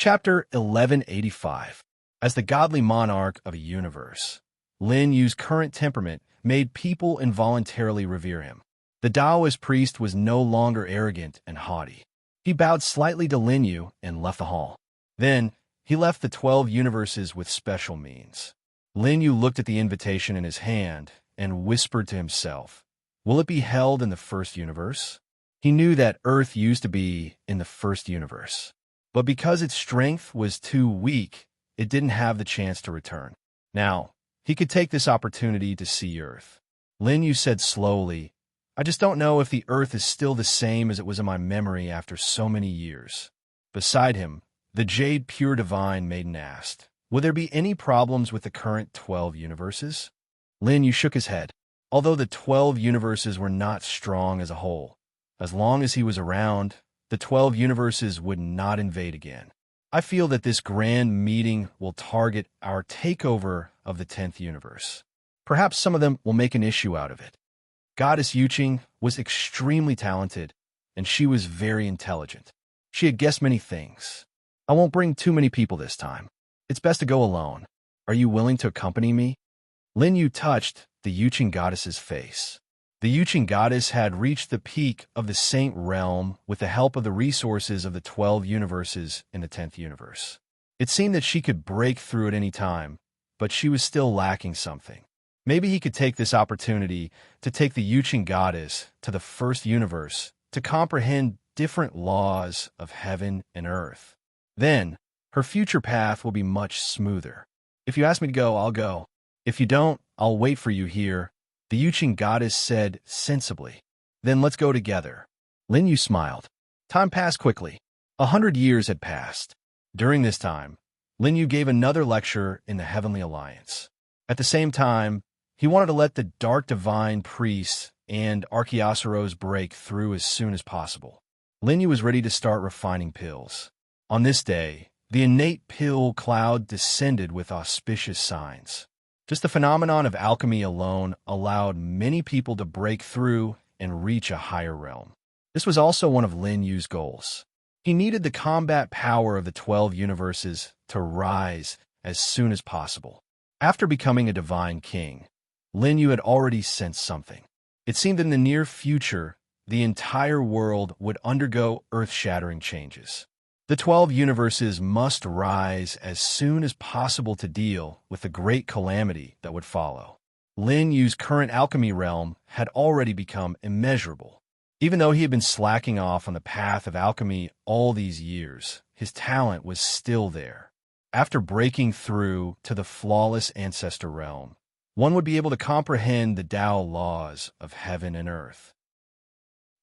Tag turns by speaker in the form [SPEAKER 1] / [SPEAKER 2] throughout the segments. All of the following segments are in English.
[SPEAKER 1] Chapter 1185. As the godly monarch of a universe, Lin Yu's current temperament made people involuntarily revere him. The Taoist priest was no longer arrogant and haughty. He bowed slightly to Lin Yu and left the hall. Then, he left the 12 universes with special means. Lin Yu looked at the invitation in his hand and whispered to himself, "Will it be held in the first universe?" He knew that Earth used to be in the first universe, but because its strength was too weak, it didn't have the chance to return. Now, he could take this opportunity to see Earth. Lin Yu said slowly, "I just don't know if the Earth is still the same as it was in my memory after so many years." Beside him, the Jade Pure Divine Maiden asked, "Will there be any problems with the current 12 universes?" Lin Yu shook his head. Although the 12 universes were not strong as a whole, as long as he was around, the 12 universes would not invade again. "I feel that this grand meeting will target our takeover of the 10th universe. Perhaps some of them will make an issue out of it." Goddess Yuqing was extremely talented, and she was very intelligent. She had guessed many things. "I won't bring too many people this time. It's best to go alone. Are you willing to accompany me?" Lin Yu touched the Yuqing goddess's face. The Yuqing goddess had reached the peak of the Saint realm with the help of the resources of the 12 universes in the 10th universe. It seemed that she could break through at any time, but she was still lacking something. Maybe he could take this opportunity to take the Yuqing goddess to the first universe to comprehend different laws of heaven and earth. Then, her future path will be much smoother. "If you ask me to go, I'll go. If you don't, I'll wait for you here," the Yuqing goddess said sensibly. "Then let's go together." Lin Yu smiled. Time passed quickly. 100 years had passed. During this time, Lin Yu gave another lecture in the Heavenly Alliance. At the same time, he wanted to let the Dark Divine Priests and Archaeosaurs break through as soon as possible. Lin Yu was ready to start refining pills. On this day, the innate pill cloud descended with auspicious signs. Just the phenomenon of alchemy alone allowed many people to break through and reach a higher realm. This was also one of Lin Yu's goals. He needed the combat power of the 12 universes to rise as soon as possible. After becoming a divine king, Lin Yu had already sensed something. It seemed in the near future, the entire world would undergo earth-shattering changes. The 12 universes must rise as soon as possible to deal with the great calamity that would follow. Lin Yu's current alchemy realm had already become immeasurable. Even though he had been slacking off on the path of alchemy all these years, his talent was still there. After breaking through to the flawless ancestor realm, one would be able to comprehend the Tao laws of heaven and earth.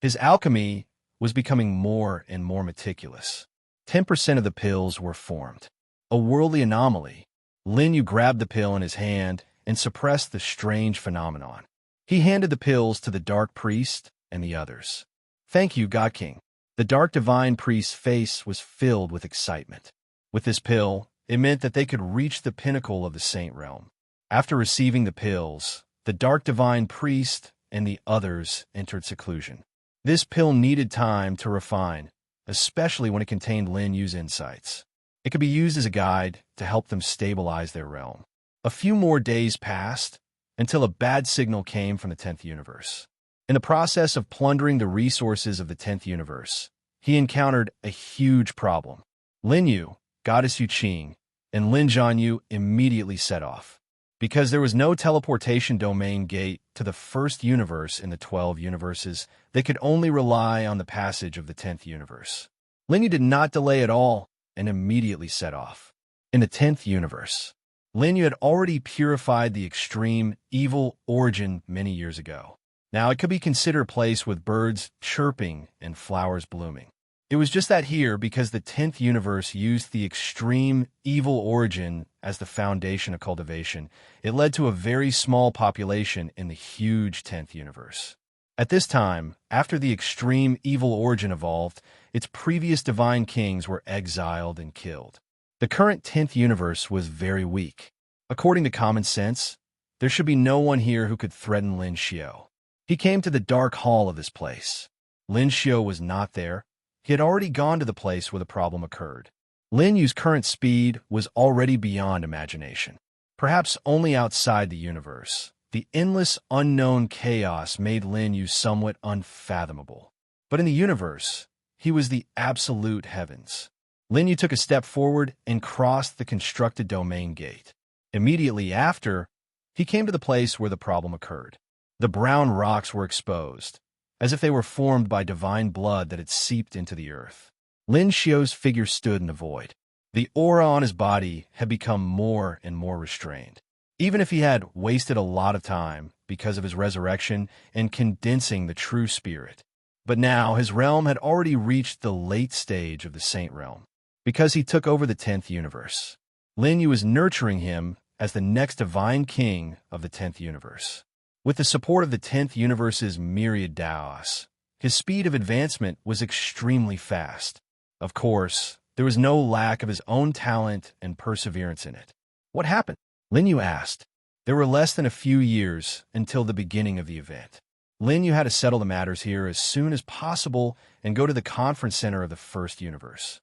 [SPEAKER 1] His alchemy was becoming more and more meticulous. 10% of the pills were formed. A worldly anomaly. Lin Yu grabbed the pill in his hand and suppressed the strange phenomenon. He handed the pills to the Dark Priest and the others. "Thank you, God King." The Dark Divine Priest's face was filled with excitement. With this pill, it meant that they could reach the pinnacle of the Saint realm. After receiving the pills, the Dark Divine Priest and the others entered seclusion. This pill needed time to refine, especially when it contained Lin Yu's insights. It could be used as a guide to help them stabilize their realm. A few more days passed until a bad signal came from the 10th universe. In the process of plundering the resources of the 10th universe, he encountered a huge problem. Lin Yu, Goddess Yuqing, and Lin Zhanyu immediately set off. Because there was no teleportation domain gate to the first universe in the 12 universes, they could only rely on the passage of the 10th universe. Lin Yu did not delay at all and immediately set off. In the 10th universe, Lin Yu had already purified the extreme evil origin many years ago. Now it could be considered a place with birds chirping and flowers blooming. It was just that here, because the 10th universe used the extreme evil origin as the foundation of cultivation, it led to a very small population in the huge 10th universe. At this time, after the extreme evil origin evolved, its previous divine kings were exiled and killed. The current 10th universe was very weak. According to common sense, there should be no one here who could threaten Lin Xiao. He came to the dark hall of this place. Lin Xiao was not there. He had already gone to the place where the problem occurred. Lin Yu's current speed was already beyond imagination. Perhaps only outside the universe, the endless unknown chaos made Lin Yu somewhat unfathomable. But in the universe, he was the absolute heavens. Lin Yu took a step forward and crossed the constructed domain gate. Immediately after, he came to the place where the problem occurred. The brown rocks were exposed, as if they were formed by divine blood that had seeped into the earth. Lin Xiao's figure stood in the void. The aura on his body had become more and more restrained. Even if he had wasted a lot of time because of his resurrection and condensing the true spirit. But now his realm had already reached the late stage of the Saint Realm. Because he took over the 10th universe, Lin Yu was nurturing him as the next divine king of the 10th universe. With the support of the 10th universe's myriad Daos, his speed of advancement was extremely fast. Of course, there was no lack of his own talent and perseverance in it. What happened? Lin Yu asked. There were less than a few years until the beginning of the event. Lin Yu had to settle the matters here as soon as possible and go to the conference center of the first universe.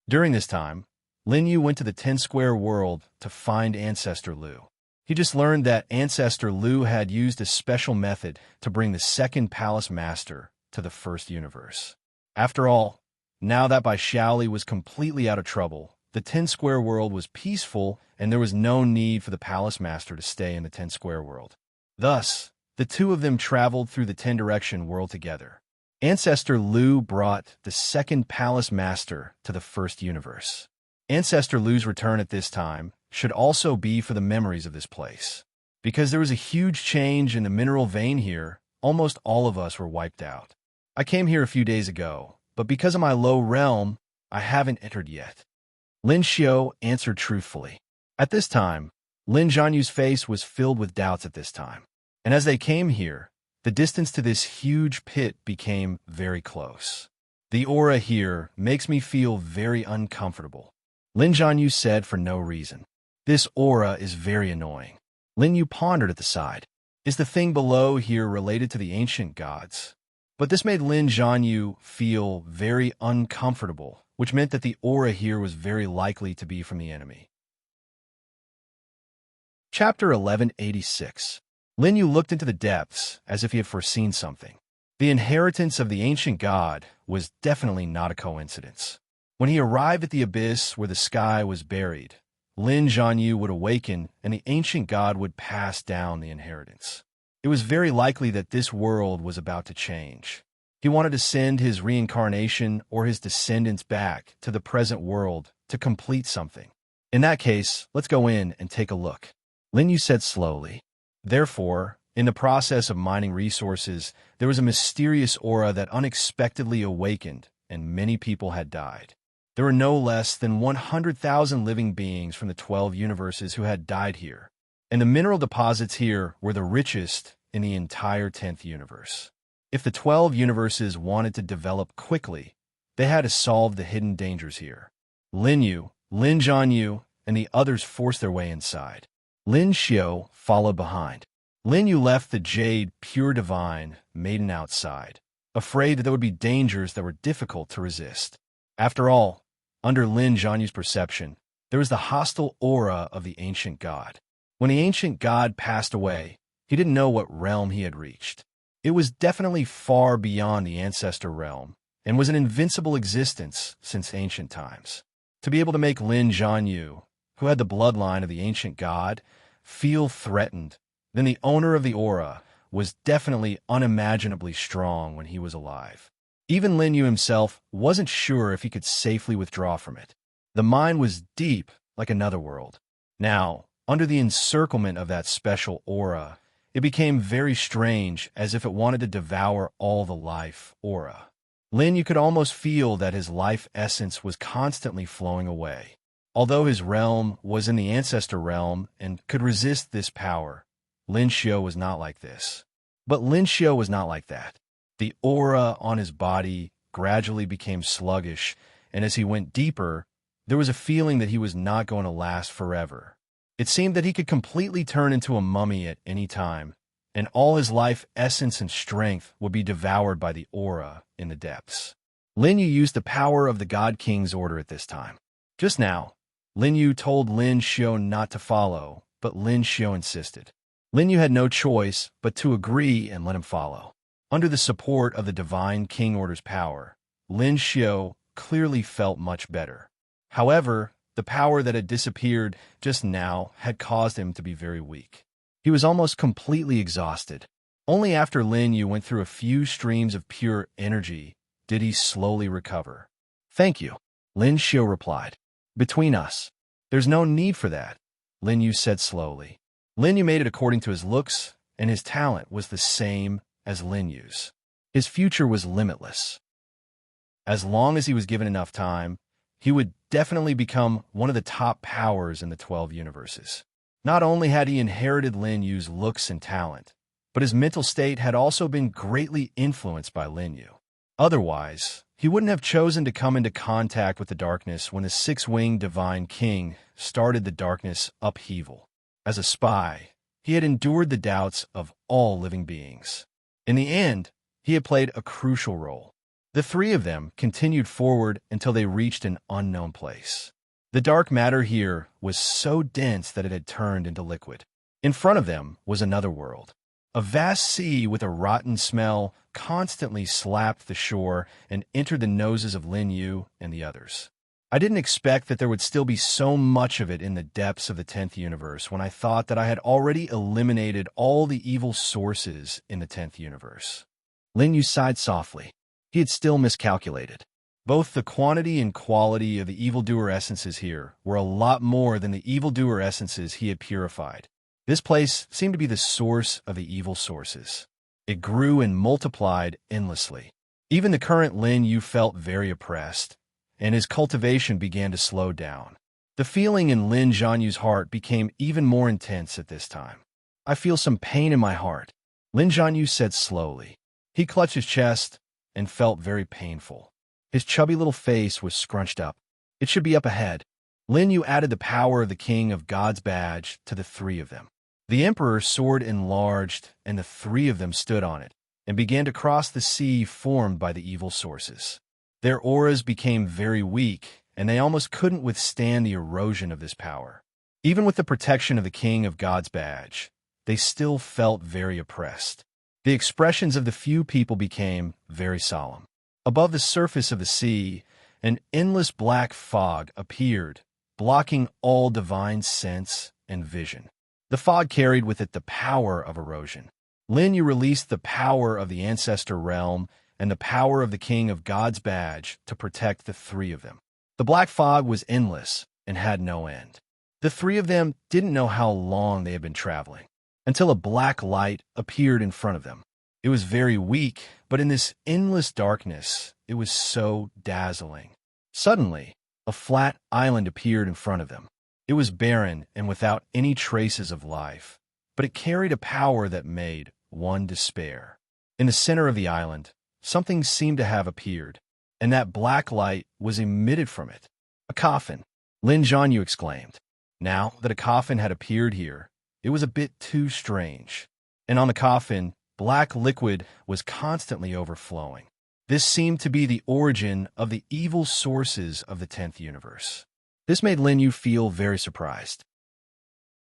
[SPEAKER 1] During this time, Lin Yu went to the 10-square world to find Ancestor Lu. He just learned that Ancestor Lu had used a special method to bring the second Palace Master to the first universe. After all, now that Bai Shaoli was completely out of trouble, the 10-square world was peaceful and there was no need for the Palace Master to stay in the 10-square world. Thus, the two of them traveled through the 10-direction world together. Ancestor Lu brought the second Palace Master to the first universe. Ancestor Lu's return at this time should also be for the memories of this place. Because there was a huge change in the mineral vein here, almost all of us were wiped out. I came here a few days ago, but because of my low realm, I haven't entered yet. Lin Xiao answered truthfully. At this time, Lin Zhanyu's face was filled with doubts at this time. And as they came here, the distance to this huge pit became very close. The aura here makes me feel very uncomfortable, Lin Zhanyu said for no reason. This aura is very annoying. Lin Yu pondered at the side. Is the thing below here related to the ancient gods? But this made Lin Zhanyu feel very uncomfortable, which meant that the aura here was very likely to be from the enemy. Chapter 1186. Lin Yu looked into the depths as if he had foreseen something. The inheritance of the ancient god was definitely not a coincidence. When he arrived at the abyss where the sky was buried, Lin Zhanyu would awaken and the ancient god would pass down the inheritance. It was very likely that this world was about to change. He wanted to send his reincarnation or his descendants back to the present world to complete something. In that case, let's go in and take a look, Lin Yu said slowly. Therefore, in the process of mining resources, there was a mysterious aura that unexpectedly awakened, and many people had died. There were no less than 100,000 living beings from the 12 universes who had died here, and the mineral deposits here were the richest in the entire 10th universe. If the 12 universes wanted to develop quickly, they had to solve the hidden dangers here. Lin Yu, Lin Zhanyu, and the others forced their way inside. Lin Xiao followed behind. Lin Yu left the jade pure divine maiden outside, afraid that there would be dangers that were difficult to resist. After all, under Lin Zhanyu's perception, there was the hostile aura of the ancient god. When the ancient god passed away, he didn't know what realm he had reached. It was definitely far beyond the ancestor realm, and was an invincible existence since ancient times. To be able to make Lin Zhanyu, who had the bloodline of the ancient god, feel threatened, then the owner of the aura was definitely unimaginably strong when he was alive. Even Lin Yu himself wasn't sure if he could safely withdraw from it. The mine was deep, like another world. Now, under the encirclement of that special aura, it became very strange, as if it wanted to devour all the life aura. Lin Yu could almost feel that his life essence was constantly flowing away. Although his realm was in the ancestor realm and could resist this power, Lin Xiao was not like this. But Lin Xiao was not like that. The aura on his body gradually became sluggish, and as he went deeper, there was a feeling that he was not going to last forever. It seemed that he could completely turn into a mummy at any time, and all his life essence and strength would be devoured by the aura in the depths. Lin Yu used the power of the God King's order at this time. Just now, Lin Yu told Lin Xiao not to follow, but Lin Xiao insisted. Lin Yu had no choice but to agree and let him follow. Under the support of the Divine King Order's power, Lin Xiao clearly felt much better. However, the power that had disappeared just now had caused him to be very weak. He was almost completely exhausted. Only after Lin Yu went through a few streams of pure energy did he slowly recover. "Thank you," Lin Xiao replied. "Between us, there's no need for that," Lin Yu said slowly. Lin Yu made it according to his looks, and his talent was the same as Lin Yu's. His future was limitless. As long as he was given enough time, he would definitely become one of the top powers in the 12 universes. Not only had he inherited Lin Yu's looks and talent, but his mental state had also been greatly influenced by Lin Yu. Otherwise, he wouldn't have chosen to come into contact with the darkness when the six-winged Divine King started the darkness upheaval. As a spy, he had endured the doubts of all living beings. In the end, he had played a crucial role. The three of them continued forward until they reached an unknown place. The dark matter here was so dense that it had turned into liquid. In front of them was another world. A vast sea with a rotten smell constantly slapped the shore and entered the noses of Lin Yu and the others. I didn't expect that there would still be so much of it in the depths of the 10th universe when I thought that I had already eliminated all the evil sources in the 10th universe. Lin Yu sighed softly. He had still miscalculated. Both the quantity and quality of the evildoer essences here were a lot more than the evildoer essences he had purified. This place seemed to be the source of the evil sources. It grew and multiplied endlessly. Even the current Lin Yu felt very oppressed, and his cultivation began to slow down. The feeling in Lin Zhanyu's heart became even more intense at this time. "I feel some pain in my heart," Lin Zhanyu said slowly. He clutched his chest and felt very painful. His chubby little face was scrunched up. "It should be up ahead." Lin Yu added the power of the King of God's badge to the three of them. The Emperor's sword enlarged, and the three of them stood on it, and began to cross the sea formed by the evil sources. Their auras became very weak, and they almost couldn't withstand the erosion of this power. Even with the protection of the King of God's badge, they still felt very oppressed. The expressions of the few people became very solemn. Above the surface of the sea, an endless black fog appeared, blocking all divine sense and vision. The fog carried with it the power of erosion. Lin Yu released the power of the ancestor realm and the power of the King of God's badge to protect the three of them. The black fog was endless and had no end. The three of them didn't know how long they had been traveling, until a black light appeared in front of them. It was very weak, but in this endless darkness, it was so dazzling. Suddenly, a flat island appeared in front of them. It was barren and without any traces of life, but it carried a power that made one despair. In the center of the island, something seemed to have appeared, and that black light was emitted from it. "A coffin," Lin Zhanyu exclaimed. Now that a coffin had appeared here, it was a bit too strange. And on the coffin, black liquid was constantly overflowing. This seemed to be the origin of the evil sources of the 10th universe. This made Lin Yu feel very surprised.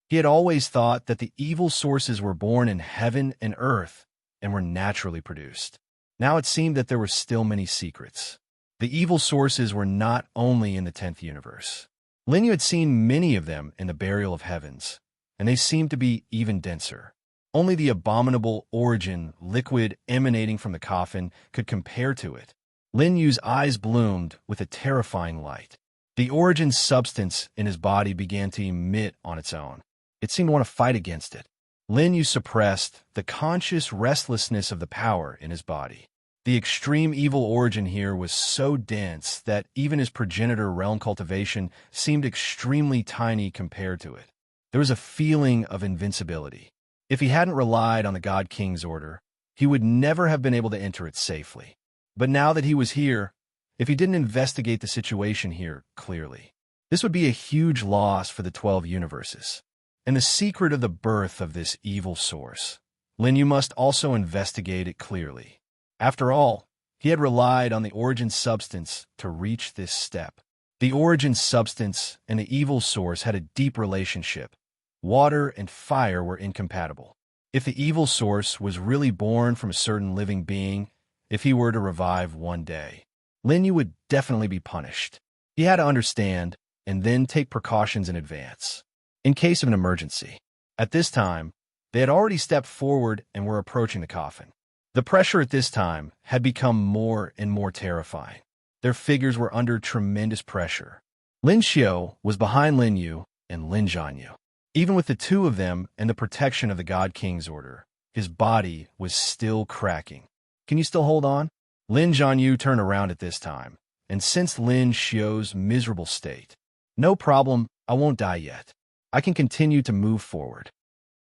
[SPEAKER 1] He had always thought that the evil sources were born in heaven and earth and were naturally produced. Now it seemed that there were still many secrets. The evil sources were not only in the 10th universe. Lin Yu had seen many of them in the burial of heavens, and they seemed to be even denser. Only the abominable origin liquid emanating from the coffin could compare to it. Lin Yu's eyes bloomed with a terrifying light. The origin substance in his body began to emit on its own. It seemed to want to fight against it. Lin Yu suppressed the conscious restlessness of the power in his body. The extreme evil origin here was so dense that even his progenitor realm cultivation seemed extremely tiny compared to it. There was a feeling of invincibility. If he hadn't relied on the God King's order, he would never have been able to enter it safely. But now that he was here, if he didn't investigate the situation here clearly, this would be a huge loss for the 12 universes. And the secret of the birth of this evil source, Lin Yu must also investigate it clearly. After all, He had relied on the origin substance to reach this step. The origin substance and the evil source had a deep relationship. Water and fire were incompatible. If the evil source was really born from a certain living being, if he were to revive one day, Lin Yu would definitely be punished. He had to understand and then take precautions in advance, in case of an emergency. At this time, they had already stepped forward and were approaching the coffin. The pressure at this time had become more and more terrifying. Their figures were under tremendous pressure. Lin Xiao was behind Lin Yu and Lin Zhanyu. Even with the two of them and the protection of the God King's order, his body was still cracking. Can you still hold on? Lin Zhanyu turned around at this time and sensed Lin Xiao's miserable state. No problem, I won't die yet. I can continue to move forward.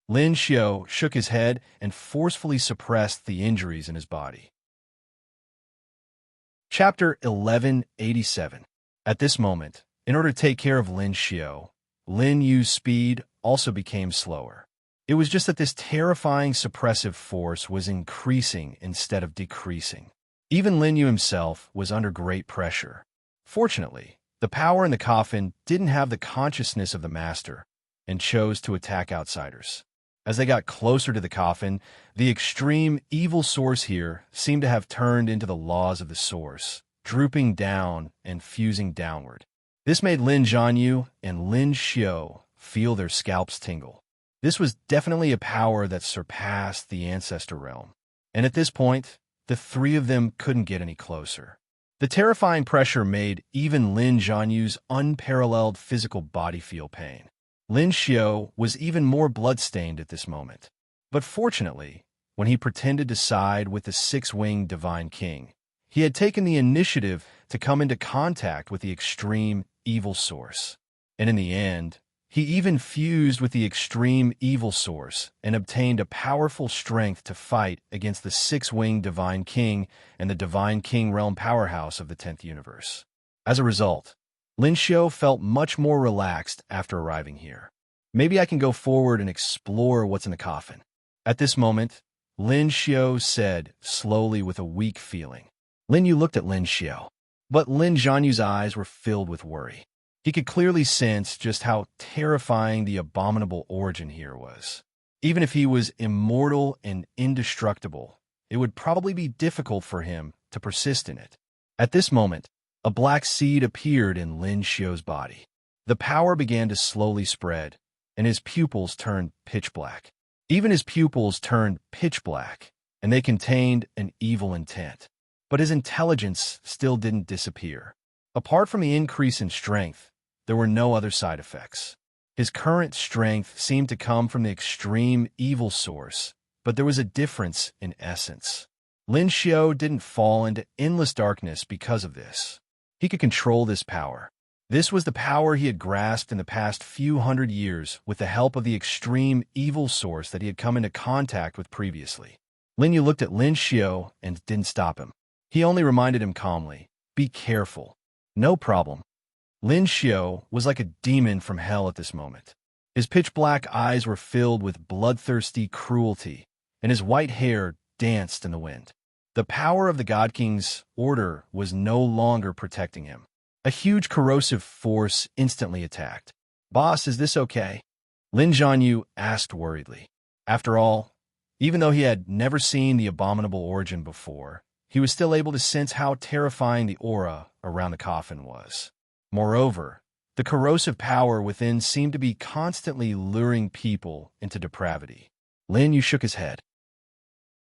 [SPEAKER 1] Lin Xiao shook his head and forcefully suppressed the injuries in his body. Chapter 1187. At this moment, in order to take care of Lin Xiao, Lin Yu's speed also became slower. It was just that this terrifying suppressive force was increasing instead of decreasing. Even Lin Yu himself was under great pressure. Fortunately, the power in the coffin didn't have the consciousness of the master and chose to attack outsiders. As they got closer to the coffin, the extreme evil source here seemed to have turned into the laws of the source, drooping down and fusing downward. This made Lin Zhanyu and Lin Xiao feel their scalps tingle. This was definitely a power that surpassed the ancestor realm. And at this point, the three of them couldn't get any closer. The terrifying pressure made even Lin Zhanyu's unparalleled physical body feel pain. Lin Xiao was even more bloodstained at this moment. But fortunately, when he pretended to side with the six-winged Divine King, he had taken the initiative to come into contact with the extreme evil source. And in the end, he even fused with the extreme evil source and obtained a powerful strength to fight against the six-winged Divine King and the Divine King realm powerhouse of the 10th universe. As a result, Lin Xiao felt much more relaxed after arriving here. Maybe I can go forward and explore what's in the coffin. At this moment, Lin Xiao said, slowly with a weak feeling. Lin Yu looked at Lin Xiao, but Lin Zhanyu's eyes were filled with worry. He could clearly sense just how terrifying the abominable origin here was. Even if he was immortal and indestructible, it would probably be difficult for him to persist in it. At this moment, a black seed appeared in Lin Xiao's body. The power began to slowly spread, and his pupils turned pitch black. Even his pupils turned pitch black, and they contained an evil intent. But his intelligence still didn't disappear. Apart from the increase in strength, there were no other side effects. His current strength seemed to come from the extreme evil source, but there was a difference in essence. Lin Xiao didn't fall into endless darkness because of this. He could control this power. This was the power he had grasped in the past few hundred years with the help of the extreme evil source that he had come into contact with previously. Lin Yu looked at Lin Xiao and didn't stop him. He only reminded him calmly, "Be careful." No problem. Lin Xiao was like a demon from hell at this moment. His pitch-black eyes were filled with bloodthirsty cruelty, and his white hair danced in the wind. The power of the God King's order was no longer protecting him. A huge corrosive force instantly attacked. "Boss, is this okay?" Lin Zhanyu asked worriedly. After all, even though he had never seen the abominable origin before, he was still able to sense how terrifying the aura around the coffin was. Moreover, the corrosive power within seemed to be constantly luring people into depravity. Lin Yu shook his head.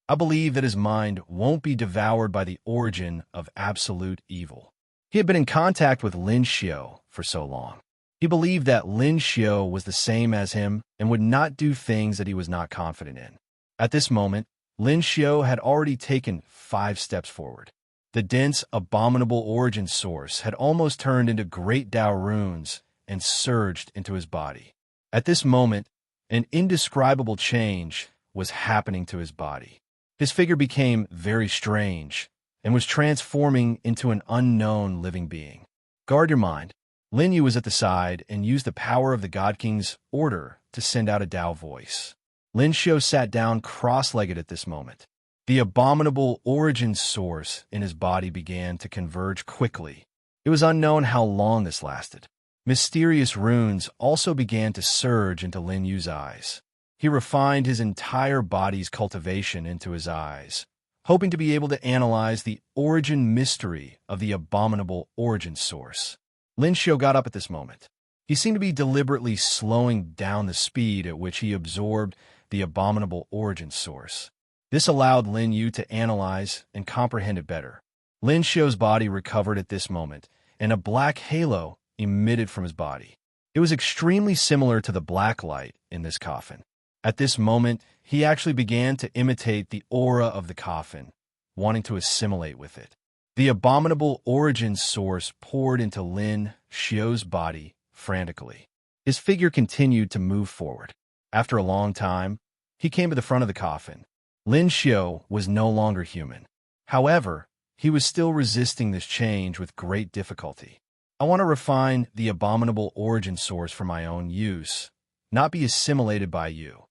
[SPEAKER 1] I believe that his mind won't be devoured by the origin of absolute evil. He had been in contact with Lin Xiao for so long. He believed that Lin Xiao was the same as him and would not do things that he was not confident in. At this moment, Lin Xiao had already taken 5 steps forward. The dense, abominable origin source had almost turned into great Dao runes and surged into his body. At this moment, an indescribable change was happening to his body. His figure became very strange and was transforming into an unknown living being. Guard your mind. Lin Yu was at the side and used the power of the God King's order to send out a Dao voice. Lin Xiao sat down cross-legged at this moment. The abominable origin source in his body began to converge quickly. It was unknown how long this lasted. Mysterious runes also began to surge into Lin Yu's eyes. He refined his entire body's cultivation into his eyes, hoping to be able to analyze the origin mystery of the abominable origin source. Lin Xiu got up at this moment. He seemed to be deliberately slowing down the speed at which he absorbed the abominable origin source. This allowed Lin Yu to analyze and comprehend it better. Lin Xiu's body recovered at this moment, and a black halo emitted from his body. It was extremely similar to the black light in this coffin. At this moment, he actually began to imitate the aura of the coffin, wanting to assimilate with it. The abominable origin source poured into Lin Xiu's body frantically. His figure continued to move forward. After a long time, he came to the front of the coffin. Lin Xiu was no longer human. However, he was still resisting this change with great difficulty. I want to refine the abominable origin source for my own use, not be assimilated by you.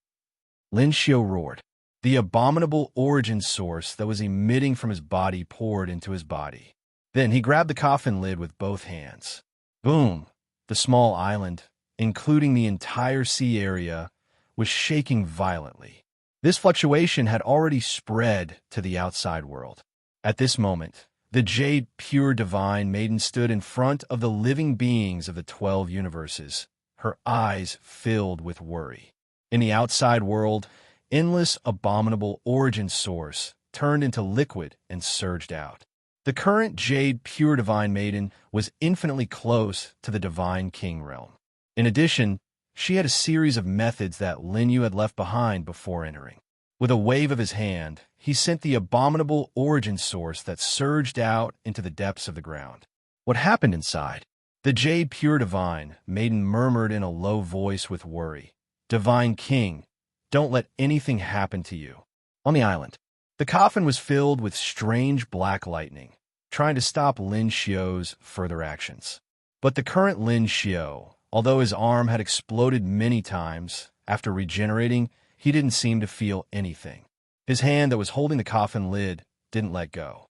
[SPEAKER 1] Lin Xiu roared. The abominable origin source that was emitting from his body poured into his body. Then he grabbed the coffin lid with both hands. Boom! The small island, including the entire sea area, was shaking violently. This fluctuation had already spread to the outside world. At this moment, the jade pure divine maiden stood in front of the living beings of the 12 universes, her eyes filled with worry. In the outside world, endless abominable origin source turned into liquid and surged out. The current jade pure divine maiden was infinitely close to the divine king realm. In addition, she had a series of methods that Lin Yu had left behind before entering. With a wave of his hand, he sent the abominable origin source that surged out into the depths of the ground. What happened inside? The jade pure divine maiden murmured in a low voice with worry. Divine King, don't let anything happen to you. On the island, the coffin was filled with strange black lightning, trying to stop Lin Xiu's further actions. But the current Lin Xiu, although his arm had exploded many times, after regenerating, he didn't seem to feel anything. His hand that was holding the coffin lid didn't let go.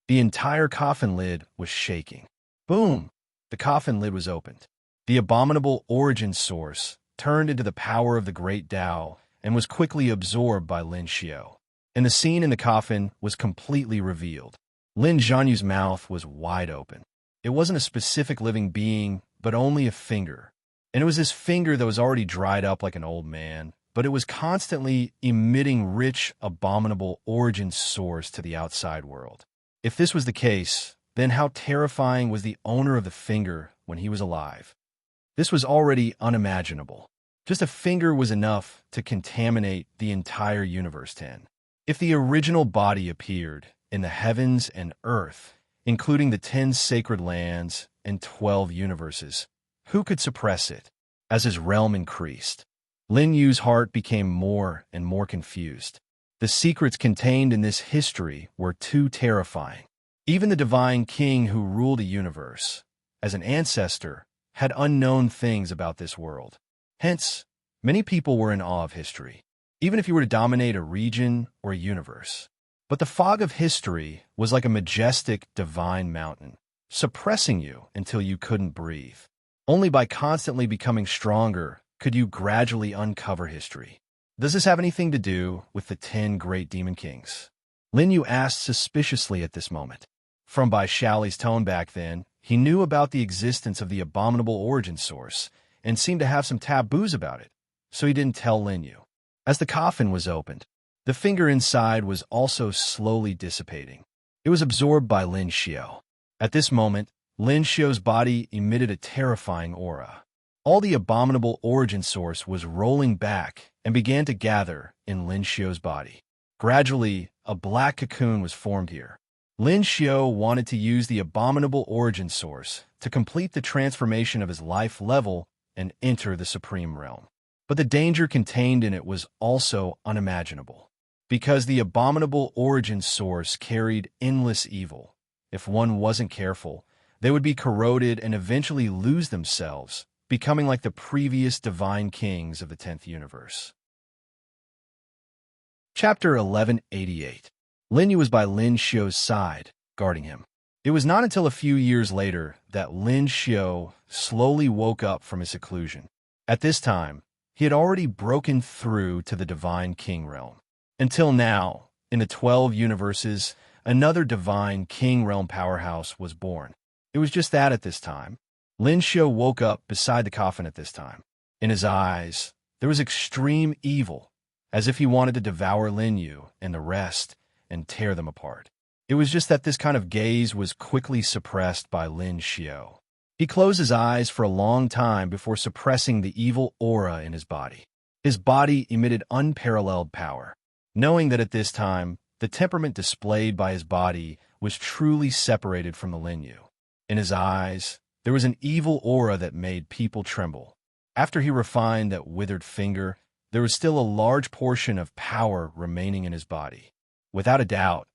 [SPEAKER 1] The entire coffin lid was shaking. Boom! The coffin lid was opened. The abominable origin source turned into the power of the great Tao and was quickly absorbed by Lin Xiu. And the scene in the coffin was completely revealed. Lin Zhanyu's mouth was wide open. It wasn't a specific living being, but only a finger. And it was this finger that was already dried up like an old man, but it was constantly emitting rich, abominable origin source to the outside world. If this was the case, then how terrifying was the owner of the finger when he was alive? This was already unimaginable. Just a finger was enough to contaminate the entire universe 10. If the original body appeared in the heavens and earth, including the 10 sacred lands and 12 universes, who could suppress it? As his realm increased, Lin Yu's heart became more and more confused. The secrets contained in this history were too terrifying. Even the divine king who ruled a universe, as an ancestor, had unknown things about this world. Hence, many people were in awe of history, even if you were to dominate a region or a universe. But the fog of history was like a majestic divine mountain, suppressing you until you couldn't breathe. Only by constantly becoming stronger could you gradually uncover history. Does this have anything to do with the 10 great demon kings? Lin Yu asked suspiciously at this moment. From Bai Shaoli's tone back then, he knew about the existence of the abominable origin source and seemed to have some taboos about it, so he didn't tell Lin Yu. As the coffin was opened, the finger inside was also slowly dissipating. It was absorbed by Lin Xiu. At this moment, Lin Xiu's body emitted a terrifying aura. All the abominable origin source was rolling back and began to gather in Lin Xiu's body. Gradually, a black cocoon was formed here. Lin Xiu wanted to use the abominable origin source to complete the transformation of his life level and enter the supreme realm. But the danger contained in it was also unimaginable, because the abominable origin source carried endless evil. If one wasn't careful, they would be corroded and eventually lose themselves, becoming like the previous divine kings of the 10th universe. Chapter 1188. Lin Yu was by Lin Xiu's side, guarding him. It was not until a few years later that Lin Xiu slowly woke up from his seclusion. At this time, he had already broken through to the Divine King realm. Until now, in the 12 universes, another Divine King realm powerhouse was born. It was just that at this time. Lin Xiu woke up beside the coffin at this time. In his eyes, there was extreme evil, as if he wanted to devour Lin Yu and the rest and tear them apart. It was just that this kind of gaze was quickly suppressed by Lin Xiu. He closed his eyes for a long time before suppressing the evil aura in his body. His body emitted unparalleled power. Knowing that at this time, the temperament displayed by his body was truly separated from the Lin Yu. In his eyes, there was an evil aura that made people tremble. After he refined that withered finger, there was still a large portion of power remaining in his body. Without a doubt,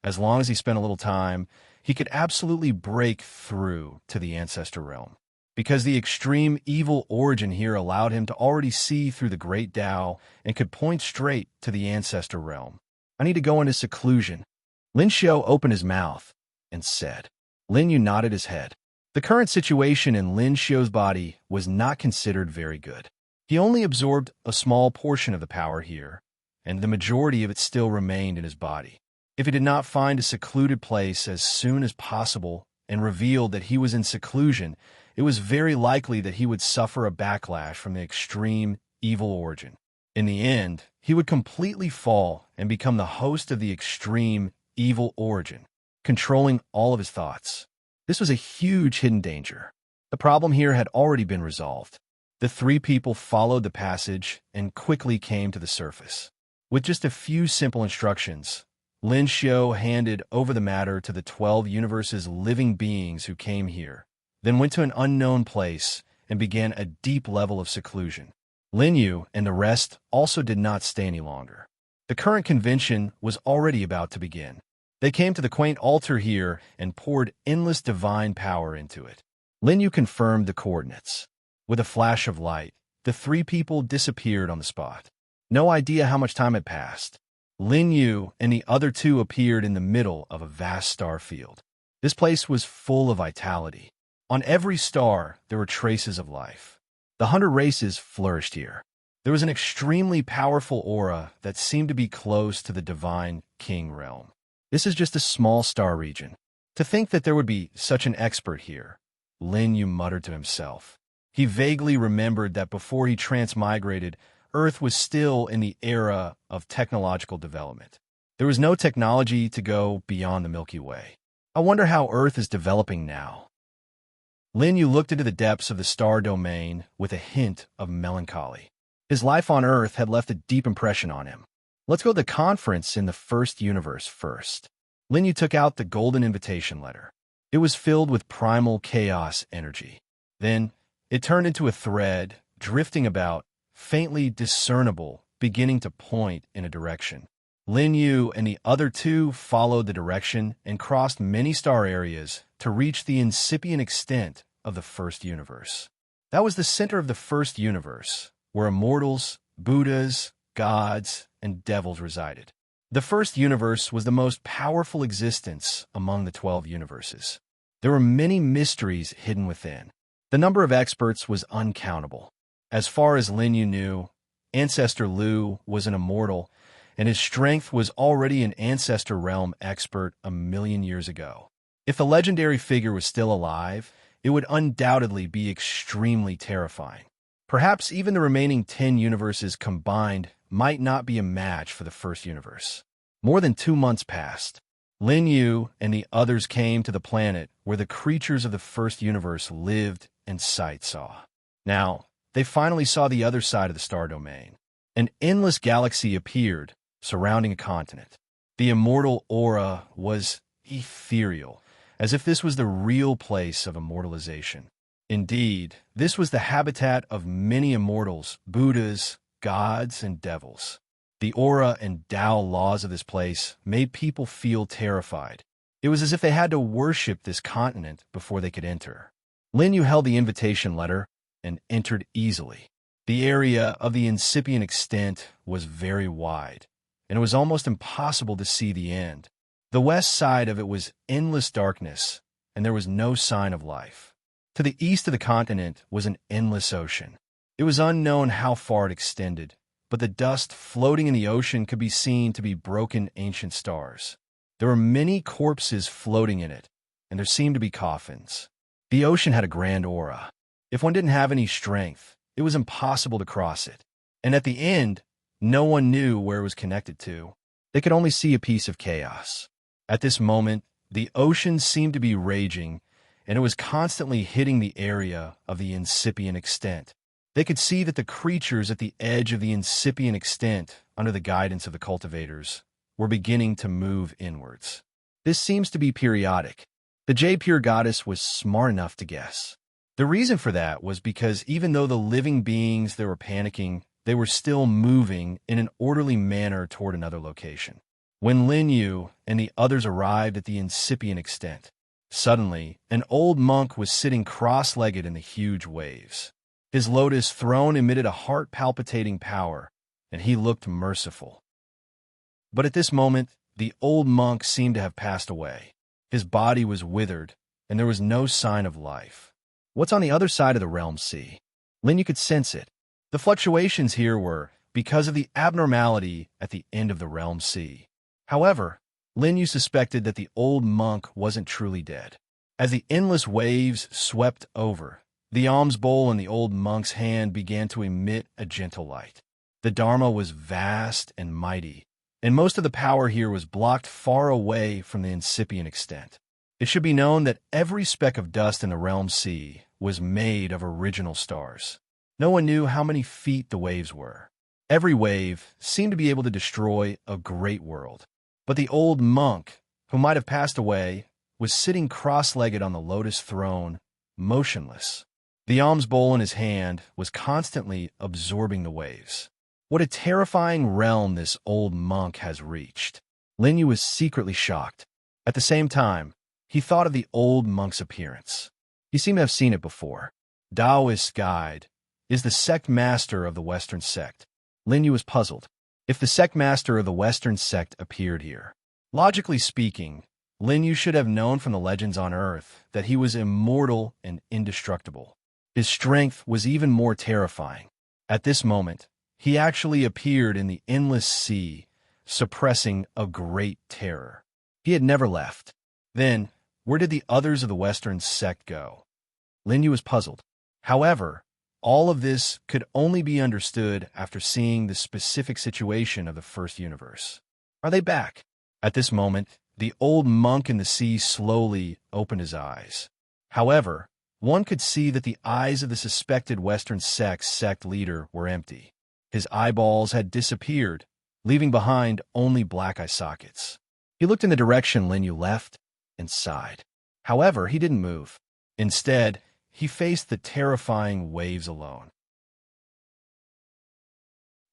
[SPEAKER 1] as long as he spent a little time, he could absolutely break through to the ancestor realm. Because the extreme evil origin here allowed him to already see through the great Tao and could point straight to the ancestor realm. I need to go into seclusion. Lin Xiu opened his mouth and said. Lin Yu nodded his head. The current situation in Lin Xiu's body was not considered very good. He only absorbed a small portion of the power here, and the majority of it still remained in his body. If he did not find a secluded place as soon as possible and revealed that he was in seclusion, it was very likely that he would suffer a backlash from the extreme evil origin. In the end, he would completely fall and become the host of the extreme evil origin, controlling all of his thoughts. This was a huge hidden danger. The problem here had already been resolved. The three people followed the passage and quickly came to the surface. With just a few simple instructions, Lin Xiu handed over the matter to the 12 universes' living beings who came here, then went to an unknown place and began a deep level of seclusion. Lin Yu and the rest also did not stay any longer. The current convention was already about to begin. They came to the quaint altar here and poured endless divine power into it. Lin Yu confirmed the coordinates. With a flash of light, the three people disappeared on the spot. No idea how much time had passed. Lin Yu and the other two appeared in the middle of a vast star field. This place was full of vitality. On every star, there were traces of life. The 100 races flourished here. There was an extremely powerful aura that seemed to be close to the Divine King realm. This is just a small star region. To think that there would be such an expert here, Lin Yu muttered to himself. He vaguely remembered that before he transmigrated, Earth was still in the era of technological development. There was no technology to go beyond the Milky Way. I wonder how Earth is developing now. Lin Yu looked into the depths of the star domain with a hint of melancholy. His life on Earth had left a deep impression on him. Let's go to the conference in the first universe first. Lin Yu took out the golden invitation letter. It was filled with primal chaos energy. Then, it turned into a thread, drifting about, faintly discernible, beginning to point in a direction. Lin Yu and the other two followed the direction and crossed many star areas to reach the incipient extent of the first universe. That was the center of the first universe, where immortals, Buddhas, gods, and devils resided. The first universe was the most powerful existence among the 12 universes. There were many mysteries hidden within. The number of experts was uncountable. As far as Lin Yu knew, Ancestor Lu was an immortal, and his strength was already an Ancestor Realm expert 1,000,000 years ago. If the legendary figure was still alive, it would undoubtedly be extremely terrifying. Perhaps even the remaining 10 universes combined might not be a match for the first universe. More than 2 months passed. Lin Yu and the others came to the planet where the creatures of the first universe lived and sight saw. Now, they finally saw the other side of the star domain. An endless galaxy appeared, surrounding a continent. The immortal aura was ethereal, as if this was the real place of immortalization. Indeed, this was the habitat of many immortals, Buddhas, gods, and devils. The aura and Tao laws of this place made people feel terrified. It was as if they had to worship this continent before they could enter. Lin Yu held the invitation letter and entered easily. The area of the incipient extent was very wide, and it was almost impossible to see the end. The west side of it was endless darkness, and there was no sign of life. To the east of the continent was an endless ocean. It was unknown how far it extended, but the dust floating in the ocean could be seen to be broken ancient stars. There were many corpses floating in it, and there seemed to be coffins. The ocean had a grand aura. If one didn't have any strength, it was impossible to cross it. And at the end, no one knew where it was connected to. They could only see a piece of chaos. At this moment, the ocean seemed to be raging, and it was constantly hitting the area of the incipient extent. They could see that the creatures at the edge of the incipient extent, under the guidance of the cultivators, were beginning to move inwards. This seems to be periodic. The J-Pure goddess was smart enough to guess. The reason for that was because even though the living beings that were panicking, they were still moving in an orderly manner toward another location. When Lin Yu and the others arrived at the incipient extent, suddenly, an old monk was sitting cross-legged in the huge waves. His lotus throne emitted a heart-palpitating power, and he looked merciful. But at this moment, the old monk seemed to have passed away. His body was withered, and there was no sign of life. What's on the other side of the realm sea? Lin Yu could sense it. The fluctuations here were because of the abnormality at the end of the realm sea. However, Lin Yu suspected that the old monk wasn't truly dead. As the endless waves swept over, the alms bowl in the old monk's hand began to emit a gentle light. The Dharma was vast and mighty, and most of the power here was blocked far away from the incipient extent. It should be known that every speck of dust in the realm sea was made of original stars. No one knew how many feet the waves were. Every wave seemed to be able to destroy a great world. But the old monk, who might have passed away, was sitting cross-legged on the lotus throne, motionless. The alms bowl in his hand was constantly absorbing the waves. What a terrifying realm this old monk has reached. Lin Yu was secretly shocked. At the same time, he thought of the old monk's appearance. He seemed to have seen it before. Taoist guide is the sect master of the Western sect. Lin Yu was puzzled. If the sect master of the Western sect appeared here, logically speaking, Lin Yu should have known from the legends on Earth that he was immortal and indestructible. His strength was even more terrifying. At this moment, he actually appeared in the endless sea, suppressing a great terror. He had never left. Then, where did the others of the Western sect go? Lin Yu was puzzled. However, all of this could only be understood after seeing the specific situation of the first universe. Are they back? At this moment, the old monk in the sea slowly opened his eyes. However, one could see that the eyes of the suspected Western sect leader were empty. His eyeballs had disappeared, leaving behind only black eye sockets. He looked in the direction Lin Yu left and sighed. However, he didn't move. Instead, he faced the terrifying waves alone.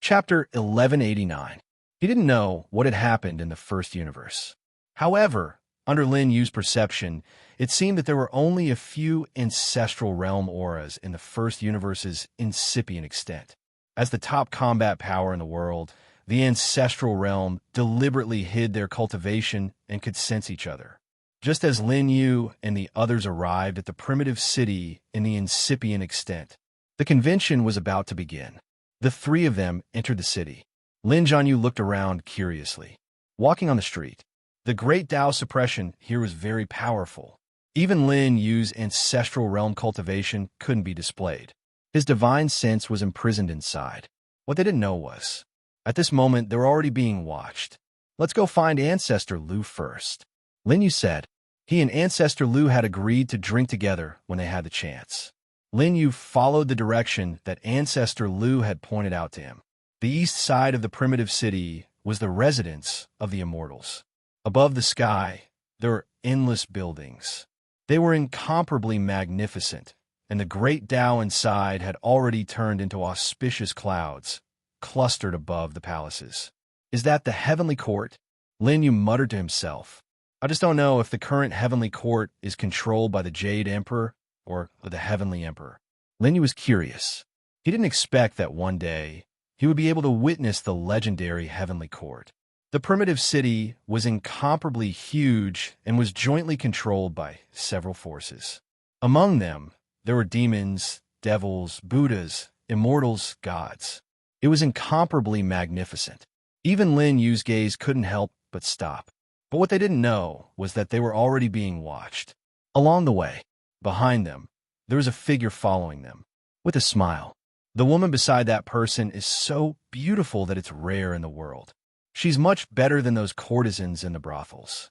[SPEAKER 1] Chapter 1189. He didn't know what had happened in the first universe. However, under Lin Yu's perception, it seemed that there were only a few ancestral realm auras in the first universe's incipient extent. As the top combat power in the world, the ancestral realm deliberately hid their cultivation and could sense each other. Just as Lin Yu and the others arrived at the primitive city in the incipient extent, the convention was about to begin. The three of them entered the city. Lin Jianyu looked around curiously. Walking on the street, the great Tao suppression here was very powerful. Even Lin Yu's ancestral realm cultivation couldn't be displayed. His divine sense was imprisoned inside. What they didn't know was, at this moment, they're already being watched. Let's go find Ancestor Lu first. Lin Yu said. He and Ancestor Lu had agreed to drink together when they had the chance. Lin Yu followed the direction that Ancestor Lu had pointed out to him. The east side of the primitive city was the residence of the immortals. Above the sky, there were endless buildings. They were incomparably magnificent, and the great Tao inside had already turned into auspicious clouds, clustered above the palaces. Is that the heavenly court? Lin Yu muttered to himself. I just don't know if the current heavenly court is controlled by the Jade Emperor or the Heavenly Emperor. Lin Yu was curious. He didn't expect that one day he would be able to witness the legendary heavenly court. The primitive city was incomparably huge and was jointly controlled by several forces. Among them, there were demons, devils, Buddhas, immortals, gods. It was incomparably magnificent. Even Lin Yu's gaze couldn't help but stop. But what they didn't know was that they were already being watched. Along the way, behind them, there was a figure following them, with a smile. The woman beside that person is so beautiful that it's rare in the world. She's much better than those courtesans in the brothels.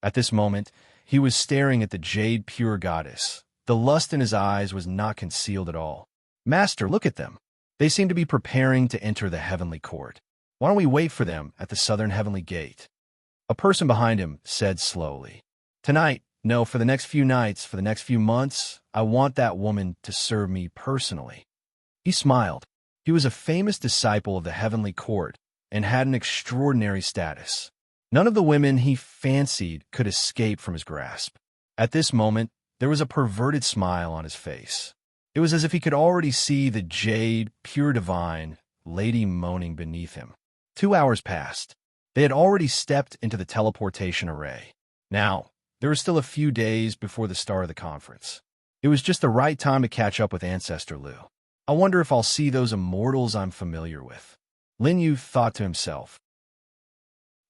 [SPEAKER 1] At this moment, he was staring at the jade pure goddess. The lust in his eyes was not concealed at all. "Master, look at them. They seem to be preparing to enter the heavenly court. Why don't we wait for them at the southern heavenly gate?" A person behind him said slowly, "Tonight, no, for the next few nights, for the next few months, I want that woman to serve me personally." He smiled. He was a famous disciple of the heavenly court and had an extraordinary status. None of the women he fancied could escape from his grasp. At this moment, there was a perverted smile on his face. It was as if he could already see the jade, pure divine, lady moaning beneath him. 2 hours passed. They had already stepped into the teleportation array. Now, there were still a few days before the start of the conference. It was just the right time to catch up with Ancestor Lu. I wonder if I'll see those immortals I'm familiar with. Lin Yu thought to himself.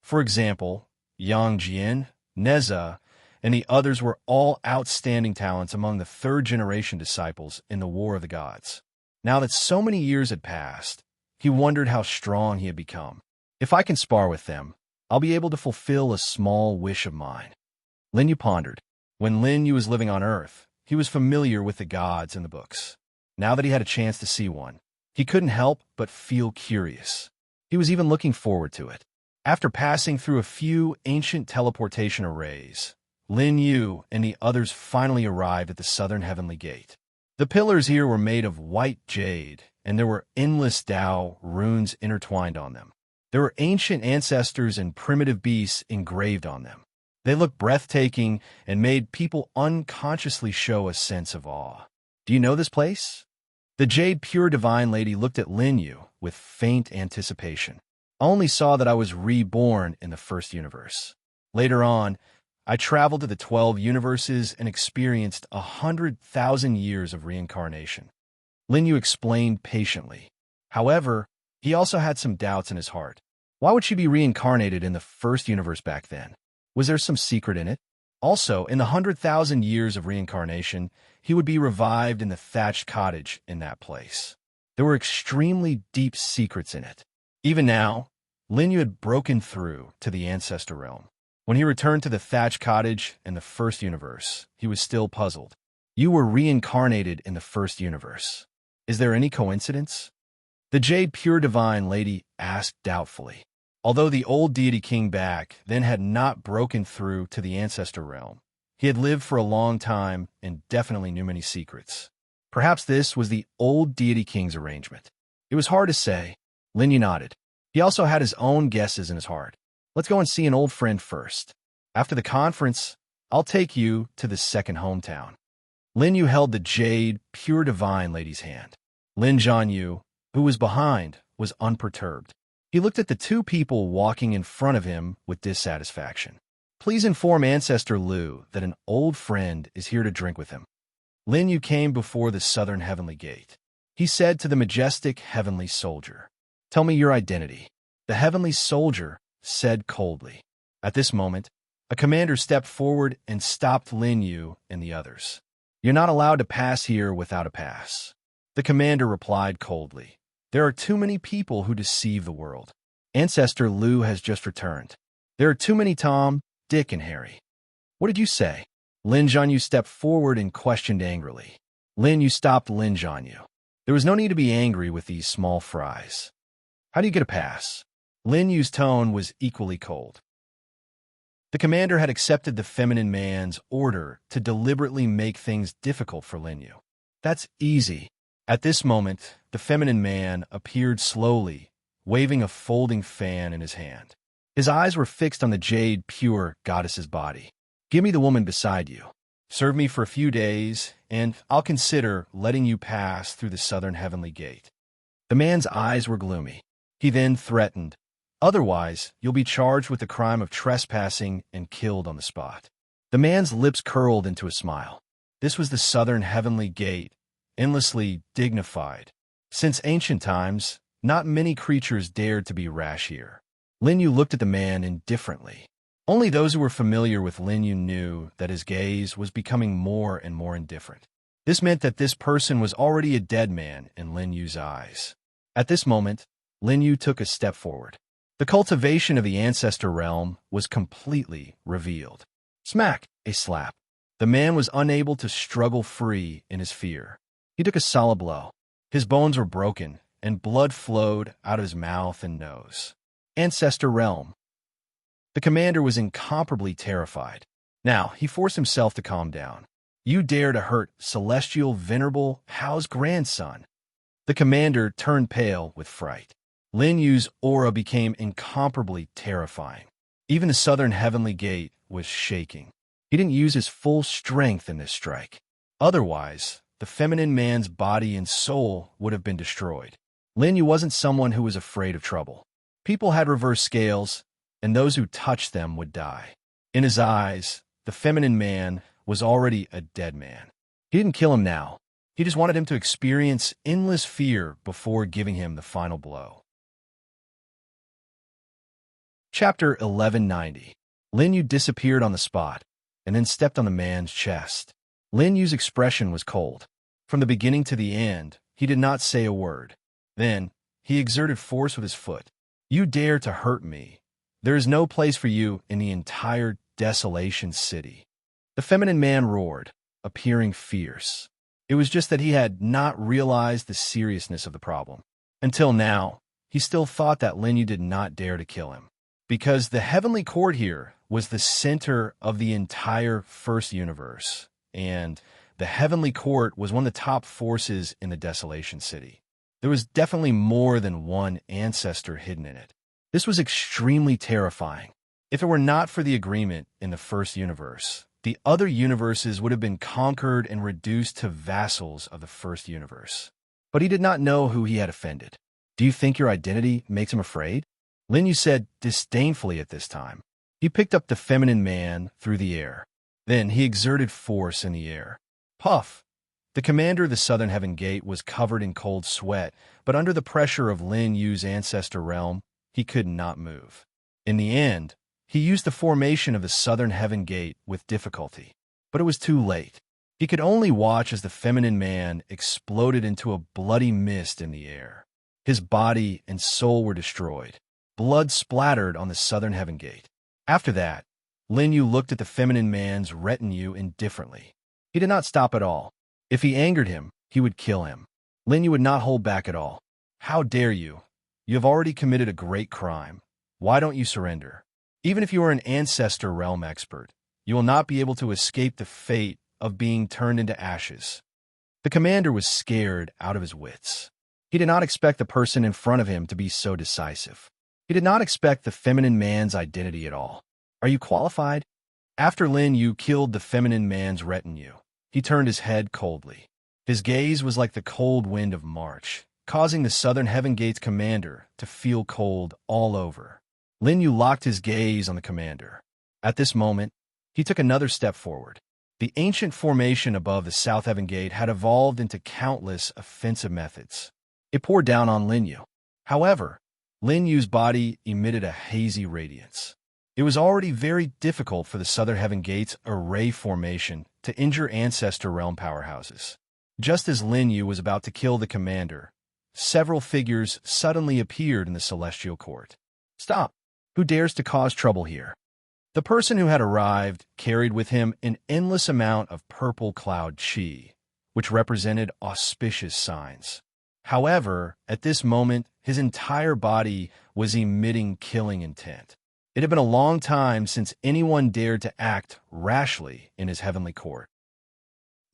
[SPEAKER 1] For example, Yang Jian, Neza, and the others were all outstanding talents among the third-generation disciples in the War of the Gods. Now that so many years had passed, he wondered how strong he had become. If I can spar with them, I'll be able to fulfill a small wish of mine. Lin Yu pondered. When Lin Yu was living on Earth, he was familiar with the gods in the books. Now that he had a chance to see one, he couldn't help but feel curious. He was even looking forward to it. After passing through a few ancient teleportation arrays, Lin Yu and the others finally arrived at the southern heavenly gate. The pillars here were made of white jade, and there were endless Tao runes intertwined on them. There were ancient ancestors and primitive beasts engraved on them. They looked breathtaking and made people unconsciously show a sense of awe. "Do you know this place?" The jade pure divine lady looked at Lin Yu with faint anticipation. "I only saw that I was reborn in the first universe. Later on, I traveled to the 12 universes and experienced 100,000 years of reincarnation." Lin Yu explained patiently. However, he also had some doubts in his heart. Why would she be reincarnated in the first universe back then? Was there some secret in it? Also, in the 100,000 years of reincarnation, he would be revived in the thatched cottage in that place. There were extremely deep secrets in it. Even now, Lin Yu had broken through to the ancestor realm. When he returned to the thatched cottage in the first universe, he was still puzzled. "You were reincarnated in the first universe. Is there any coincidence?" The jade pure divine lady asked doubtfully. Although the old deity king back then had not broken through to the ancestor realm, he had lived for a long time and definitely knew many secrets. Perhaps this was the old deity king's arrangement. It was hard to say. Lin Yu nodded. He also had his own guesses in his heart. "Let's go and see an old friend first. After the conference, I'll take you to the second hometown." Lin Yu held the jade, pure divine lady's hand. Lin Jianyu, who was behind, was unperturbed. He looked at the two people walking in front of him with dissatisfaction. "Please inform Ancestor Lu that an old friend is here to drink with him." Lin Yu came before the southern heavenly gate. He said to the majestic heavenly soldier, "Tell me your identity." The heavenly soldier said coldly. At this moment, a commander stepped forward and stopped Lin Yu and the others. "You're not allowed to pass here without a pass." The commander replied coldly, "There are too many people who deceive the world. Ancestor Lu has just returned. There are too many Tom, Dick, and Harry." "What did you say?" Lin Jianyu stepped forward and questioned angrily. Lin Yu stopped Lin Jianyu. There was no need to be angry with these small fries. "How do you get a pass?" Lin Yu's tone was equally cold. The commander had accepted the feminine man's order to deliberately make things difficult for Lin Yu. "That's easy." At this moment, the feminine man appeared slowly, waving a folding fan in his hand. His eyes were fixed on the jade pure goddess's body. "Give me the woman beside you. Serve me for a few days, and I'll consider letting you pass through the southern heavenly gate." The man's eyes were gloomy. He then threatened, Otherwise, you'll be charged with the crime of trespassing and killed on the spot. The man's lips curled into a smile. This was the southern heavenly gate, endlessly dignified. Since ancient times, not many creatures dared to be rash here. Lin Yu looked at the man indifferently. Only those who were familiar with Lin Yu knew that his gaze was becoming more and more indifferent. This meant that this person was already a dead man in Lin Yu's eyes. At this moment, Lin Yu took a step forward. The cultivation of the ancestor realm was completely revealed. Smack! A slap. The man was unable to struggle free in his fear. He took a solid blow. His bones were broken, and blood flowed out of his mouth and nose. Ancestor realm. The commander was incomparably terrified. Now, he forced himself to calm down. You dare to hurt celestial venerable Hao's grandson. The commander turned pale with fright. Lin Yu's aura became incomparably terrifying. Even the southern heavenly gate was shaking. He didn't use his full strength in this strike. Otherwise, the feminine man's body and soul would have been destroyed. Lin Yu wasn't someone who was afraid of trouble. People had reversed scales, and those who touched them would die. In his eyes, the feminine man was already a dead man. He didn't kill him now. He just wanted him to experience endless fear before giving him the final blow. Chapter 1190. Lin Yu disappeared on the spot, and then stepped on the man's chest. Lin Yu's expression was cold. From the beginning to the end, he did not say a word. Then, he exerted force with his foot. You dare to hurt me. There is no place for you in the entire desolation city. The feminine man roared, appearing fierce. It was just that he had not realized the seriousness of the problem. Until now, he still thought that Lin Yu did not dare to kill him. Because the heavenly court here was the center of the entire first universe, and the heavenly court was one of the top forces in the desolation city. There was definitely more than one ancestor hidden in it. This was extremely terrifying. If it were not for the agreement in the first universe, the other universes would have been conquered and reduced to vassals of the first universe. But he did not know who he had offended. Do you think your identity makes him afraid? Lin Yu said disdainfully at this time. He picked up the feminine man through the air. Then he exerted force in the air. Puff! The commander of the Southern Heaven Gate was covered in cold sweat, but under the pressure of Lin Yu's ancestor realm, he could not move. In the end, he used the formation of the Southern Heaven Gate with difficulty. But it was too late. He could only watch as the feminine man exploded into a bloody mist in the air. His body and soul were destroyed. Blood splattered on the Southern Heaven Gate. After that, Lin Yu looked at the feminine man's retinue indifferently. He did not stop at all. If he angered him, he would kill him. Lin Yu would not hold back at all. How dare you? You have already committed a great crime. Why don't you surrender? Even if you are an ancestor realm expert, you will not be able to escape the fate of being turned into ashes. The commander was scared out of his wits. He did not expect the person in front of him to be so decisive. He did not expect the feminine man's identity at all. Are you qualified? After Lin Yu killed the feminine man's retinue, he turned his head coldly. His gaze was like the cold wind of March, causing the Southern Heaven Gate's commander to feel cold all over. Lin Yu locked his gaze on the commander. At this moment, he took another step forward. The ancient formation above the South Heaven Gate had evolved into countless offensive methods. It poured down on Lin Yu. However, Lin Yu's body emitted a hazy radiance. It was already very difficult for the Southern Heaven Gate's array formation to injure ancestor realm powerhouses. Just as Lin Yu was about to kill the commander, several figures suddenly appeared in the celestial court. Stop! Who dares to cause trouble here? The person who had arrived carried with him an endless amount of purple cloud chi, which represented auspicious signs. However, at this moment, his entire body was emitting killing intent. It had been a long time since anyone dared to act rashly in his heavenly court.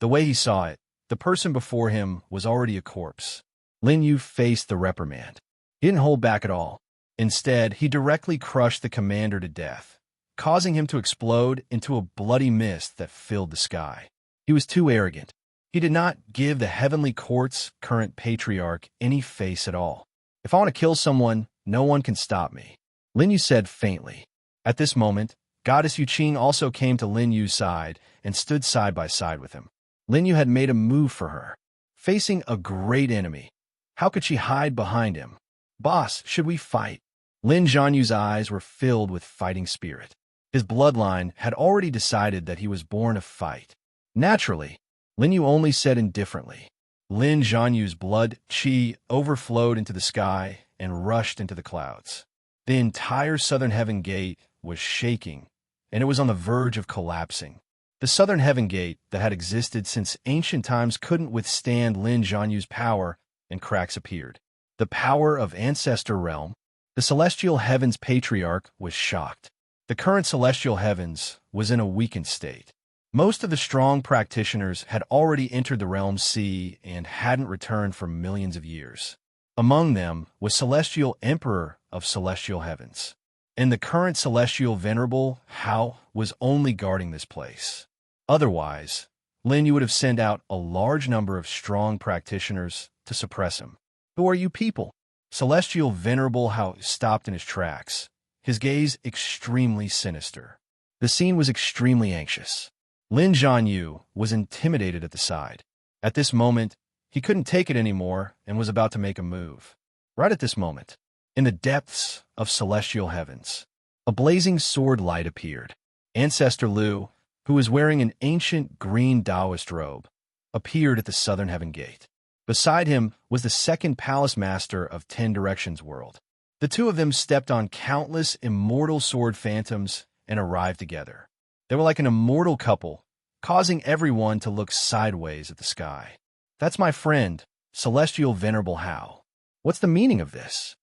[SPEAKER 1] The way he saw it, the person before him was already a corpse. Lin Yu faced the reprimand. He didn't hold back at all. Instead, he directly crushed the commander to death, causing him to explode into a bloody mist that filled the sky. He was too arrogant. He did not give the heavenly court's current patriarch any face at all. If I want to kill someone, no one can stop me. Lin Yu said faintly. At this moment, Goddess Yuqing also came to Lin Yu's side and stood side by side with him. Lin Yu had made a move for her, facing a great enemy. How could she hide behind him? Boss, should we fight? Lin Zhanyu's eyes were filled with fighting spirit. His bloodline had already decided that he was born to fight. Naturally, Lin Yu only said indifferently. Lin Zhanyu's blood qi overflowed into the sky and rushed into the clouds. The entire Southern Heaven Gate was shaking, and it was on the verge of collapsing. The Southern Heaven Gate that had existed since ancient times couldn't withstand Lin Zhanyu's power, and cracks appeared. The power of Ancestor Realm. The Celestial Heavens Patriarch was shocked. The current Celestial Heavens was in a weakened state. Most of the strong practitioners had already entered the Realm's sea and hadn't returned for millions of years. Among them was Celestial Emperor of Celestial Heavens. And the current Celestial Venerable Hao was only guarding this place. Otherwise, Lin Yu would have sent out a large number of strong practitioners to suppress him. Who are you people? Celestial Venerable Hao stopped in his tracks, his gaze extremely sinister. The scene was extremely anxious. Lin Zhanyu was intimidated at the side. At this moment, he couldn't take it anymore and was about to make a move. Right at this moment, in the depths of Celestial Heavens, a blazing sword light appeared. Ancestor Lu, who was wearing an ancient green Taoist robe, appeared at the Southern Heaven Gate. Beside him was the second Palace Master of 10 Directions World. The two of them stepped on countless immortal sword phantoms and arrived together. They were like an immortal couple, causing everyone to look sideways at the sky. That's my friend, Celestial Venerable Hao. What's the meaning of this?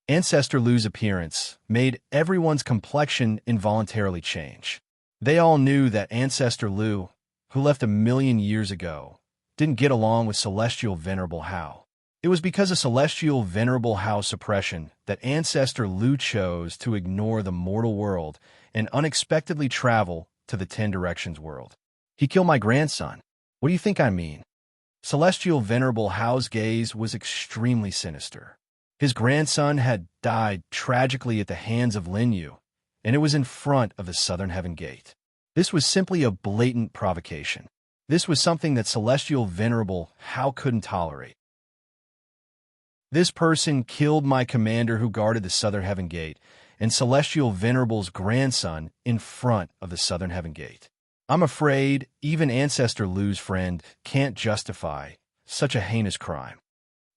[SPEAKER 1] Ancestor Lu's appearance made everyone's complexion involuntarily change. They all knew that Ancestor Lu, who left 1,000,000 years ago, didn't get along with Celestial Venerable Hao. It was because of Celestial Venerable Hao's suppression that Ancestor Lu chose to ignore the mortal world and unexpectedly travel to the 10 Directions World. He killed my grandson. What do you think I mean? Celestial Venerable Hao's gaze was extremely sinister. His grandson had died tragically at the hands of Lin Yu, and it was in front of the Southern Heaven Gate. This was simply a blatant provocation. This was something that Celestial Venerable Hao couldn't tolerate. This person killed my commander who guarded the Southern Heaven Gate, and Celestial Venerable's grandson in front of the Southern Heaven Gate. I'm afraid even Ancestor Lu's friend can't justify such a heinous crime.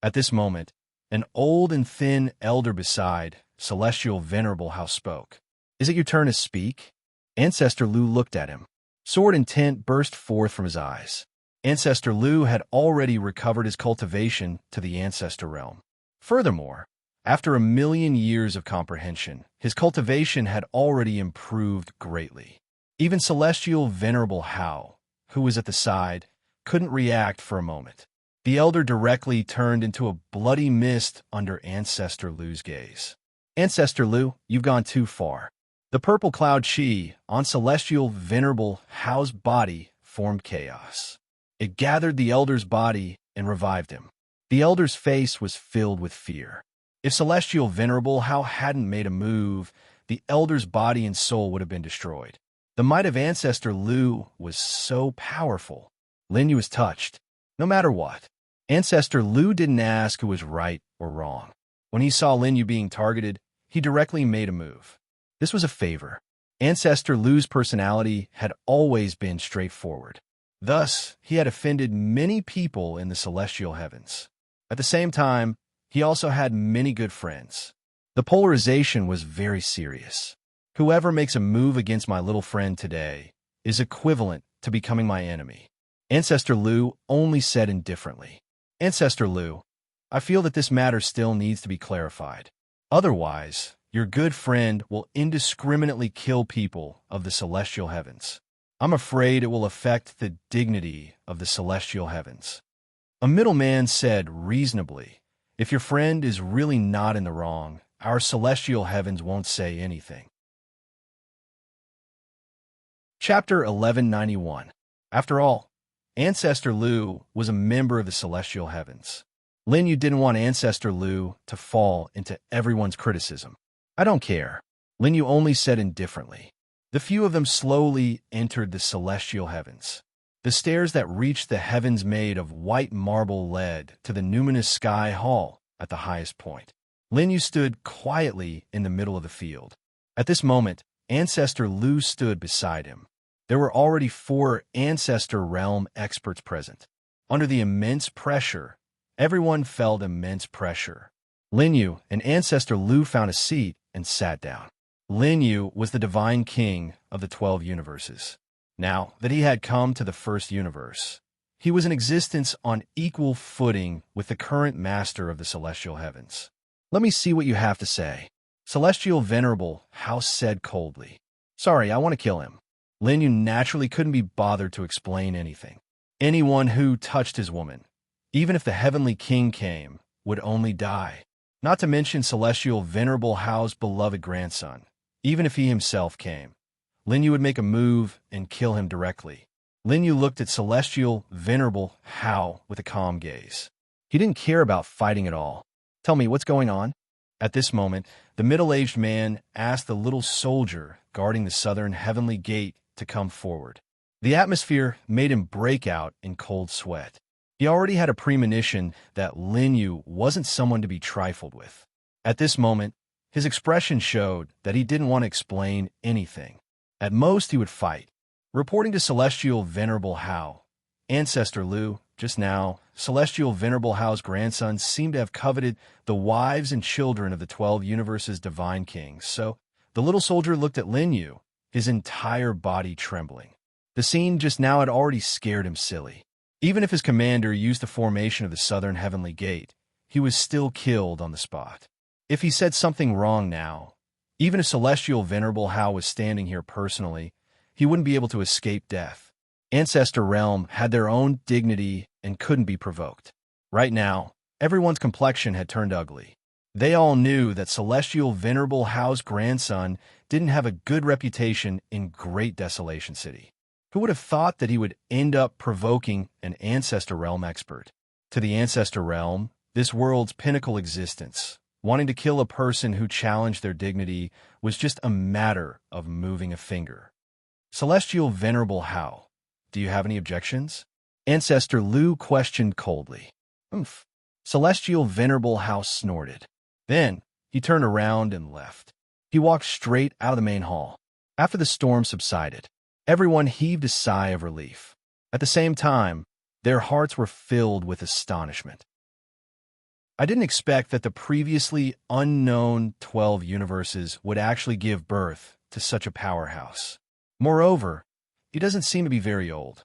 [SPEAKER 1] At this moment, an old and thin elder beside Celestial Venerable Hao spoke. Is it your turn to speak? Ancestor Lu looked at him. Sword intent burst forth from his eyes. Ancestor Lu had already recovered his cultivation to the Ancestor Realm. Furthermore, after 1,000,000 years of comprehension, his cultivation had already improved greatly. Even Celestial Venerable Hao, who was at the side, couldn't react for a moment. The elder directly turned into a bloody mist under Ancestor Lu's gaze. Ancestor Lu, you've gone too far. The purple cloud chi on Celestial Venerable Hao's body formed chaos. It gathered the elder's body and revived him. The elder's face was filled with fear. If Celestial Venerable Hao hadn't made a move, the elder's body and soul would have been destroyed. The might of Ancestor Lu was so powerful. Lin Yu was touched. No matter what, Ancestor Lu didn't ask who was right or wrong. When he saw Lin Yu being targeted, he directly made a move. This was a favor. Ancestor Lu's personality had always been straightforward. Thus, he had offended many people in the Celestial Heavens. At the same time, he also had many good friends. The polarization was very serious. Whoever makes a move against my little friend today is equivalent to becoming my enemy. Ancestor Lu only said indifferently. Ancestor Lu, I feel that this matter still needs to be clarified. Otherwise, your good friend will indiscriminately kill people of the Celestial Heavens. I'm afraid it will affect the dignity of the Celestial Heavens. A middleman said reasonably, if your friend is really not in the wrong, our Celestial Heavens won't say anything. Chapter 1191. After all, Ancestor Lu was a member of the Celestial Heavens. Lin Yu didn't want Ancestor Lu to fall into everyone's criticism. I don't care, Lin Yu only said indifferently. The few of them slowly entered the celestial heavens. The stairs that reached the heavens made of white marble led to the numinous sky hall at the highest point. Lin Yu stood quietly in the middle of the field. At this moment, Ancestor Lu stood beside him. There were already 4 Ancestor Realm experts present. Under the immense pressure, everyone felt immense pressure. Lin Yu and Ancestor Lu found a seat and sat down. Lin Yu was the divine king of the 12 universes. Now that he had come to the first universe, he was in existence on equal footing with the current master of the celestial heavens. Let me see what you have to say. Celestial Venerable House said coldly. Sorry, I want to kill him. Lin Yu naturally couldn't be bothered to explain anything. Anyone who touched his woman, even if the heavenly king came, would only die. Not to mention Celestial Venerable Hao's beloved grandson. Even if he himself came, Lin Yu would make a move and kill him directly. Lin Yu looked at Celestial Venerable Hao with a calm gaze. He didn't care about fighting at all. Tell me, what's going on? At this moment, the middle-aged man asked the little soldier guarding the southern heavenly gate to come forward. The atmosphere made him break out in cold sweat. He already had a premonition that Lin Yu wasn't someone to be trifled with. At this moment, his expression showed that he didn't want to explain anything. At most, he would fight. Reporting to Celestial Venerable Hao, Ancestor Lu, just now, Celestial Venerable Hao's grandson seemed to have coveted the wives and children of the 12 universes' divine kings, so the little soldier looked at Lin Yu, his entire body trembling. The scene just now had already scared him silly. Even if his commander used the formation of the southern heavenly gate, he was still killed on the spot. If he said something wrong now, even if Celestial Venerable Hao was standing here personally, he wouldn't be able to escape death. Ancestor Realm had their own dignity and couldn't be provoked. Right now, everyone's complexion had turned ugly. They all knew that Celestial Venerable Hao's grandson didn't have a good reputation in Great Desolation City. Who would have thought that he would end up provoking an Ancestor Realm expert? To the Ancestor Realm, this world's pinnacle existence, wanting to kill a person who challenged their dignity was just a matter of moving a finger. Celestial Venerable Hao, do you have any objections? Ancestor Lu questioned coldly. Oomph. Celestial Venerable Hao snorted. Then, he turned around and left. He walked straight out of the main hall. After the storm subsided, everyone heaved a sigh of relief. At the same time, their hearts were filled with astonishment. I didn't expect that the previously unknown 12 universes would actually give birth to such a powerhouse. Moreover, he doesn't seem to be very old.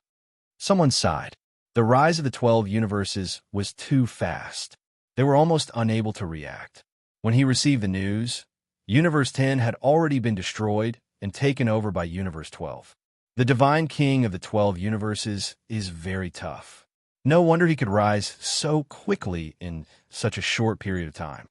[SPEAKER 1] Someone sighed. The rise of the 12 universes was too fast. They were almost unable to react. When he received the news, Universe 10 had already been destroyed and taken over by Universe 12. The Divine King of the 12 universes is very tough. No wonder he could rise so quickly in such a short period of time.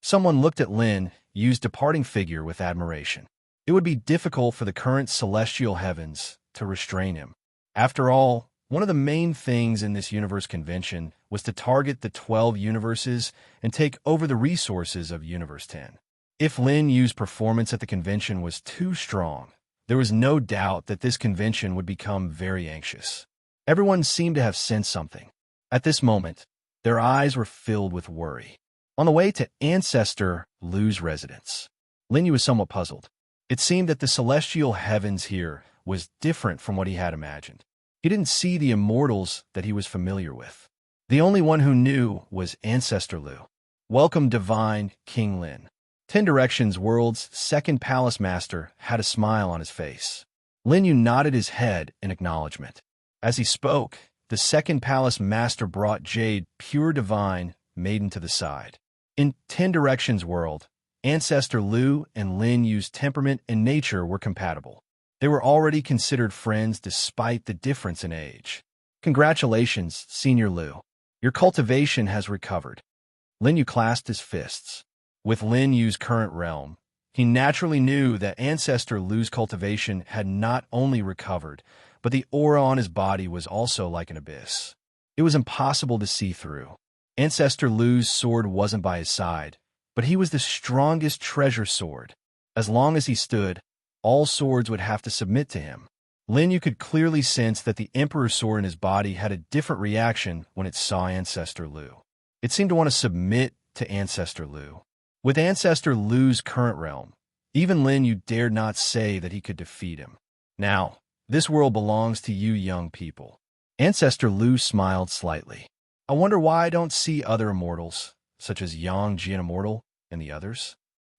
[SPEAKER 1] Someone looked at Lin Yu's departing figure with admiration. It would be difficult for the current celestial heavens to restrain him. After all, one of the main things in this universe convention was to target the 12 universes and take over the resources of Universe 10. If Lin Yu's performance at the convention was too strong, there was no doubt that this convention would become very anxious. Everyone seemed to have sensed something. At this moment, their eyes were filled with worry. On the way to Ancestor Lu's residence, Lin Yu was somewhat puzzled. It seemed that the celestial heavens here was different from what he had imagined. He didn't see the immortals that he was familiar with. The only one who knew was Ancestor Lu. Welcome, Divine King Lin. 10 Directions World's second palace master had a smile on his face. Lin Yu nodded his head in acknowledgement. As he spoke, the second palace master brought Jade, pure divine, maiden to the side. In 10 Directions World, Ancestor Lu and Lin Yu's temperament and nature were compatible. They were already considered friends despite the difference in age. Congratulations, Senior Lu. Your cultivation has recovered. Lin Yu clasped his fists. With Lin Yu's current realm, he naturally knew that Ancestor Lu's cultivation had not only recovered, but the aura on his body was also like an abyss. It was impossible to see through. Ancestor Lu's sword wasn't by his side, but he was the strongest treasure sword. As long as he stood, all swords would have to submit to him. Lin Yu could clearly sense that the Emperor's sword in his body had a different reaction when it saw Ancestor Lu. It seemed to want to submit to Ancestor Lu. With Ancestor Lu's current realm, even Lin Yu dared not say that he could defeat him. Now, this world belongs to you young people. Ancestor Lu smiled slightly. I wonder why I don't see other immortals, such as Yang Jian Immortal and the others?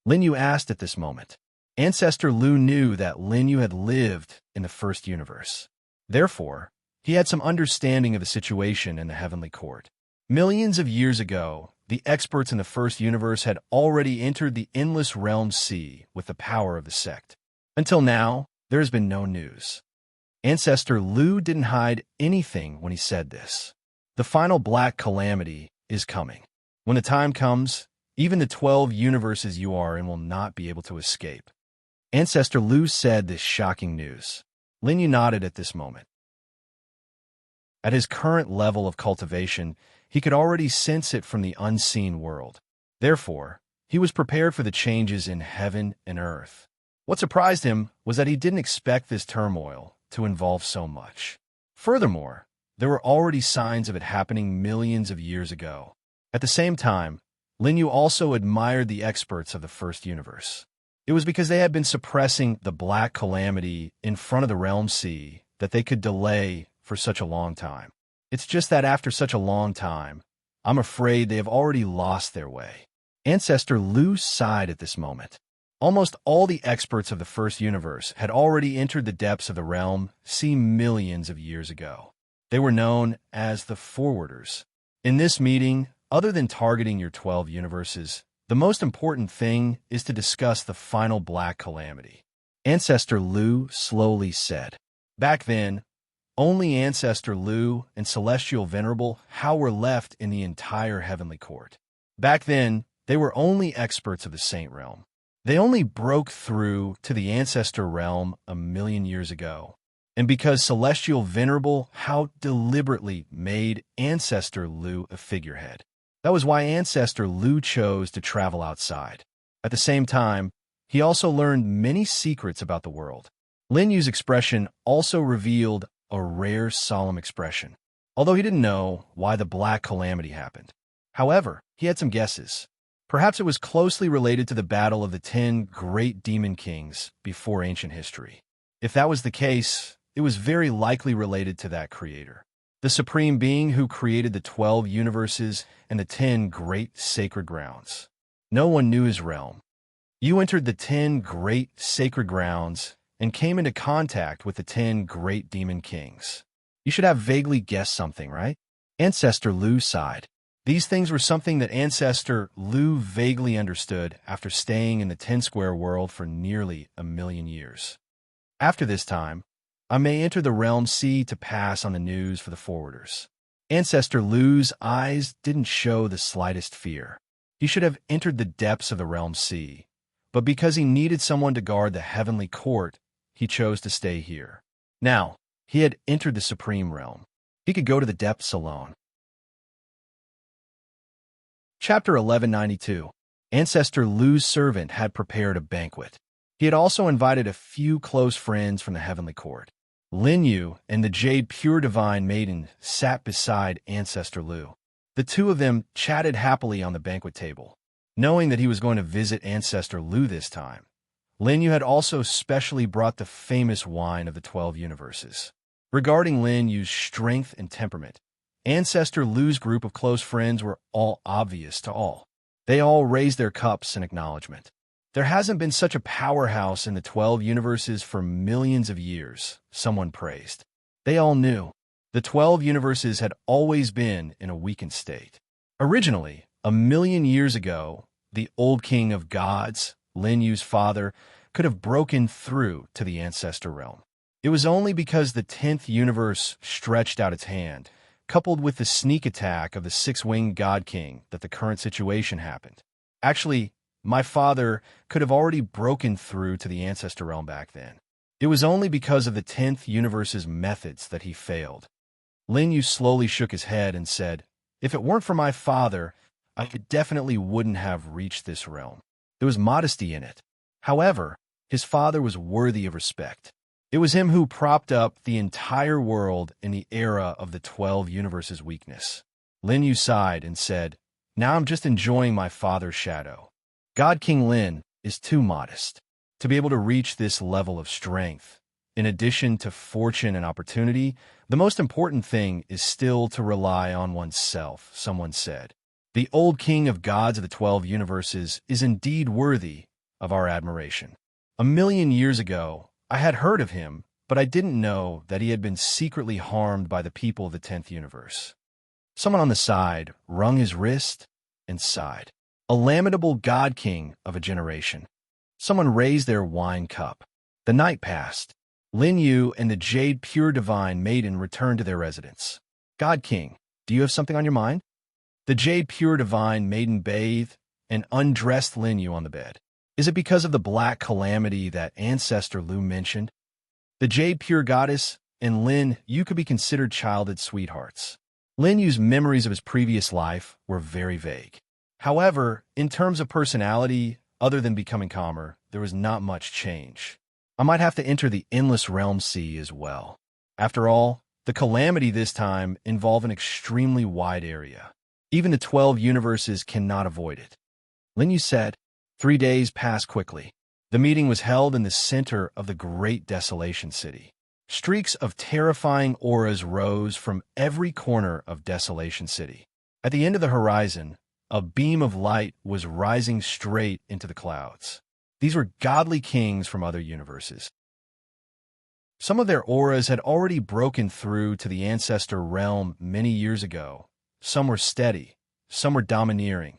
[SPEAKER 1] Lin Yu asked at this moment. Ancestor Lu knew that Lin Yu had lived in the first universe. Therefore, he had some understanding of the situation in the heavenly court. Millions of years ago, the experts in the first universe had already entered the endless realm sea with the power of the sect. Until now, there has been no news. Ancestor Lu didn't hide anything when he said this. The final black calamity is coming. When the time comes, even the 12 universes you are in will not be able to escape. Ancestor Lu said this shocking news. Lin Yu nodded at this moment. At his current level of cultivation, he could already sense it from the unseen world. Therefore, he was prepared for the changes in heaven and earth. What surprised him was that he didn't expect this turmoil to involve so much. Furthermore, there were already signs of it happening millions of years ago. At the same time, Lin Yu also admired the experts of the first universe. It was because they had been suppressing the black calamity in front of the realm sea that they could delay for such a long time. It's just that after such a long time, I'm afraid they have already lost their way. Ancestor Lu sighed at this moment. Almost all the experts of the first universe had already entered the depths of the realm sea millions of years ago. They were known as the Forwarders. In this meeting, other than targeting your 12 universes, the most important thing is to discuss the final black calamity. Ancestor Lu slowly said. Back then, only Ancestor Lu and Celestial Venerable Hao were left in the entire heavenly court. Back then, they were only experts of the Saint realm. They only broke through to the Ancestor realm a million years ago. And because Celestial Venerable Hao deliberately made Ancestor Lu a figurehead. That was why Ancestor Lu chose to travel outside. At the same time, he also learned many secrets about the world. Lin Yu's expression also revealed a rare, solemn expression, although he didn't know why the black calamity happened. However, he had some guesses. Perhaps it was closely related to the battle of the 10 great demon kings before ancient history. If that was the case, it was very likely related to that creator. The supreme being who created the 12 universes and the 10 great sacred grounds. No one knew his realm. You entered the 10 great sacred grounds and came into contact with the 10 great demon kings. You should have vaguely guessed something, right? Ancestor Lu sighed. These things were something that Ancestor Lu vaguely understood after staying in the 10-square world for nearly a million years. After this time, I may enter the realm sea to pass on the news for the forwarders. Ancestor Lu's eyes didn't show the slightest fear. He should have entered the depths of the realm sea, but because he needed someone to guard the heavenly court, he chose to stay here. Now, he had entered the supreme realm. He could go to the depths alone. Chapter 1192. Ancestor Lu's servant had prepared a banquet. He had also invited a few close friends from the heavenly court. Lin Yu and the Jade Pure Divine Maiden sat beside Ancestor Lu. The two of them chatted happily on the banquet table. Knowing that he was going to visit Ancestor Lu this time, Lin Yu had also specially brought the famous wine of the 12 universes. Regarding Lin Yu's strength and temperament, Ancestor Lu's group of close friends were all obvious to all. They all raised their cups in acknowledgement. There hasn't been such a powerhouse in the 12 universes for millions of years, someone praised. They all knew. The 12 universes had always been in a weakened state. Originally, a million years ago, the old king of gods, Lin Yu's father, could have broken through to the Ancestor realm. It was only because the 10th universe stretched out its hand, coupled with the sneak attack of the six-winged God King, that the current situation happened. Actually, my father could have already broken through to the Ancestor realm back then. It was only because of the 10th universe's methods that he failed. Lin Yu slowly shook his head and said, If it weren't for my father, I definitely wouldn't have reached this realm. There was modesty in it. However, his father was worthy of respect. It was him who propped up the entire world in the era of the 12 universes' weakness. Lin Yu sighed and said, "Now I'm just enjoying my father's shadow." God King Lin is too modest to be able to reach this level of strength. In addition to fortune and opportunity, the most important thing is still to rely on oneself, someone said. The old king of gods of the 12 universes is indeed worthy of our admiration. 1,000,000 years ago, I had heard of him, but I didn't know that he had been secretly harmed by the people of the 10th universe. Someone on the side wrung his wrist and sighed. A lamentable god king of a generation. Someone raised their wine cup. The night passed. Lin Yu and the Jade Pure Divine Maiden returned to their residence. God King, do you have something on your mind? The Jade Pure Divine Maiden bathed and undressed Lin Yu on the bed. Is it because of the black calamity that Ancestor Lu mentioned? The Jade Pure Goddess and Lin Yu could be considered childhood sweethearts. Lin Yu's memories of his previous life were very vague. However, in terms of personality, other than becoming calmer, there was not much change. I might have to enter the Endless Realm Sea as well. After all, the calamity this time involved an extremely wide area. Even the 12 universes cannot avoid it. Lin Yu said. 3 days passed quickly. The meeting was held in the center of the Great Desolation City. Streaks of terrifying auras rose from every corner of Desolation City. At the end of the horizon, a beam of light was rising straight into the clouds. These were godly kings from other universes. Some of their auras had already broken through to the ancestor realm many years ago. Some were steady, some were domineering.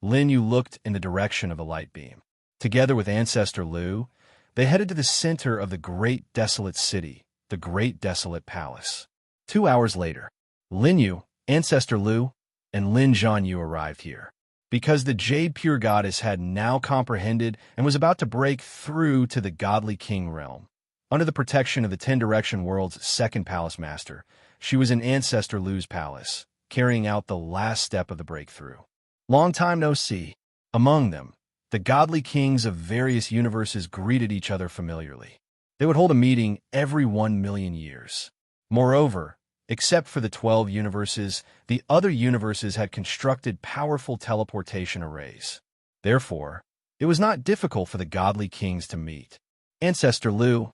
[SPEAKER 1] Lin Yu looked in the direction of the light beam. Together with Ancestor Lu, they headed to the center of the Great Desolate City, the Great Desolate Palace. 2 hours later, Lin Yu, Ancestor Lu, and Lin Zhanyu arrived here. Because the Jade Pure Goddess had now comprehended and was about to break through to the Godly King realm. Under the protection of the 10 Direction World's second Palace Master, she was in Ancestor Lu's palace, carrying out the last step of the breakthrough. Long time no see. Among them, the godly kings of various universes greeted each other familiarly. They would hold a meeting every 1,000,000 years. Moreover, except for the 12 universes, the other universes had constructed powerful teleportation arrays. Therefore, it was not difficult for the godly kings to meet. Ancestor Lu,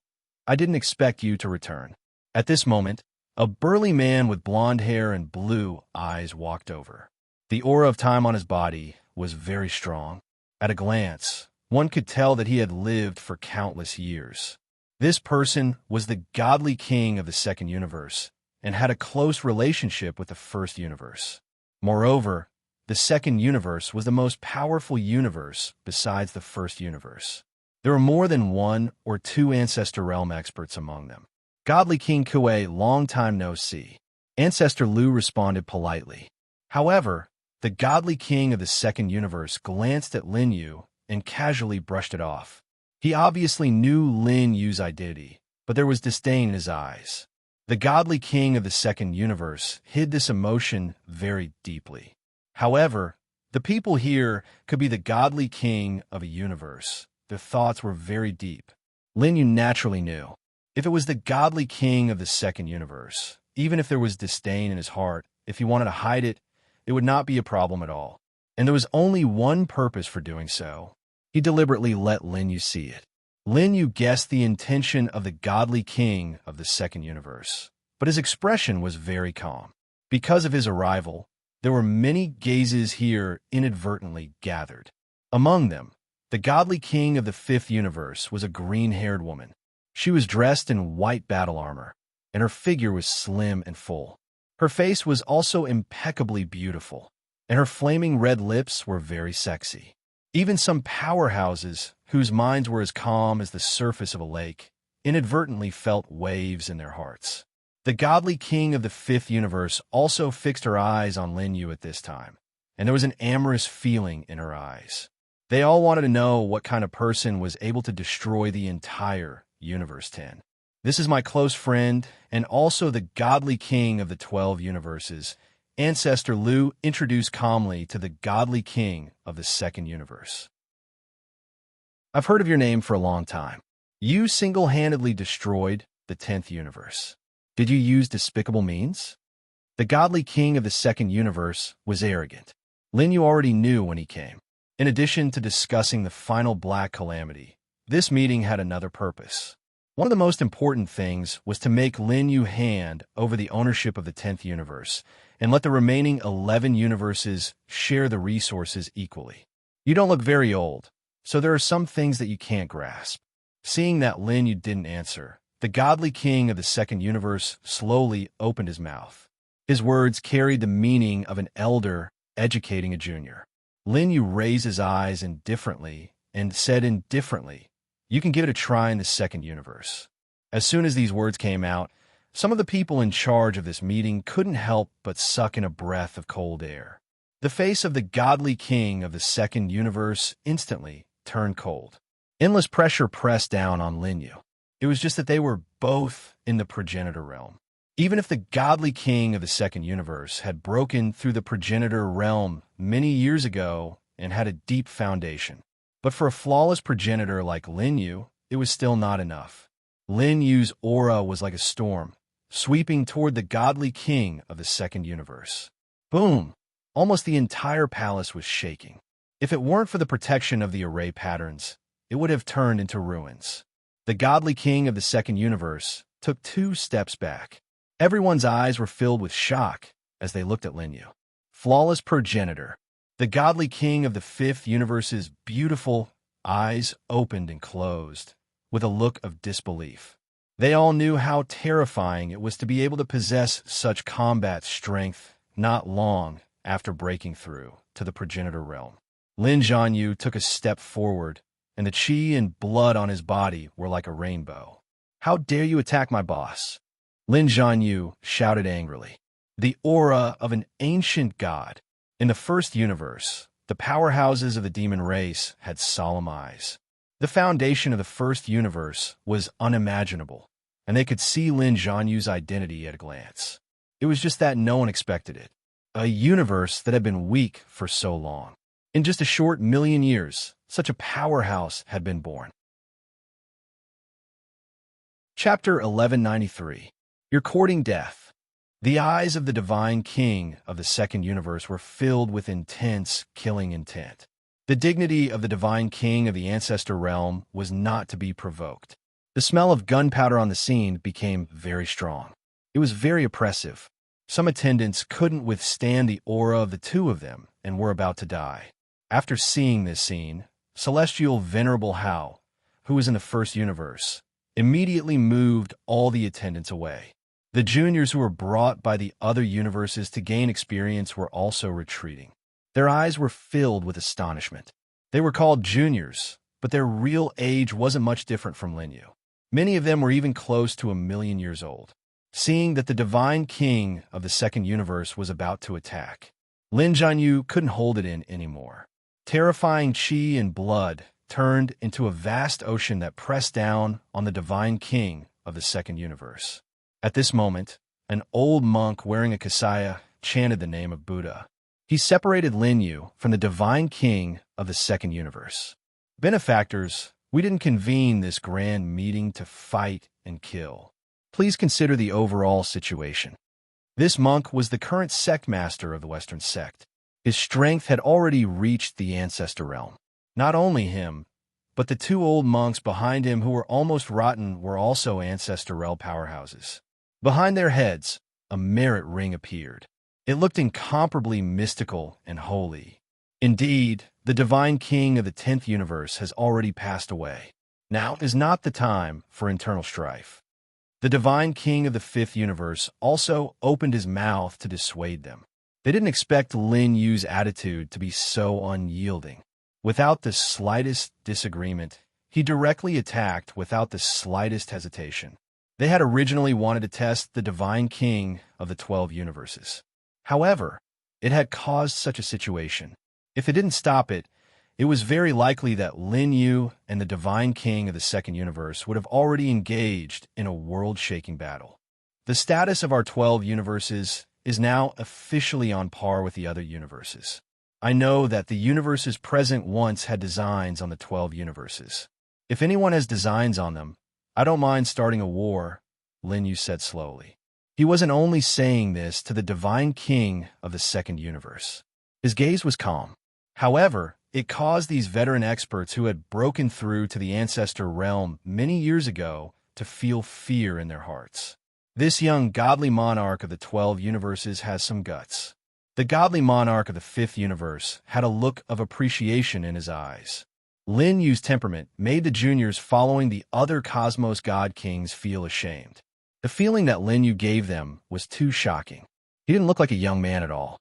[SPEAKER 1] I didn't expect you to return. At this moment, a burly man with blonde hair and blue eyes walked over. The aura of time on his body was very strong. At a glance, one could tell that he had lived for countless years. This person was the godly king of the second universe, and had a close relationship with the first universe. Moreover, the second universe was the most powerful universe besides the first universe. There were more than 1 or 2 Ancestor Realm experts among them. Godly King Kuei, long time no see. Ancestor Lu responded politely. However, the godly king of the second universe glanced at Lin Yu and casually brushed it off. He obviously knew Lin Yu's identity, but there was disdain in his eyes. The godly king of the second universe hid this emotion very deeply. However, the people here could be the godly king of a universe. Their thoughts were very deep. Lin Yu naturally knew. If it was the godly king of the second universe, even if there was disdain in his heart, if he wanted to hide it, it would not be a problem at all. And there was only one purpose for doing so. He deliberately let Lin Yu see it. Lin Yu guessed the intention of the godly king of the second universe, but his expression was very calm. Because of his arrival, there were many gazes here inadvertently gathered. Among them, the godly king of the fifth universe was a green-haired woman. She was dressed in white battle armor, and her figure was slim and full. Her face was also impeccably beautiful, and her flaming red lips were very sexy. Even some powerhouses, whose minds were as calm as the surface of a lake, inadvertently felt waves in their hearts. The godly king of the fifth universe also fixed her eyes on Lin Yu at this time, and there was an amorous feeling in her eyes. They all wanted to know what kind of person was able to destroy the entire Universe 10. This is my close friend, and also the godly king of the 12 universes. Ancestor Lu introduced calmly to the godly king of the second universe. I've heard of your name for a long time. You single-handedly destroyed the 10th universe. Did you use despicable means? The godly king of the second universe was arrogant. Lin Yu already knew when he came. In addition to discussing the final black calamity, this meeting had another purpose. One of the most important things was to make Lin Yu hand over the ownership of the 10th universe and let the remaining 11 universes share the resources equally. You don't look very old, so there are some things that you can't grasp. Seeing that Lin Yu didn't answer, the godly king of the second universe slowly opened his mouth. His words carried the meaning of an elder educating a junior. Lin Yu raised his eyes indifferently and said indifferently, "You can give it a try in the second universe." As soon as these words came out, some of the people in charge of this meeting couldn't help but suck in a breath of cold air. The face of the godly king of the second universe instantly turned cold. Endless pressure pressed down on Lin Yu. It was just that they were both in the progenitor realm. Even if the godly king of the second universe had broken through the progenitor realm many years ago and had a deep foundation, but for a flawless progenitor like Lin Yu, it was still not enough. Lin Yu's aura was like a storm, sweeping toward the godly king of the second universe. Boom! Almost the entire palace was shaking. If it weren't for the protection of the array patterns, it would have turned into ruins. The godly king of the second universe took 2 steps back. Everyone's eyes were filled with shock as they looked at Lin Yu. Flawless progenitor. The godly king of the 5th universe's beautiful eyes opened and closed with a look of disbelief. They all knew how terrifying it was to be able to possess such combat strength not long after breaking through to the progenitor realm. Lin Zhanyu took a step forward, and the qi and blood on his body were like a rainbow. "How dare you attack my boss?" Lin Zhanyu shouted angrily. The aura of an ancient god. In the first universe, the powerhouses of the demon race had solemn eyes. The foundation of the first universe was unimaginable, and they could see Lin Zhanyu's identity at a glance. It was just that no one expected it. A universe that had been weak for so long. In just a short million years, such a powerhouse had been born. Chapter 1193. You're courting death. The eyes of the divine king of the second universe were filled with intense, killing intent. The dignity of the divine king of the ancestor realm was not to be provoked. The smell of gunpowder on the scene became very strong. It was very oppressive. Some attendants couldn't withstand the aura of the 2 of them and were about to die. After seeing this scene, Celestial Venerable Hao, who was in the first universe, immediately moved all the attendants away. The juniors who were brought by the other universes to gain experience were also retreating. Their eyes were filled with astonishment. They were called juniors, but their real age wasn't much different from Lin Yu. Many of them were even close to 1,000,000 years old. Seeing that the divine king of the second universe was about to attack, Lin Zhanyu couldn't hold it in anymore. Terrifying qi and blood turned into a vast ocean that pressed down on the divine king of the second universe. At this moment, an old monk wearing a kasaya chanted the name of Buddha. He separated Lin Yu from the divine king of the second universe. "Benefactors, we didn't convene this grand meeting to fight and kill. Please consider the overall situation." This monk was the current sect master of the Western sect. His strength had already reached the ancestor realm. Not only him, but the 2 old monks behind him who were almost rotten were also ancestor realm powerhouses. Behind their heads, a merit ring appeared. It looked incomparably mystical and holy. Indeed, the divine king of the 10th universe has already passed away. Now is not the time for internal strife. The divine king of the 5th universe also opened his mouth to dissuade them. They didn't expect Lin Yu's attitude to be so unyielding. Without the slightest disagreement, he directly attacked without the slightest hesitation. They had originally wanted to test the divine king of the 12 universes. However, it had caused such a situation. If it didn't stop it, it was very likely that Lin Yu and the divine king of the second universe would have already engaged in a world-shaking battle. The status of our 12 universes is now officially on par with the other universes. I know that the universes present once had designs on the 12 universes. If anyone has designs on them, I don't mind starting a war, Lin Yu said slowly. He wasn't only saying this to the divine king of the second universe. His gaze was calm. However, it caused these veteran experts who had broken through to the ancestor realm many years ago to feel fear in their hearts. This young godly monarch of the 12 universes has some guts. The godly monarch of the 5th universe had a look of appreciation in his eyes. Lin Yu's temperament made the juniors following the other cosmos god kings feel ashamed. The feeling that Lin Yu gave them was too shocking. He didn't look like a young man at all.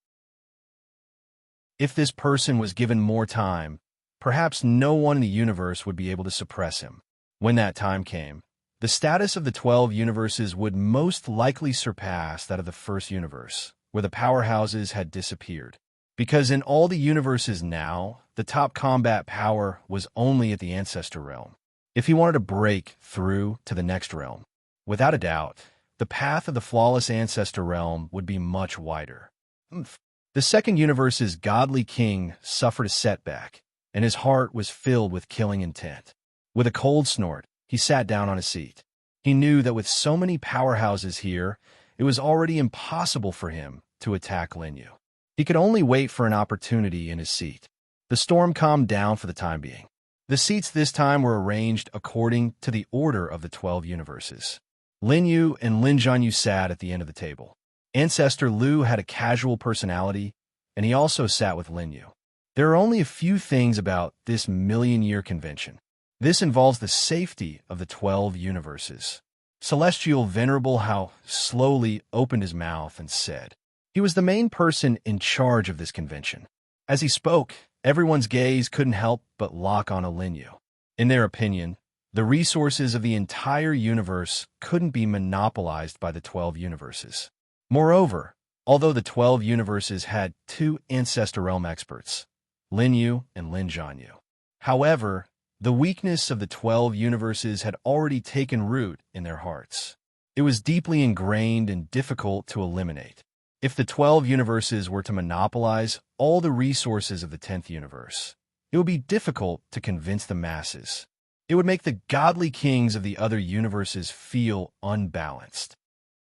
[SPEAKER 1] If this person was given more time, perhaps no one in the universe would be able to suppress him. When that time came, the status of the 12 universes would most likely surpass that of the first universe, where the powerhouses had disappeared. Because in all the universes now, the top combat power was only at the ancestor realm. If he wanted to break through to the next realm, without a doubt, the path of the flawless ancestor realm would be much wider. The second universe's godly king suffered a setback, and his heart was filled with killing intent. With a cold snort, he sat down on a seat. He knew that with so many powerhouses here, it was already impossible for him to attack Lin Yu. He could only wait for an opportunity in his seat. The storm calmed down for the time being. The seats this time were arranged according to the order of the 12 universes. Lin Yu and Lin Zhanyu sat at the end of the table. Ancestor Lu had a casual personality, and he also sat with Lin Yu. There are only a few things about this million-year convention. This involves the safety of the 12 universes. Celestial Venerable Hao slowly opened his mouth and said, he was the main person in charge of this convention. As he spoke, everyone's gaze couldn't help but lock on Lin Yu. In their opinion, the resources of the entire universe couldn't be monopolized by the 12 universes. Moreover, although the 12 universes had 2 ancestor realm experts, Lin Yu and Lin Zhanyu. However, the weakness of the 12 universes had already taken root in their hearts. It was deeply ingrained and difficult to eliminate. If the 12 universes were to monopolize all the resources of the 10th universe, it would be difficult to convince the masses. It would make the godly kings of the other universes feel unbalanced.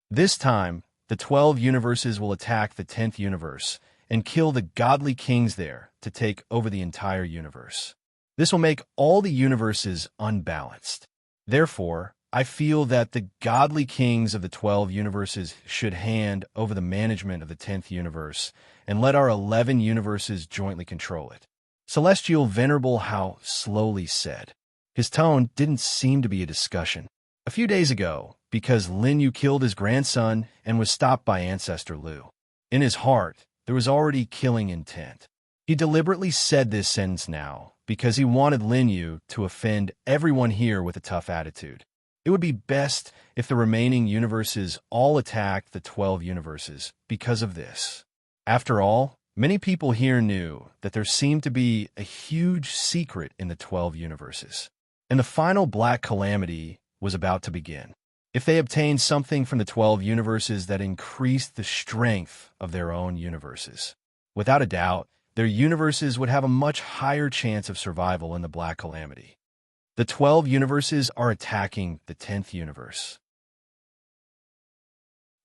[SPEAKER 1] This time, the 12 universes will attack the 10th universe and kill the godly kings there to take over the entire universe. This will make all the universes unbalanced. Therefore, I feel that the godly kings of the 12 universes should hand over the management of the 10th universe and let our 11 universes jointly control it. Celestial Venerable Hao slowly said. His tone didn't seem to be a discussion. A few days ago, because Lin Yu killed his grandson and was stopped by Ancestor Lu. In his heart, there was already killing intent. He deliberately said this sentence now because he wanted Lin Yu to offend everyone here with a tough attitude. It would be best if the remaining universes all attacked the 12 universes because of this. After all, many people here knew that there seemed to be a huge secret in the 12 universes, and the final black calamity was about to begin. If they obtained something from the 12 universes that increased the strength of their own universes, without a doubt, their universes would have a much higher chance of survival in the black calamity. The 12 universes are attacking the 10th universe.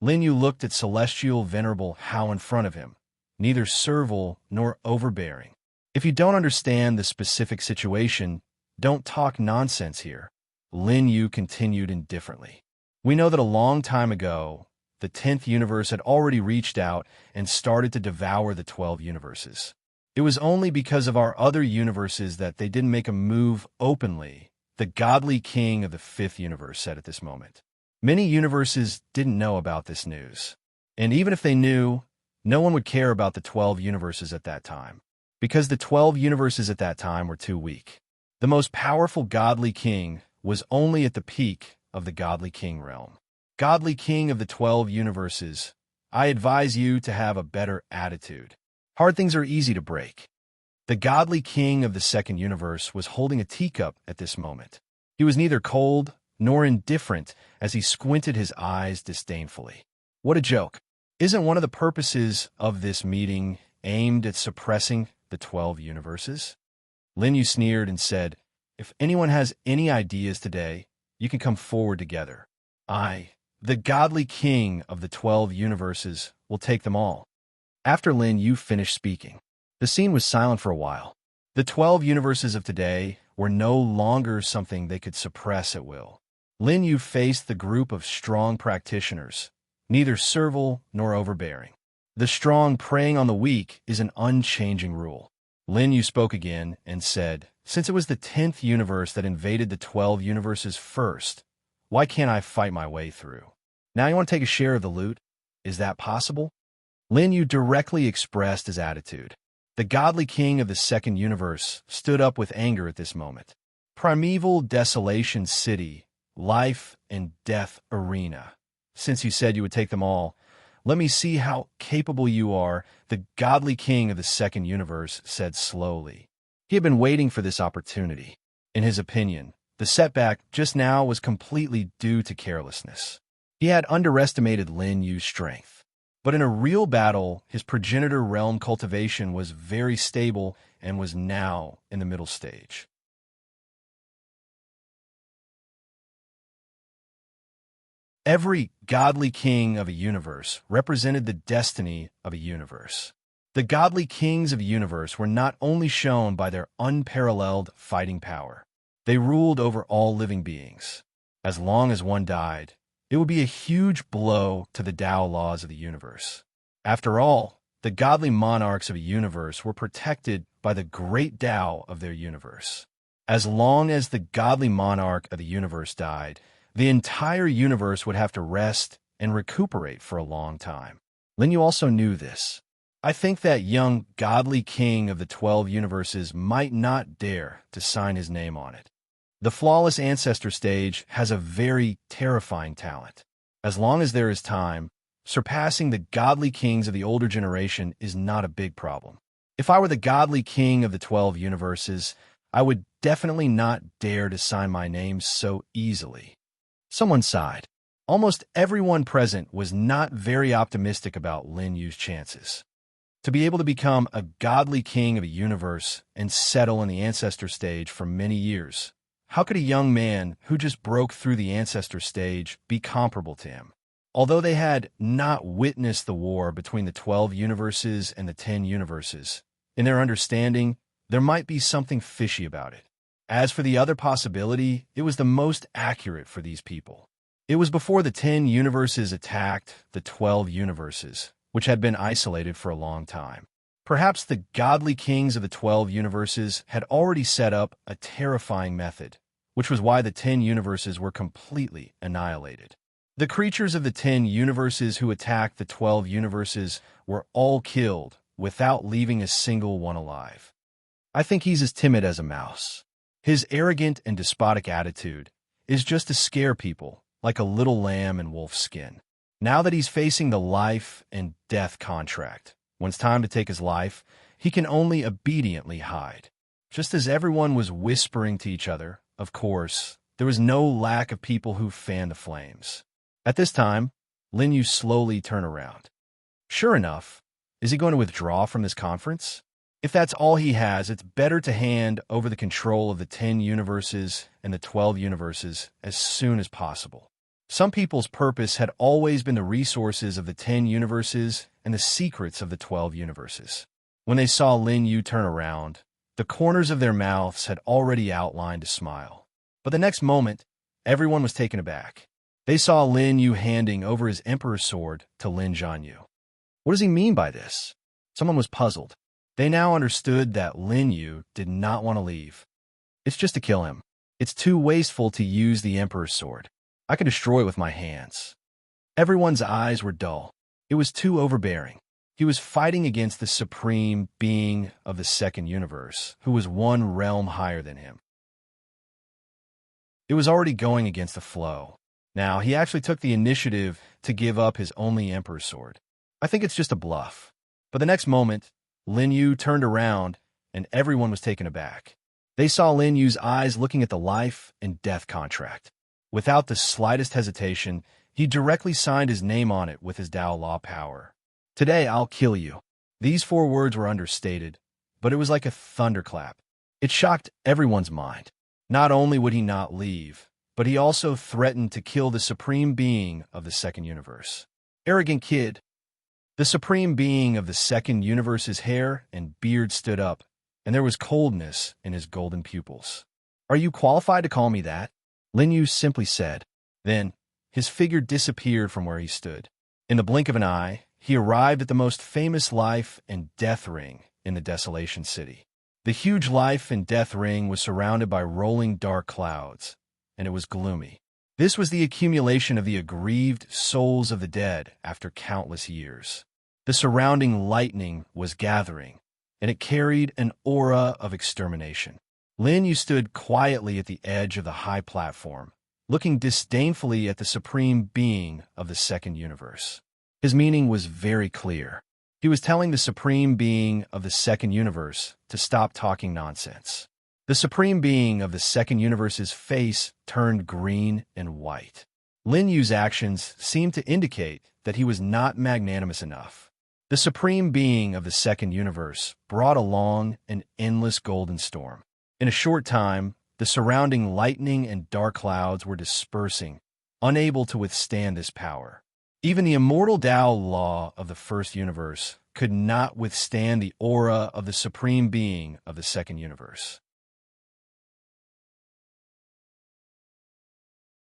[SPEAKER 1] Lin Yu looked at Celestial Venerable Hao in front of him, neither servile nor overbearing. If you don't understand the specific situation, don't talk nonsense here, Lin Yu continued indifferently. We know that a long time ago, the 10th universe had already reached out and started to devour the 12 universes. It was only because of our other universes that they didn't make a move openly, the godly king of the 5th universe said at this moment. Many universes didn't know about this news. And even if they knew, no one would care about the 12 universes at that time, because the 12 universes at that time were too weak. The most powerful godly king was only at the peak of the godly king realm. Godly king of the 12 universes, I advise you to have a better attitude. Hard things are easy to break. The godly king of the 2nd universe was holding a teacup at this moment. He was neither cold nor indifferent as he squinted his eyes disdainfully. What a joke. Isn't one of the purposes of this meeting aimed at suppressing the 12 universes? Lin Yu sneered and said, "If anyone has any ideas today, you can come forward together. I, the godly king of the 12 universes, will take them all." After Lin Yu finished speaking, the scene was silent for a while. The 12 universes of today were no longer something they could suppress at will. Lin Yu faced the group of strong practitioners, neither servile nor overbearing. The strong preying on the weak is an unchanging rule. Lin Yu spoke again and said, "Since it was the 10th universe that invaded the 12 universes first, why can't I fight my way through? Now you want to take a share of the loot? Is that possible?" Lin Yu directly expressed his attitude. The godly king of the second universe stood up with anger at this moment. Primeval desolation city, life and death arena. Since you said you would take them all, let me see how capable you are, the godly king of the second universe said slowly. He had been waiting for this opportunity. In his opinion, the setback just now was completely due to carelessness. He had underestimated Lin Yu's strength. But in a real battle, his progenitor realm cultivation was very stable and was now in the middle stage. Every godly king of a universe represented the destiny of a universe. The godly kings of a universe were not only shown by their unparalleled fighting power, they ruled over all living beings. As long as one died, it would be a huge blow to the Tao laws of the universe. After all, the godly monarchs of a universe were protected by the great Tao of their universe. As long as the godly monarch of the universe died, the entire universe would have to rest and recuperate for a long time. Lin Yu also knew this. I think that young godly king of the 12 universes might not dare to sign his name on it. The flawless ancestor stage has a very terrifying talent. As long as there is time, surpassing the godly kings of the older generation is not a big problem. If I were the godly king of the 12 universes, I would definitely not dare to sign my name so easily. Someone sighed. Almost everyone present was not very optimistic about Lin Yu's chances. To be able to become a godly king of a universe and settle in the ancestor stage for many years, how could a young man who just broke through the ancestor stage be comparable to him? Although they had not witnessed the war between the 12 universes and the 10 universes, in their understanding, there might be something fishy about it. As for the other possibility, it was the most accurate for these people. It was before the 10 universes attacked the 12 universes, which had been isolated for a long time. Perhaps the godly kings of the 12 universes had already set up a terrifying method, which was why the 10 universes were completely annihilated. The creatures of the 10 universes who attacked the 12 universes were all killed without leaving a single one alive. I think he's as timid as a mouse. His arrogant and despotic attitude is just to scare people like a little lamb in wolf's skin. Now that he's facing the life and death contract, when it's time to take his life, he can only obediently hide. Just as everyone was whispering to each other, of course, there was no lack of people who fanned the flames. At this time, Lin Yu slowly turned around. Sure enough, is he going to withdraw from this conference? If that's all he has, it's better to hand over the control of the 10 universes and the 12 universes as soon as possible. Some people's purpose had always been the resources of the 10 universes and the secrets of the 12 universes. When they saw Lin Yu turn around, the corners of their mouths had already outlined a smile. But the next moment, everyone was taken aback. They saw Lin Yu handing over his emperor's sword to Lin Zhanyu. What does he mean by this? Someone was puzzled. They now understood that Lin Yu did not want to leave. It's just to kill him. It's too wasteful to use the emperor's sword. I can destroy it with my hands. Everyone's eyes were dull. It was too overbearing. He was fighting against the supreme being of the second universe, who was one realm higher than him. It was already going against the flow. Now, he actually took the initiative to give up his only emperor's sword. I think it's just a bluff. But the next moment, Lin Yu turned around, and everyone was taken aback. They saw Lin Yu's eyes looking at the life and death contract. Without the slightest hesitation, He directly signed his name on it with his Dao law power. "Today I'll kill you." These 4 words were understated, but it was like a thunderclap. It shocked everyone's mind. Not only would he not leave, but he also threatened to kill the supreme being of the second universe. Arrogant kid. The supreme being of the second universe's hair and beard stood up, and there was coldness in his golden pupils. "Are you qualified to call me that?" Lin Yu simply said. Then, his figure disappeared from where he stood. In the blink of an eye, he arrived at the most famous life and death ring in the Desolation City. The huge life and death ring was surrounded by rolling dark clouds, and it was gloomy. This was the accumulation of the aggrieved souls of the dead after countless years. The surrounding lightning was gathering, and it carried an aura of extermination. Lin Yu stood quietly at the edge of the high platform, looking disdainfully at the supreme being of the second universe. His meaning was very clear. He was telling the supreme being of the second universe to stop talking nonsense. The supreme being of the second universe's face turned green and white. Lin Yu's actions seemed to indicate that he was not magnanimous enough. The supreme being of the second universe brought along an endless golden storm. In a short time, the surrounding lightning and dark clouds were dispersing, unable to withstand this power. Even the immortal Tao law of the first universe could not withstand the aura of the supreme being of the second universe.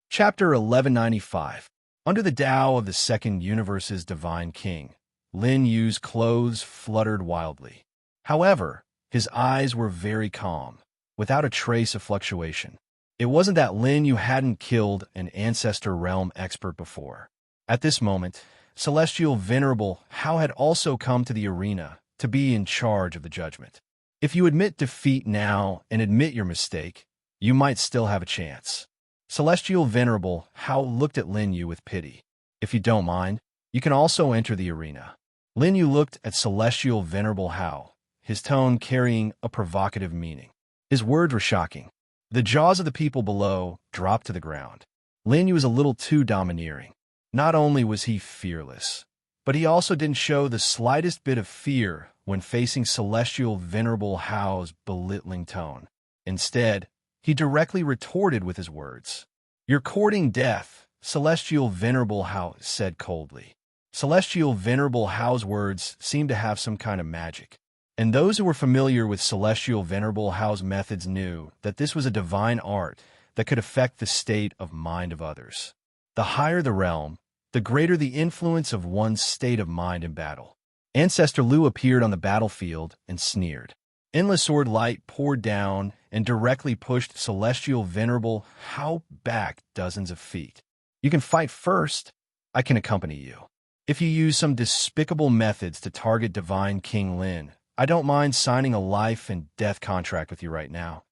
[SPEAKER 1] Chapter 1195. Under the Tao of the second universe's divine king, Lin Yu's clothes fluttered wildly. However, his eyes were very calm, without a trace of fluctuation. It wasn't that Lin Yu hadn't killed an ancestor realm expert before. At this moment, Celestial Venerable Hao had also come to the arena to be in charge of the judgment. If you admit defeat now and admit your mistake, you might still have a chance. Celestial Venerable Hao looked at Lin Yu with pity. "If you don't mind, you can also enter the arena." Lin Yu looked at Celestial Venerable Hao, his tone carrying a provocative meaning. His words were shocking. The jaws of the people below dropped to the ground. Lin Yu was a little too domineering. Not only was he fearless, but he also didn't show the slightest bit of fear when facing Celestial Venerable Hao's belittling tone. Instead, he directly retorted with his words. "You're courting death," Celestial Venerable Hao said coldly. Celestial Venerable Hao's words seemed to have some kind of magic, and those who were familiar with Celestial Venerable Hao's methods knew that this was a divine art that could affect the state of mind of others. The higher the realm, the greater the influence of one's state of mind in battle. Ancestor Lu appeared on the battlefield and sneered. Endless sword light poured down and directly pushed Celestial Venerable Hao back dozens of feet. "You can fight first. I can accompany you. If you use some despicable methods to target Divine King Lin, I don't mind signing a life and death contract with you right now,"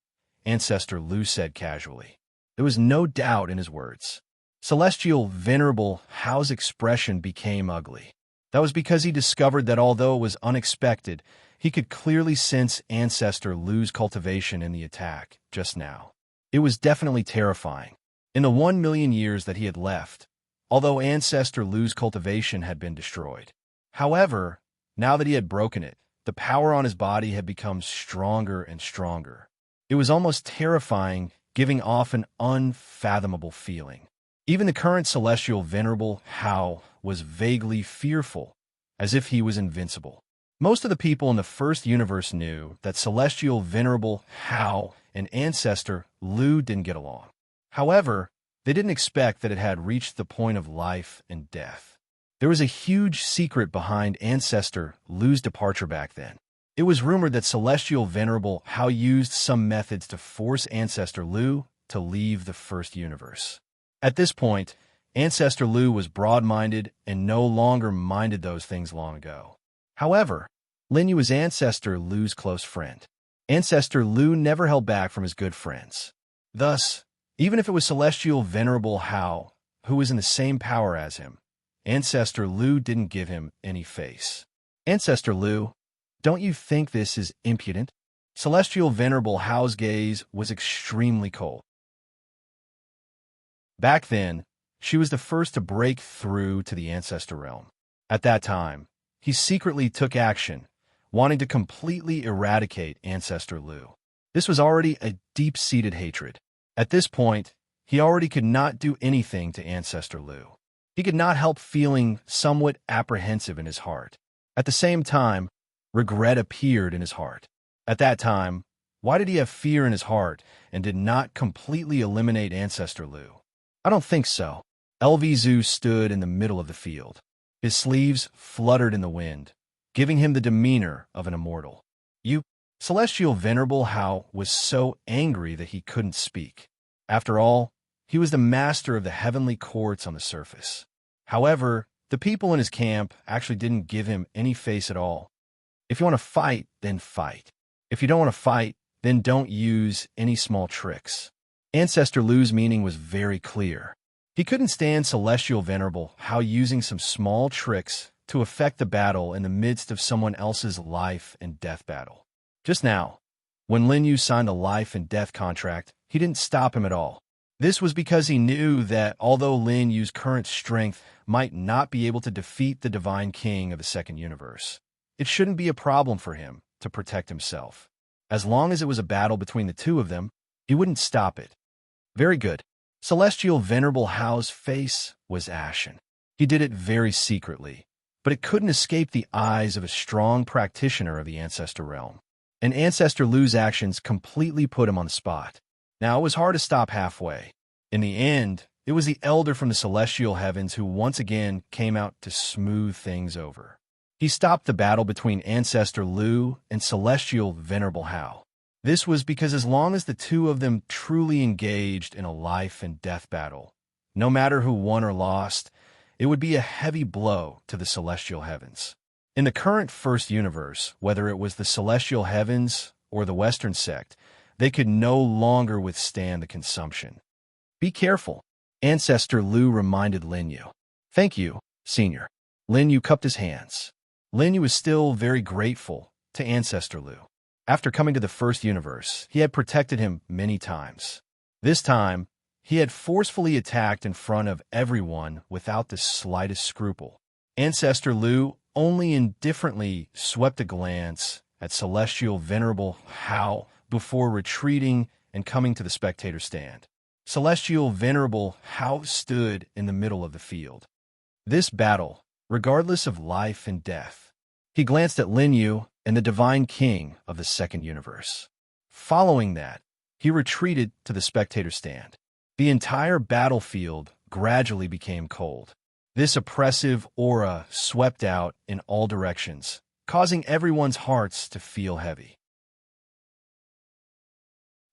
[SPEAKER 1] Ancestor Lu said casually. There was no doubt in his words. Celestial Venerable Hao's expression became ugly. That was because he discovered that although it was unexpected, he could clearly sense Ancestor Lu's cultivation in the attack just now. It was definitely terrifying. In the 1,000,000 years that he had left, although Ancestor Lu's cultivation had been destroyed. However, now that he had broken it, the power on his body had become stronger and stronger. It was almost terrifying, giving off an unfathomable feeling. Even the current Celestial Venerable Hao was vaguely fearful, as if he was invincible. Most of the people in the first universe knew that Celestial Venerable Hao and Ancestor Lu didn't get along. However, they didn't expect that it had reached the point of life and death. There was a huge secret behind Ancestor Lu's departure back then. It was rumored that Celestial Venerable Hao used some methods to force Ancestor Lu to leave the first universe. At this point, Ancestor Lu was broad-minded and no longer minded those things long ago. However, Lin Yu was Ancestor Lu's close friend. Ancestor Lu never held back from his good friends. Thus, even if it was Celestial Venerable Hao, who was in the same power as him, Ancestor Lu didn't give him any face. "Ancestor Lu, don't you think this is impudent?" Celestial Venerable Hao's gaze was extremely cold. Back then, She was the first to break through to the ancestor realm. At that time, he secretly took action, wanting to completely eradicate Ancestor Lu. This was already a deep-seated hatred. At this point, he already could not do anything to Ancestor Lu. He could not help feeling somewhat apprehensive in his heart. At the same time, regret appeared in his heart. At that time, why did he have fear in his heart and did not completely eliminate Ancestor Lu? I don't think so. LV stood in the middle of the field. His sleeves fluttered in the wind, giving him the demeanor of an immortal. Celestial Venerable Hao was so angry that he couldn't speak. After all, he was the master of the heavenly courts on the surface. However, the people in his camp actually didn't give him any face at all. If you want to fight, then fight. If you don't want to fight, then don't use any small tricks. Ancestor Lu's meaning was very clear. He couldn't stand Celestial Venerable Hao using some small tricks to affect the battle in the midst of someone else's life and death battle. Just now, when Lin Yu signed a life and death contract, he didn't stop him at all. This was because he knew that although Lin Yu's current strength might not be able to defeat the Divine King of the Second Universe, it shouldn't be a problem for him to protect himself. As long as it was a battle between the two of them, he wouldn't stop it. Very good. Celestial Venerable Hao's face was ashen. He did it very secretly, but it couldn't escape the eyes of a strong practitioner of the Ancestor Realm. And Ancestor Lu's actions completely put him on the spot. Now, it was hard to stop halfway. In the end, it was the Elder from the Celestial Heavens who once again came out to smooth things over. He stopped the battle between Ancestor Lu and Celestial Venerable Hao. This was because as long as the two of them truly engaged in a life and death battle, no matter who won or lost, it would be a heavy blow to the Celestial Heavens. In the current First Universe, whether it was the Celestial Heavens or the Western Sect, they could no longer withstand the consumption. Be careful, Ancestor Lu reminded Lin Yu. Thank you, Senior. Lin Yu cupped his hands. Lin Yu was still very grateful to Ancestor Lu. After coming to the First Universe, he had protected him many times. This time, he had forcefully attacked in front of everyone without the slightest scruple. Ancestor Lu only indifferently swept a glance at Celestial Venerable Hao before retreating and coming to the spectator stand. Celestial Venerable Hao stood in the middle of the field. This battle, regardless of life and death. He glanced at Lin Yu and the Divine King of the Second Universe. Following that, he retreated to the spectator stand. The entire battlefield gradually became cold. This oppressive aura swept out in all directions, causing everyone's hearts to feel heavy.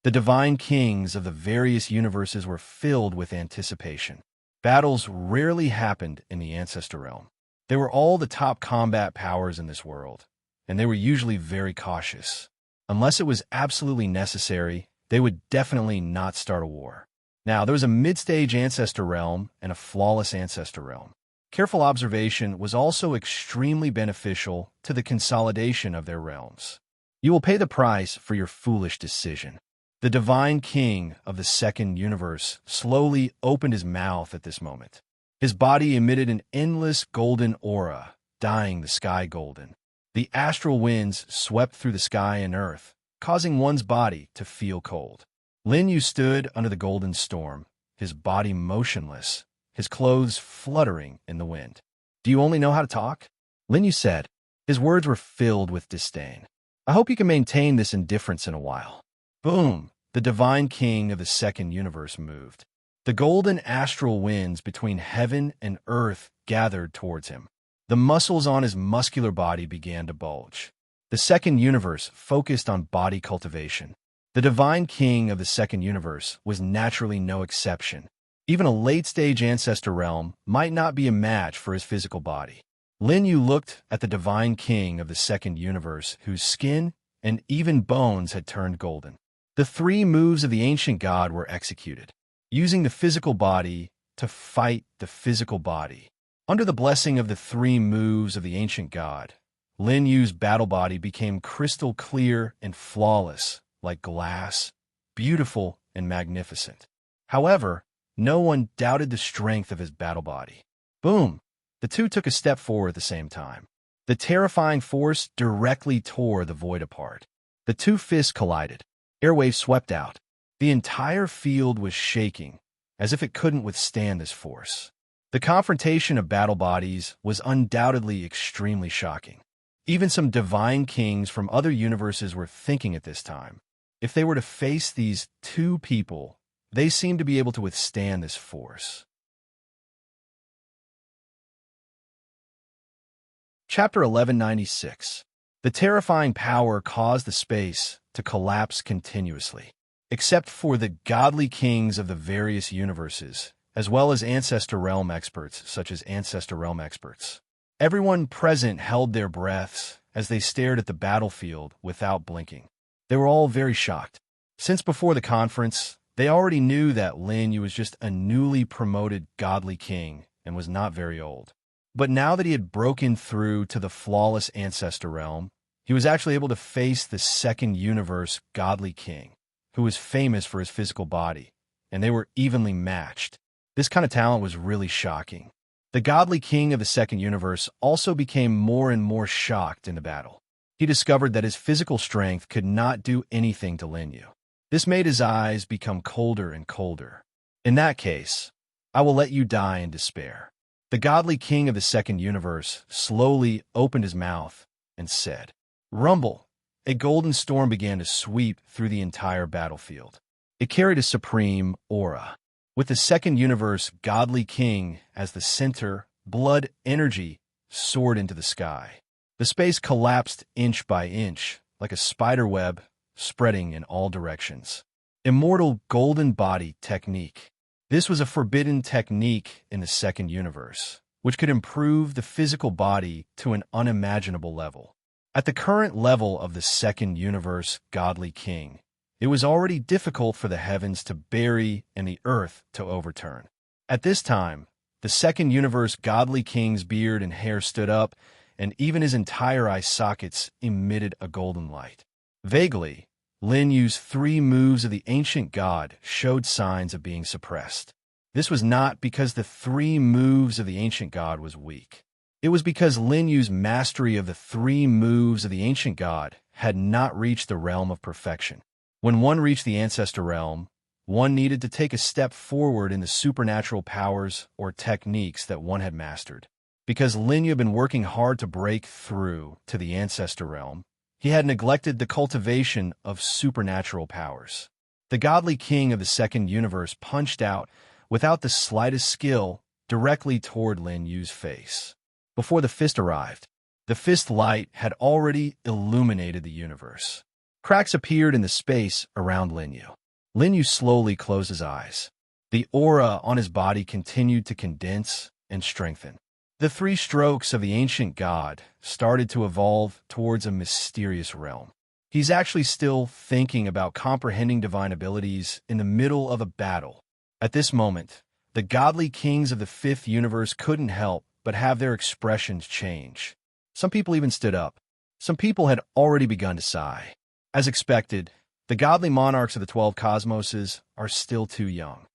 [SPEAKER 1] The divine kings of the various universes were filled with anticipation. Battles rarely happened in the Ancestor Realm. They were all the top combat powers in this world, and they were usually very cautious. Unless it was absolutely necessary, they would definitely not start a war. Now, there was a mid-stage Ancestor Realm and a flawless Ancestor Realm. Careful observation was also extremely beneficial to the consolidation of their realms. You will pay the price for your foolish decision. The Divine King of the Second Universe slowly opened his mouth at this moment. His body emitted an endless golden aura, dyeing the sky golden. The astral winds swept through the sky and earth, causing one's body to feel cold. Lin Yu stood under the golden storm, his body motionless, his clothes fluttering in the wind. "Do you only know how to talk?" Lin Yu said. His words were filled with disdain. "I hope you can maintain this indifference in a while." Boom! The Divine King of the Second Universe moved. The golden astral winds between heaven and earth gathered towards him. The muscles on his muscular body began to bulge. The Second Universe focused on body cultivation. The Divine King of the Second Universe was naturally no exception. Even a late-stage Ancestor Realm might not be a match for his physical body. Lin Yu looked at the Divine King of the Second Universe, whose skin and even bones had turned golden. The three moves of the ancient god were executed, using the physical body to fight the physical body. Under the blessing of the three moves of the ancient god, Lin Yu's battle body became crystal clear and flawless, like glass, beautiful and magnificent. However, No one doubted the strength of his battle body. Boom! The two took a step forward at the same time. The terrifying force directly tore the void apart. The two fists collided. Airwaves swept out. The entire field was shaking, as if it couldn't withstand this force. The confrontation of battle bodies was undoubtedly extremely shocking. Even some divine kings from other universes were thinking at this time. If they were to face these two people, they seemed to be able to withstand this force. Chapter 1196. The terrifying power caused the space to collapse continuously. Except for the godly kings of the various universes, as well as Ancestor Realm experts, such as Ancestor Realm experts. Everyone present held their breaths as they stared at the battlefield without blinking. They were all very shocked. Since before the conference, they already knew that Lin Yu was just a newly promoted godly king and was not very old. But now that he had broken through to the flawless Ancestor Realm, he was actually able to face the second universe godly king, who was famous for his physical body, and they were evenly matched. This kind of talent was really shocking. The godly king of the second universe also became more and more shocked in the battle. He discovered that his physical strength could not do anything to Lin Yu. This made his eyes become colder and colder. In that case, I will let you die in despair. The godly king of the second universe slowly opened his mouth and said, "Rumble." A golden storm began to sweep through the entire battlefield. It carried a supreme aura. With the second universe godly king as the center, blood energy soared into the sky. The space collapsed inch by inch, like a spider web spreading in all directions. Immortal golden body technique. This was a forbidden technique in the second universe, which could improve the physical body to an unimaginable level. At the current level of the second universe godly king, it was already difficult for the heavens to bury and the earth to overturn. At this time, the second universe godly king's beard and hair stood up, and even his entire eye sockets emitted a golden light. Vaguely, Lin Yu's 3 moves of the ancient god showed signs of being suppressed. This was not because the 3 moves of the ancient god was weak. It was because Lin Yu's mastery of the 3 moves of the ancient god had not reached the realm of perfection. When one reached the Ancestor Realm, one needed to take a step forward in the supernatural powers or techniques that one had mastered. Because Lin Yu had been working hard to break through to the Ancestor Realm, he had neglected the cultivation of supernatural powers. The godly king of the second universe punched out, without the slightest skill, directly toward Lin Yu's face. Before the fist arrived, the fist light had already illuminated the universe. Cracks appeared in the space around Lin Yu. Lin Yu slowly closed his eyes. The aura on his body continued to condense and strengthen. The 3 strokes of the ancient god started to evolve towards a mysterious realm. He's actually still thinking about comprehending divine abilities in the middle of a battle. At this moment, the godly kings of the 5th universe couldn't help but have their expressions change. Some people even stood up. Some people had already begun to sigh. As expected, the godly monarchs of the 12 cosmoses are still too young.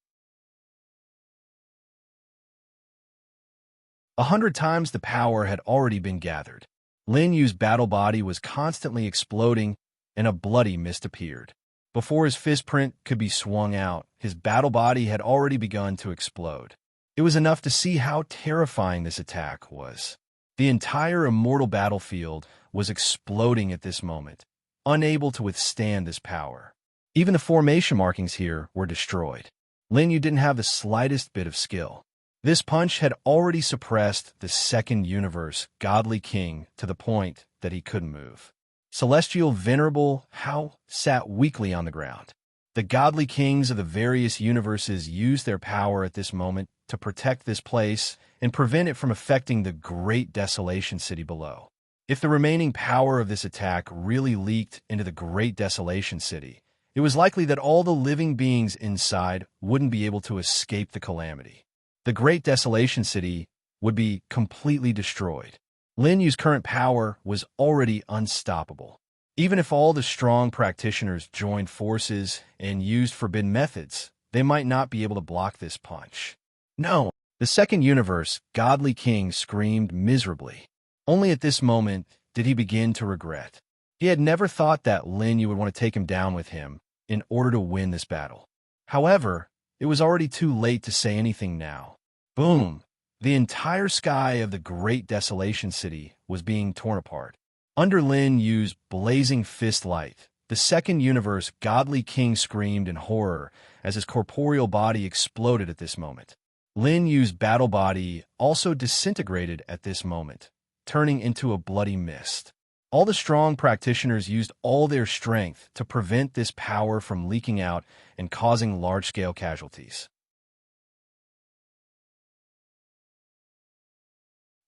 [SPEAKER 1] 100 times the power had already been gathered. Lin Yu's battle body was constantly exploding, and a bloody mist appeared. Before his fist print could be swung out, his battle body had already begun to explode. It was enough to see how terrifying this attack was. The entire immortal battlefield was exploding at this moment, unable to withstand this power. Even the formation markings here were destroyed. Lin Yu didn't have the slightest bit of skill. This punch had already suppressed the second universe godly king to the point that he couldn't move. Celestial Venerable Hao sat weakly on the ground. The godly kings of the various universes used their power at this moment to protect this place and prevent it from affecting the great desolation city below. If the remaining power of this attack really leaked into the great desolation city, it was likely that all the living beings inside wouldn't be able to escape the calamity. The great desolation city would be completely destroyed. Lin Yu's current power was already unstoppable. Even if all the strong practitioners joined forces and used forbidden methods, they might not be able to block this punch. No, the second universe, godly king, screamed miserably. Only at this moment did he begin to regret. He had never thought that Lin Yu would want to take him down with him in order to win this battle. However, it was already too late to say anything now. Boom! The entire sky of the Great Desolation City was being torn apart. Under Lin Yu's blazing fist light, the second universe, godly king, screamed in horror as his corporeal body exploded at this moment. Lin Yu's battle body also disintegrated at this moment, turning into a bloody mist. All the strong practitioners used all their strength to prevent this power from leaking out and causing large-scale casualties.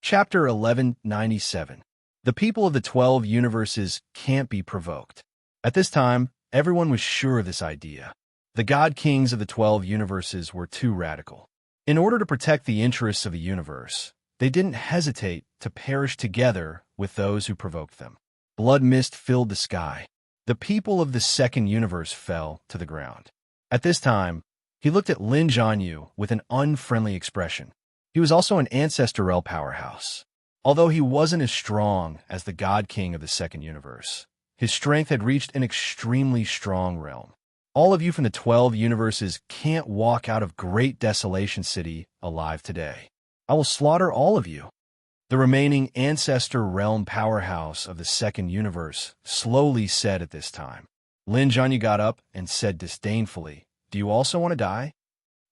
[SPEAKER 1] Chapter 1197. The people of the 12 universes can't be provoked. At this time, everyone was sure of this idea. The god kings of the 12 universes were too radical. In order to protect the interests of a universe, they didn't hesitate to perish together with those who provoked them. Blood mist filled the sky. The people of the second universe fell to the ground. At this time, he looked at Lin Jianyu with an unfriendly expression. He was also an ancestral powerhouse. Although he wasn't as strong as the god king of the second universe, his strength had reached an extremely strong realm. All of you from the 12 universes can't walk out of Great Desolation City alive today. I will slaughter all of you. The remaining ancestor realm powerhouse of the second universe slowly said at this time. Lin Jianyu got up and said disdainfully, "Do you also want to die?"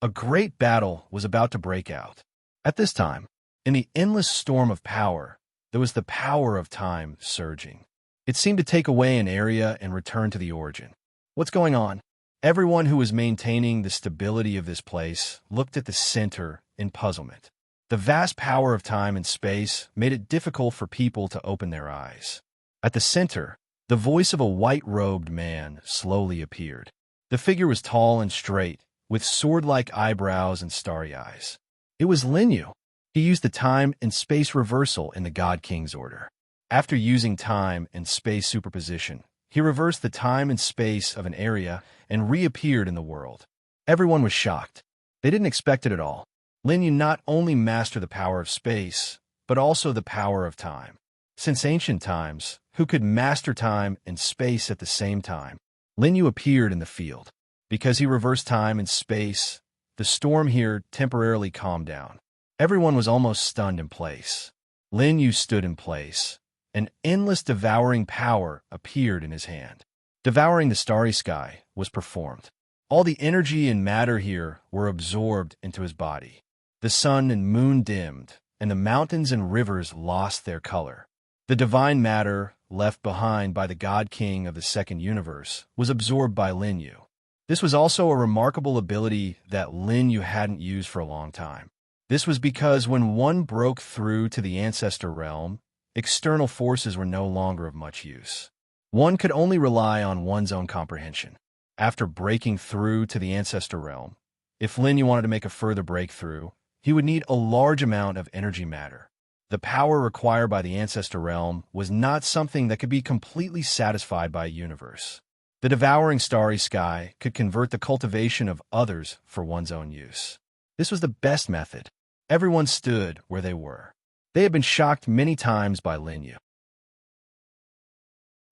[SPEAKER 1] A great battle was about to break out. At this time, in the endless storm of power, there was the power of time surging. It seemed to take away an area and return to the origin. What's going on? Everyone who was maintaining the stability of this place looked at the center in puzzlement. The vast power of time and space made it difficult for people to open their eyes. At the center, the voice of a white-robed man slowly appeared. The figure was tall and straight, with sword-like eyebrows and starry eyes. It was Lin Yu. He used the time and space reversal in the God King's order. After using time and space superposition, he reversed the time and space of an area and reappeared in the world. Everyone was shocked. They didn't expect it at all. Lin Yu not only mastered the power of space, but also the power of time. Since ancient times, who could master time and space at the same time? Lin Yu appeared in the field. Because he reversed time and space, the storm here temporarily calmed down. Everyone was almost stunned in place. Lin Yu stood in place. An endless devouring power appeared in his hand. Devouring the starry sky was performed. All the energy and matter here were absorbed into his body. The sun and moon dimmed, and the mountains and rivers lost their color. The divine matter, left behind by the God King of the second universe, was absorbed by Lin Yu. This was also a remarkable ability that Lin Yu hadn't used for a long time. This was because when one broke through to the ancestor realm, external forces were no longer of much use. One could only rely on one's own comprehension. After breaking through to the ancestor realm, if Lin Yu wanted to make a further breakthrough, he would need a large amount of energy matter. The power required by the ancestor realm was not something that could be completely satisfied by a universe. The devouring starry sky could convert the cultivation of others for one's own use. This was the best method. Everyone stood where they were. They had been shocked many times by Lin Yu.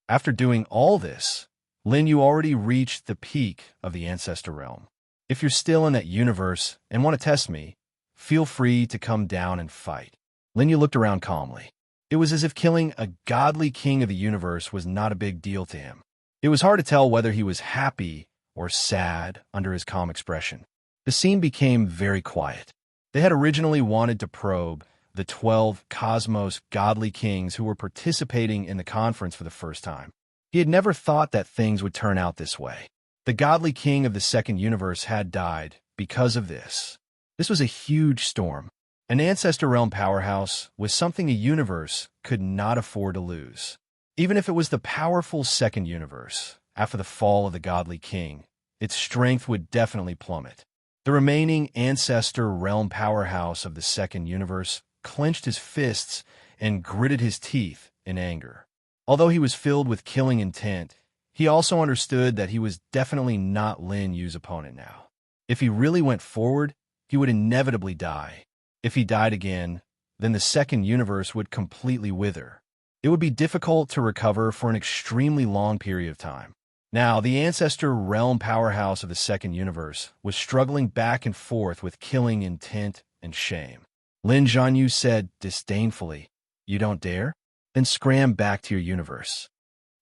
[SPEAKER 1] After doing all this, Lin Yu already reached the peak of the ancestor realm. If you're still in that universe and want to test me, feel free to come down and fight. Lin Yu looked around calmly. It was as if killing a godly king of the universe was not a big deal to him. It was hard to tell whether he was happy or sad under his calm expression. The scene became very quiet. They had originally wanted to probe the 12 cosmos godly kings who were participating in the conference for the first time. He had never thought that things would turn out this way. The godly king of the second universe had died because of this. This was a huge storm. An ancestor realm powerhouse was something a universe could not afford to lose. Even if it was the powerful second universe, after the fall of the godly king, its strength would definitely plummet. The remaining ancestor realm powerhouse of the second universe clenched his fists and gritted his teeth in anger. Although he was filled with killing intent, he also understood that he was definitely not Lin Yu's opponent now. If he really went forward, he would inevitably die. If he died again, then the second universe would completely wither. It would be difficult to recover for an extremely long period of time. Now, the ancestor realm powerhouse of the second universe was struggling back and forth with killing intent and shame. Lin Jianyu said disdainfully, "You don't dare? Then scram back to your universe."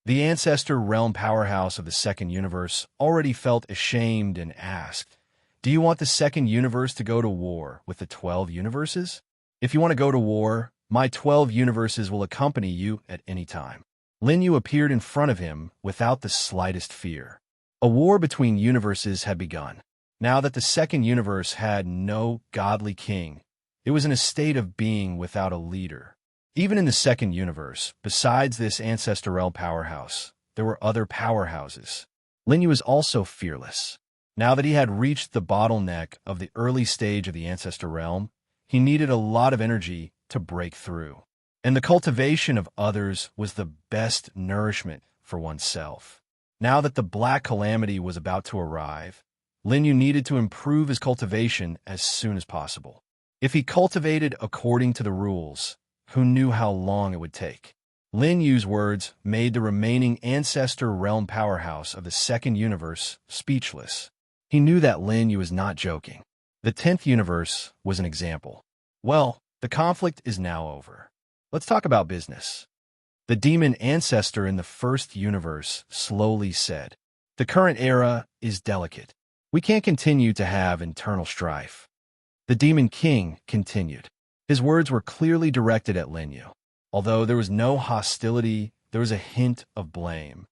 [SPEAKER 1] The ancestor realm powerhouse of the second universe already felt ashamed and asked, "Do you want the second universe to go to war with the 12 universes? If you want to go to war, my 12 universes will accompany you at any time." Lin Yu appeared in front of him without the slightest fear. A war between universes had begun. Now that the second universe had no godly king, it was in a state of being without a leader. Even in the second universe, besides this ancestral powerhouse, there were other powerhouses. Lin Yu was also fearless. Now that he had reached the bottleneck of the early stage of the ancestor realm, he needed a lot of energy to break through. And the cultivation of others was the best nourishment for oneself. Now that the black calamity was about to arrive, Lin Yu needed to improve his cultivation as soon as possible. If he cultivated according to the rules, who knew how long it would take? Lin Yu's words made the remaining ancestor realm powerhouse of the second universe speechless. He knew that Lin Yu was not joking. The 10th universe was an example. Well, the conflict is now over. Let's talk about business. The demon ancestor in the first universe slowly said, "The current era is delicate. We can't continue to have internal strife." The demon king continued. His words were clearly directed at Lin Yu. Although there was no hostility, there was a hint of blame.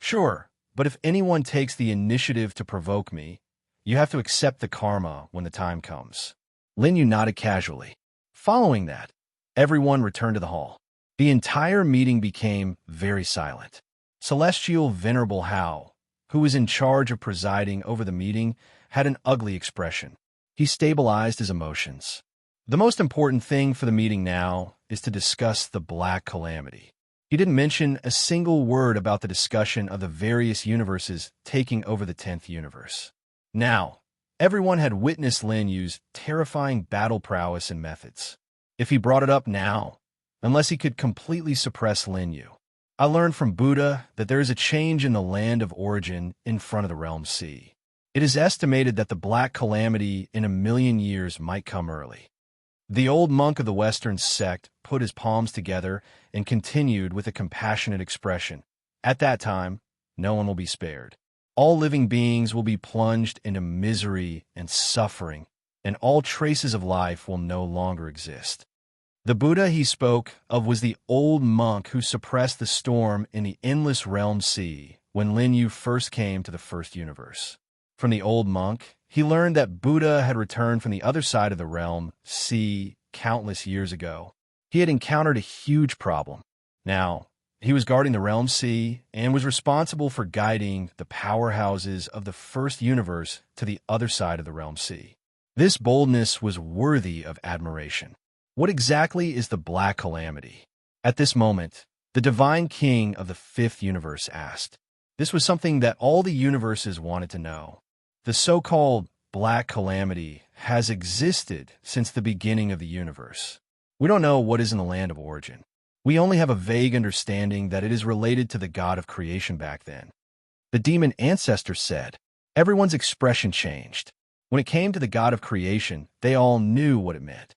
[SPEAKER 1] "Sure, but if anyone takes the initiative to provoke me, you have to accept the karma when the time comes." Lin Yu nodded casually. Following that, everyone returned to the hall. The entire meeting became very silent. Celestial Venerable Hao, who was in charge of presiding over the meeting, had an ugly expression. He stabilized his emotions. The most important thing for the meeting now is to discuss the Black Calamity. He didn't mention a single word about the discussion of the various universes taking over the 10th universe. Now, everyone had witnessed Lin Yu's terrifying battle prowess and methods. If he brought it up now, unless he could completely suppress Lin Yu. I learned from Buddha that there is a change in the land of origin in front of the realm sea. It is estimated that the Black Calamity in 1,000,000 years might come early. The old monk of the Western sect put his palms together and continued with a compassionate expression. At that time, no one will be spared. All living beings will be plunged into misery and suffering, and all traces of life will no longer exist. The Buddha he spoke of was the old monk who suppressed the storm in the endless realm sea when Lin Yu first came to the first universe. From the old monk, he learned that Buddha had returned from the other side of the realm sea countless years ago. He had encountered a huge problem. Now, he was guarding the realm sea and was responsible for guiding the powerhouses of the first universe to the other side of the realm sea. This boldness was worthy of admiration. What exactly is the Black Calamity? At this moment, the Divine King of the 5th universe asked. This was something that all the universes wanted to know. The so-called Black Calamity has existed since the beginning of the universe. We don't know what is in the land of origin. We only have a vague understanding that it is related to the god of creation back then. The demon ancestor said. Everyone's expression changed. When it came to the god of creation, they all knew what it meant.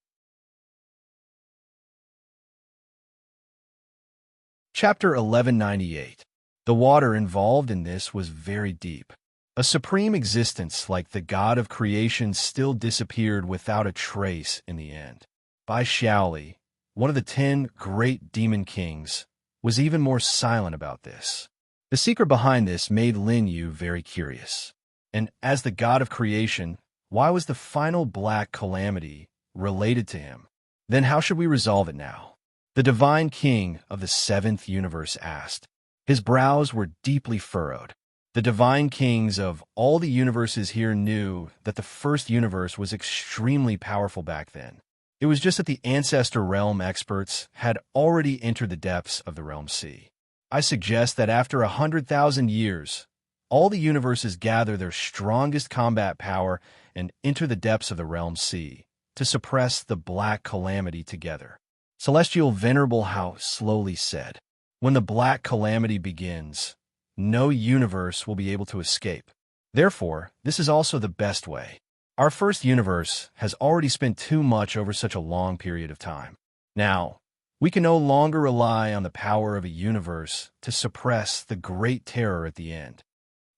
[SPEAKER 1] Chapter 1198. The water involved in this was very deep. A supreme existence like the god of creation still disappeared without a trace in the end. Bai Xiaoli, one of the 10 great demon kings, was even more silent about this. The secret behind this made Lin Yu very curious. And as the god of creation, why was the final Black Calamity related to him? Then how should we resolve it now? The Divine King of the 7th universe asked. His brows were deeply furrowed. The Divine Kings of all the universes here knew that the first universe was extremely powerful back then. It was just that the Ancestor Realm experts had already entered the depths of the Realm Sea. I suggest that after 100,000 years, all the universes gather their strongest combat power and enter the depths of the realm sea to suppress the black calamity together. Celestial Venerable House slowly said, "When the black calamity begins, no universe will be able to escape. Therefore, this is also the best way. Our first universe has already spent too much over such a long period of time. Now, we can no longer rely on the power of a universe to suppress the great terror at the end."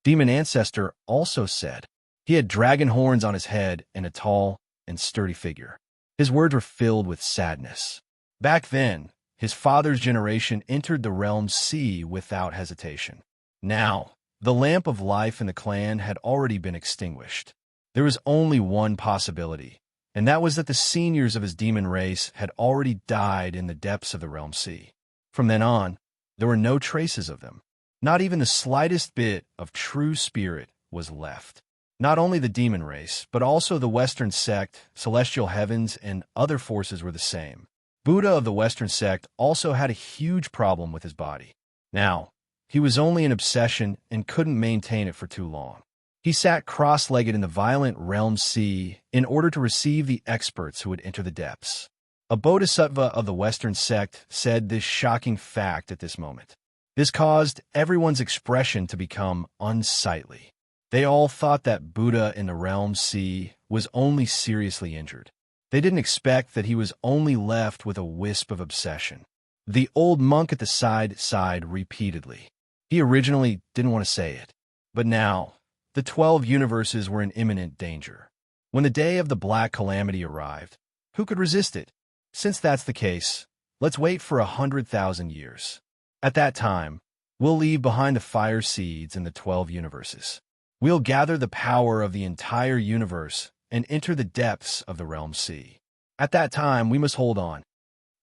[SPEAKER 1] Demon Ancestor also said. He had dragon horns on his head and a tall and sturdy figure. His words were filled with sadness. Back then, his father's generation entered the realm sea without hesitation. Now, the lamp of life in the clan had already been extinguished. There was only one possibility, and that was that the seniors of his demon race had already died in the depths of the realm sea. From then on, there were no traces of them. Not even the slightest bit of true spirit was left. Not only the demon race, but also the Western sect, celestial heavens, and other forces were the same. Buddha of the Western sect also had a huge problem with his body. Now, he was only an obsession and couldn't maintain it for too long. He sat cross-legged in the violent realm sea in order to receive the experts who would enter the depths. A bodhisattva of the Western sect said this shocking fact at this moment. This caused everyone's expression to become unsightly. They all thought that Buddha in the realm sea was only seriously injured. They didn't expect that he was only left with a wisp of obsession. The old monk at the side sighed repeatedly. He originally didn't want to say it, but now, the 12 universes were in imminent danger. When the day of the black calamity arrived, who could resist it? Since that's the case, let's wait for 100,000 years. At that time, we'll leave behind the fire seeds in the 12 universes. We'll gather the power of the entire universe and enter the depths of the realm sea. At that time, we must hold on.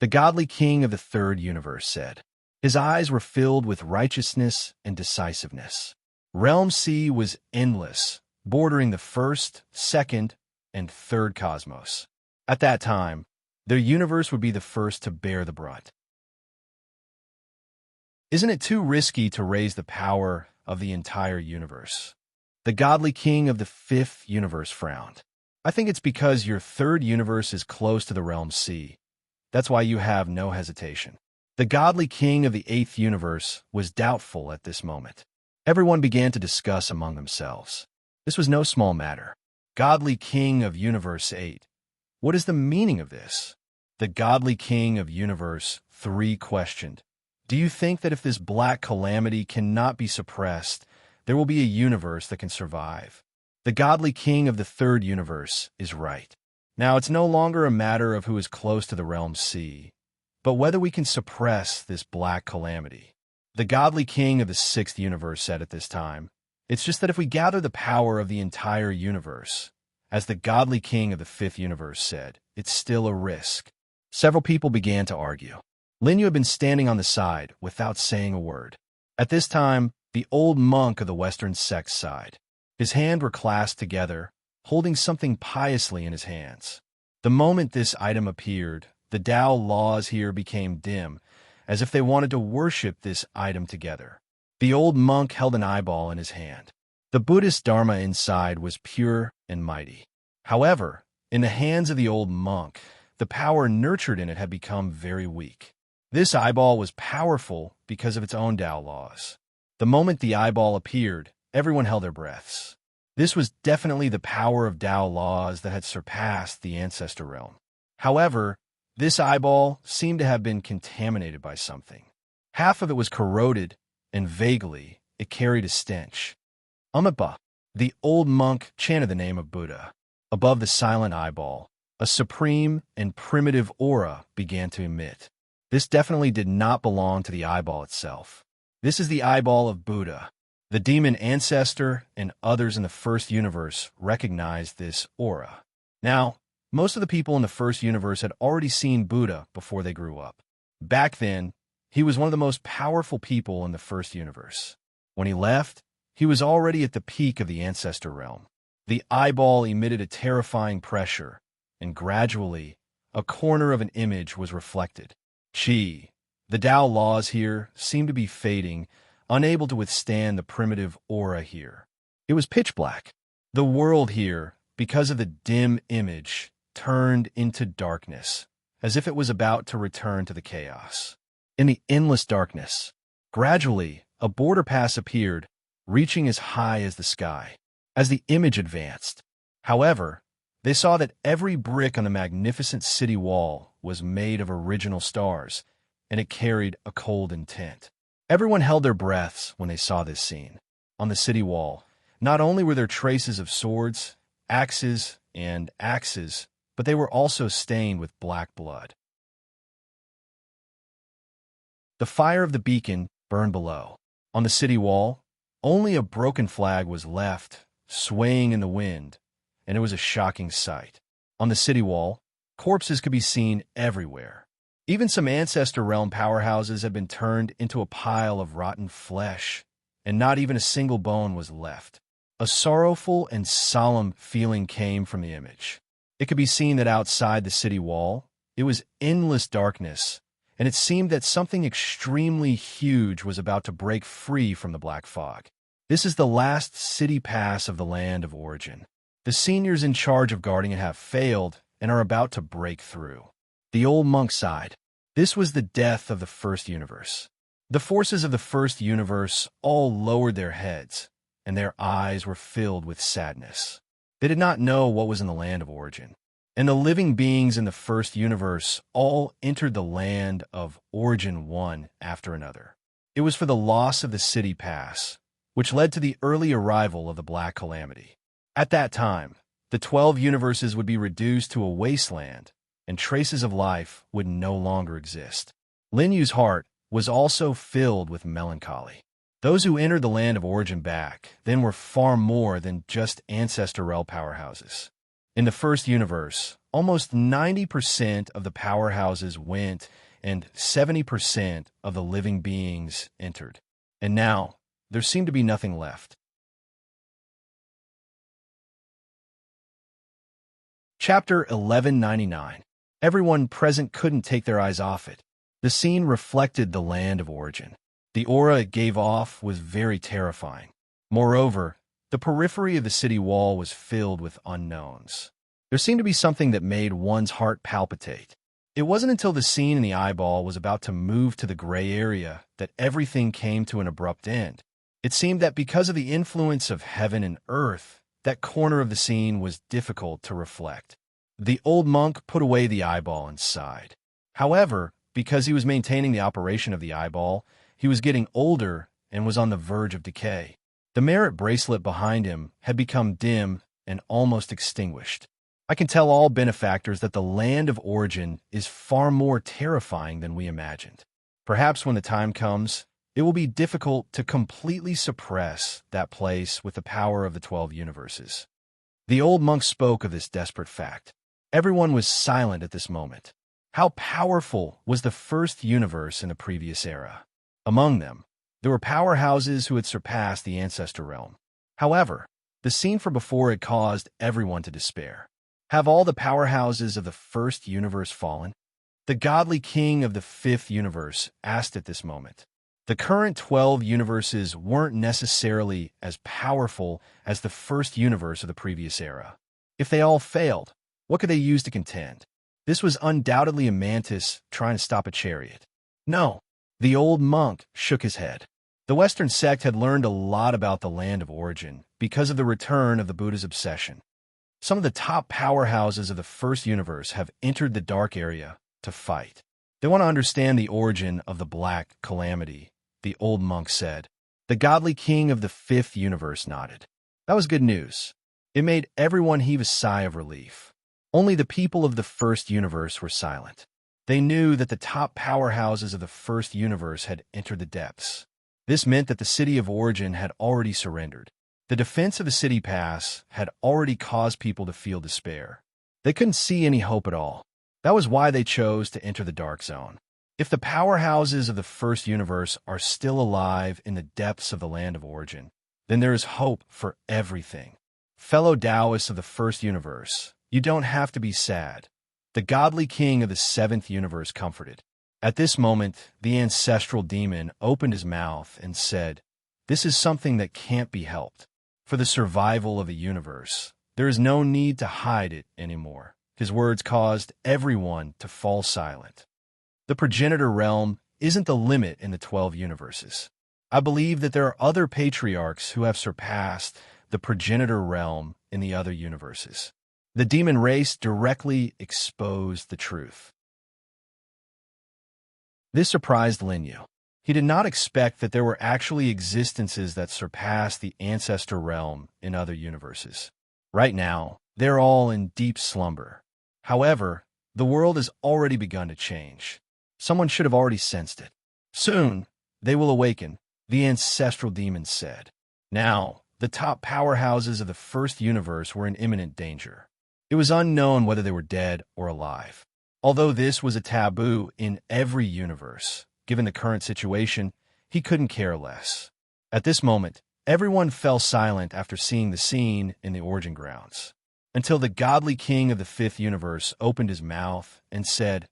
[SPEAKER 1] The godly king of the third universe said. His eyes were filled with righteousness and decisiveness. Realm sea was endless, bordering the first, second, and third cosmos. At that time, their universe would be the first to bear the brunt. Isn't it too risky to raise the power of the entire universe? The godly king of the fifth universe frowned. I think it's because your third universe is close to the realm sea. That's why you have no hesitation. The godly king of the eighth universe was doubtful at this moment. Everyone began to discuss among themselves. This was no small matter. Godly king of universe 8. What is the meaning of this? The godly king of universe 3 questioned. Do you think that if this black calamity cannot be suppressed, there will be a universe that can survive? The godly king of the third universe is right. Now, it's no longer a matter of who is close to the realm sea, but whether we can suppress this black calamity. The godly king of the sixth universe said at this time, it's just that if we gather the power of the entire universe, as the godly king of the fifth universe said, it's still a risk. Several people began to argue. Lin Yu had been standing on the side without saying a word. At this time, the old monk of the Western sect sighed. His hands were clasped together, holding something piously in his hands. The moment this item appeared, the Tao laws here became dim, as if they wanted to worship this item together. The old monk held an eyeball in his hand. The Buddhist Dharma inside was pure and mighty. However, in the hands of the old monk, the power nurtured in it had become very weak. This eyeball was powerful because of its own Tao laws. The moment the eyeball appeared, everyone held their breaths. This was definitely the power of Tao laws that had surpassed the ancestor realm. However, this eyeball seemed to have been contaminated by something. Half of it was corroded, and vaguely, it carried a stench. Umaba, the old monk chanted the name of Buddha. Above the silent eyeball, a supreme and primitive aura began to emit. This definitely did not belong to the eyeball itself. This is the eyeball of Buddha. The demon ancestor and others in the first universe recognized this aura. Now, most of the people in the first universe had already seen Buddha before they grew up. Back then, he was one of the most powerful people in the first universe. When he left, he was already at the peak of the ancestor realm. The eyeball emitted a terrifying pressure, and gradually, a corner of an image was reflected. Qi, the Tao laws here, seemed to be fading unable to withstand the primitive aura here. It was pitch black. The world here, because of the dim image, turned into darkness, as if it was about to return to the chaos. In the endless darkness, gradually, a border pass appeared, reaching as high as the sky. As the image advanced, however, they saw that every brick on the magnificent city wall was made of original stars, and it carried a cold intent. Everyone held their breaths when they saw this scene. On the city wall, not only were there traces of swords, axes, but they were also stained with black blood. The fire of the beacon burned below. On the city wall, only a broken flag was left, swaying in the wind, and it was a shocking sight. On the city wall, corpses could be seen everywhere. Even some Ancestor Realm powerhouses had been turned into a pile of rotten flesh, and not even a single bone was left. A sorrowful and solemn feeling came from the image. It could be seen that outside the city wall, it was endless darkness, and it seemed that something extremely huge was about to break free from the black fog. This is the last city pass of the land of origin. The seniors in charge of guarding it have failed and are about to break through. The old monk sighed. This was the death of the first universe. The forces of the first universe all lowered their heads, and their eyes were filled with sadness. They did not know what was in the land of origin, and the living beings in the first universe all entered the land of origin one after another. It was for the loss of the city pass, which led to the early arrival of the Black Calamity. At that time, the 12 universes would be reduced to a wasteland, and traces of life would no longer exist. Lin Yu's heart was also filled with melancholy. Those who entered the land of origin back then were far more than just Ancestor Realm powerhouses. In the first universe, almost 90% of the powerhouses went and 70% of the living beings entered. And now, there seemed to be nothing left. Chapter 1199. Everyone present couldn't take their eyes off it. The scene reflected the land of origin. The aura it gave off was very terrifying. Moreover, the periphery of the city wall was filled with unknowns. There seemed to be something that made one's heart palpitate. It wasn't until the scene in the eyeball was about to move to the gray area that everything came to an abrupt end. It seemed that because of the influence of heaven and earth, that corner of the scene was difficult to reflect. The old monk put away the eyeball and sighed. However, because he was maintaining the operation of the eyeball, he was getting older and was on the verge of decay. The merit bracelet behind him had become dim and almost extinguished. I can tell all benefactors that the land of origin is far more terrifying than we imagined. Perhaps when the time comes, it will be difficult to completely suppress that place with the power of the 12 universes. The old monk spoke of this desperate fact. Everyone was silent at this moment. How powerful was the first universe in the previous era? Among them, there were powerhouses who had surpassed the Ancestor Realm. However, the scene from before had caused everyone to despair. Have all the powerhouses of the first universe fallen? The godly king of the fifth universe asked at this moment. The current 12 universes weren't necessarily as powerful as the first universe of the previous era. If they all failed, what could they use to contend? This was undoubtedly a mantis trying to stop a chariot. No, the old monk shook his head. The Western sect had learned a lot about the land of origin because of the return of the Buddha's obsession. Some of the top powerhouses of the first universe have entered the dark area to fight. They want to understand the origin of the Black Calamity, the old monk said. The godly king of the fifth universe nodded. That was good news. It made everyone heave a sigh of relief. Only the people of the first universe were silent. They knew that the top powerhouses of the first universe had entered the depths. This meant that the city of origin had already surrendered. The defense of the city pass had already caused people to feel despair. They couldn't see any hope at all. That was why they chose to enter the dark zone. If the powerhouses of the first universe are still alive in the depths of the land of origin, then there is hope for everything. Fellow Taoists of the first universe, you don't have to be sad. The godly king of the seventh universe comforted. At this moment, the ancestral demon opened his mouth and said, "This is something that can't be helped. For the survival of the universe, there is no need to hide it anymore." His words caused everyone to fall silent. The progenitor realm isn't the limit in the 12 universes. I believe that there are other patriarchs who have surpassed the progenitor realm in the other universes. The demon race directly exposed the truth. This surprised Lin Yu. He did not expect that there were actually existences that surpassed the ancestor realm in other universes. Right now, they're all in deep slumber. However, the world has already begun to change. Someone should have already sensed it. Soon, they will awaken, the ancestral demon said. Now, the top powerhouses of the first universe were in imminent danger. It was unknown whether they were dead or alive. Although this was a taboo in every universe, given the current situation, he couldn't care less. At this moment, everyone fell silent after seeing the scene in the origin grounds, until the godly king of the fifth universe opened his mouth and said,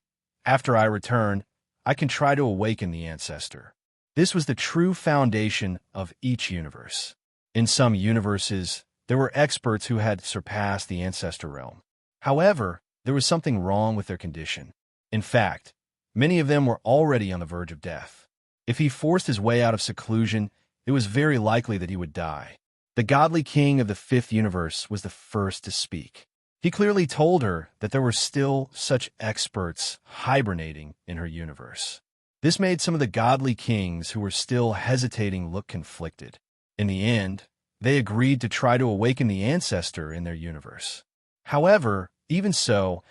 [SPEAKER 1] "After I return, I can try to awaken the ancestor." This was the true foundation of each universe. In some universes, there were experts who had surpassed the ancestor realm. However, there was something wrong with their condition. In fact, many of them were already on the verge of death. If he forced his way out of seclusion, it was very likely that he would die. The godly king of the fifth universe was the first to speak. He clearly told her that there were still such experts hibernating in her universe. This made some of the godly kings who were still hesitating look conflicted. In the end, they agreed to try to awaken the ancestor in their universe. However, even so,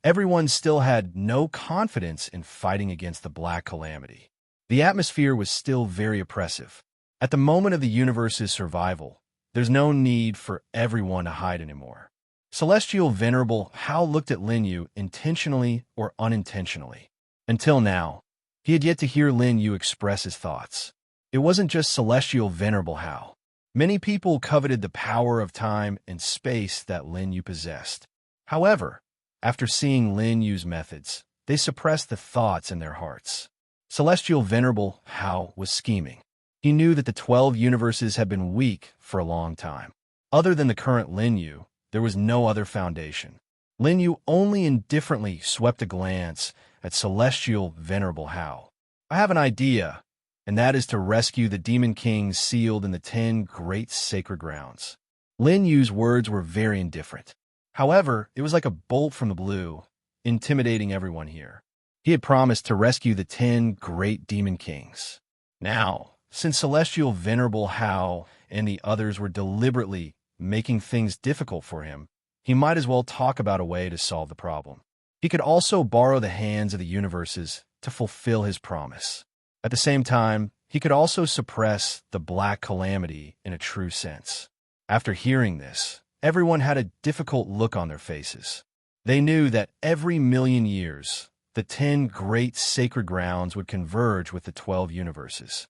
[SPEAKER 1] everyone still had no confidence in fighting against the Black Calamity. The atmosphere was still very oppressive. At the moment of the universe's survival, there's no need for everyone to hide anymore. Celestial Venerable Hao looked at Lin Yu intentionally or unintentionally. Until now, he had yet to hear Lin Yu express his thoughts. It wasn't just Celestial Venerable Hao. Many people coveted the power of time and space that Lin Yu possessed. However, after seeing Lin Yu's methods, they suppressed the thoughts in their hearts. Celestial Venerable Hao was scheming. He knew that the 12 universes had been weak for a long time. Other than the current Lin Yu, there was no other foundation. Lin Yu only indifferently swept a glance at Celestial Venerable Hao. "I have an idea, and that is to rescue the demon kings sealed in the 10 great sacred grounds." Lin Yu's words were very indifferent. However, it was like a bolt from the blue, intimidating everyone here. He had promised to rescue the 10 great demon kings. Now, since Celestial Venerable Hao and the others were deliberately making things difficult for him, he might as well talk about a way to solve the problem. He could also borrow the hands of the universes to fulfill his promise. At the same time, he could also suppress the Black Calamity in a true sense. After hearing this, everyone had a difficult look on their faces. They knew that every million years, the 10 great sacred grounds would converge with the 12 universes.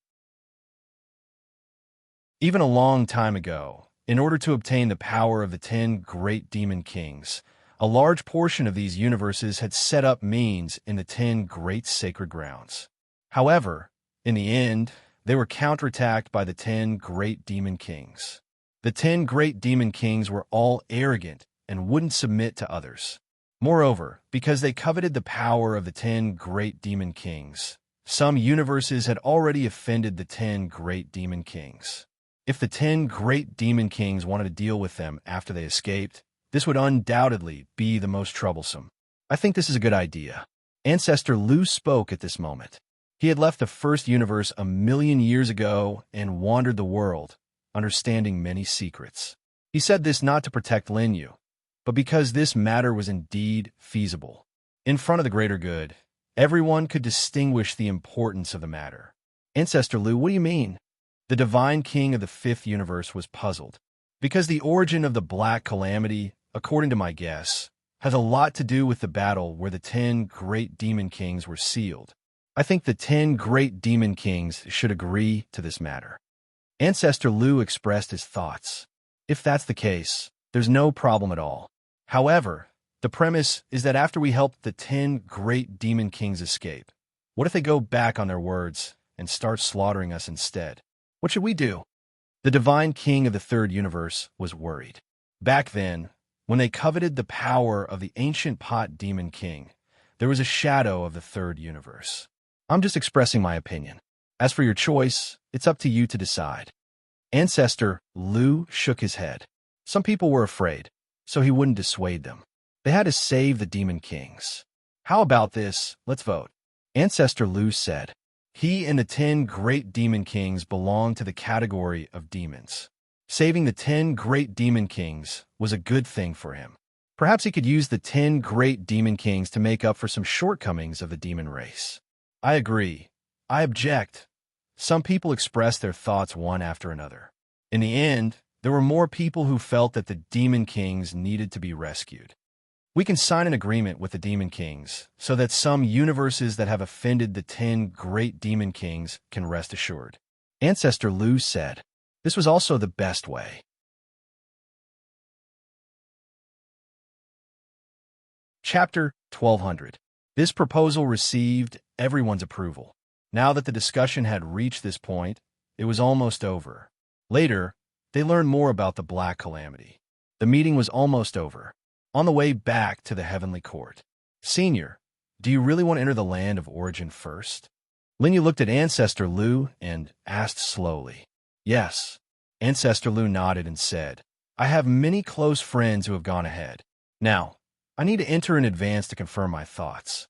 [SPEAKER 1] Even a long time ago, in order to obtain the power of the 10 great demon kings, a large portion of these universes had set up means in the 10 great sacred grounds. However, in the end, they were counterattacked by the 10 great demon kings. The 10 great demon kings were all arrogant and wouldn't submit to others. Moreover, because they coveted the power of the 10 great demon kings, some universes had already offended the 10 great demon kings. If the 10 great demon kings wanted to deal with them after they escaped, this would undoubtedly be the most troublesome. "I think this is a good idea." Ancestor Lu spoke at this moment. He had left the first universe a million years ago and wandered the world, understanding many secrets. He said this not to protect Lin Yu, but because this matter was indeed feasible. In front of the greater good, everyone could distinguish the importance of the matter. "Ancestor Lu, what do you mean?" The divine king of the fifth universe was puzzled. "Because the origin of the Black Calamity, according to my guess, has a lot to do with the battle where the 10 great demon kings were sealed. I think the 10 great demon kings should agree to this matter." Ancestor Lu expressed his thoughts. "If that's the case, there's no problem at all. However, the premise is that after we help the 10 great demon kings escape, What if they go back on their words and start slaughtering us instead? What should we do? The divine king of the third universe was worried. Back then, when they coveted the power of the ancient pot demon king, there was a shadow of the third universe. I'm just expressing my opinion. As for your choice, it's up to you to decide. Ancestor Lu shook his head. Some people were afraid, so he wouldn't dissuade them. They had to save the demon kings. How about this? Let's vote. Ancestor Lu said. He and the 10 great demon kings belonged to the category of demons. Saving the 10 great demon kings was a good thing for him. Perhaps he could use the 10 great demon kings to make up for some shortcomings of the demon race. I agree. I object. Some people expressed their thoughts one after another. In the end, there were more people who felt that the demon kings needed to be rescued. We can sign an agreement with the demon kings so that some universes that have offended the 10 great demon kings can rest assured. Ancestor Lu said. This was also the best way. Chapter 1200. This proposal received everyone's approval. Now that the discussion had reached this point, it was almost over. Later, they learned more about the Black Calamity. The meeting was almost over. On the way back to the Heavenly Court. Senior, do you really want to enter the land of origin first? Linyu looked at Ancestor Lu and asked slowly. Yes. Ancestor Lu nodded and said, I have many close friends who have gone ahead. Now, I need to enter in advance to confirm my thoughts.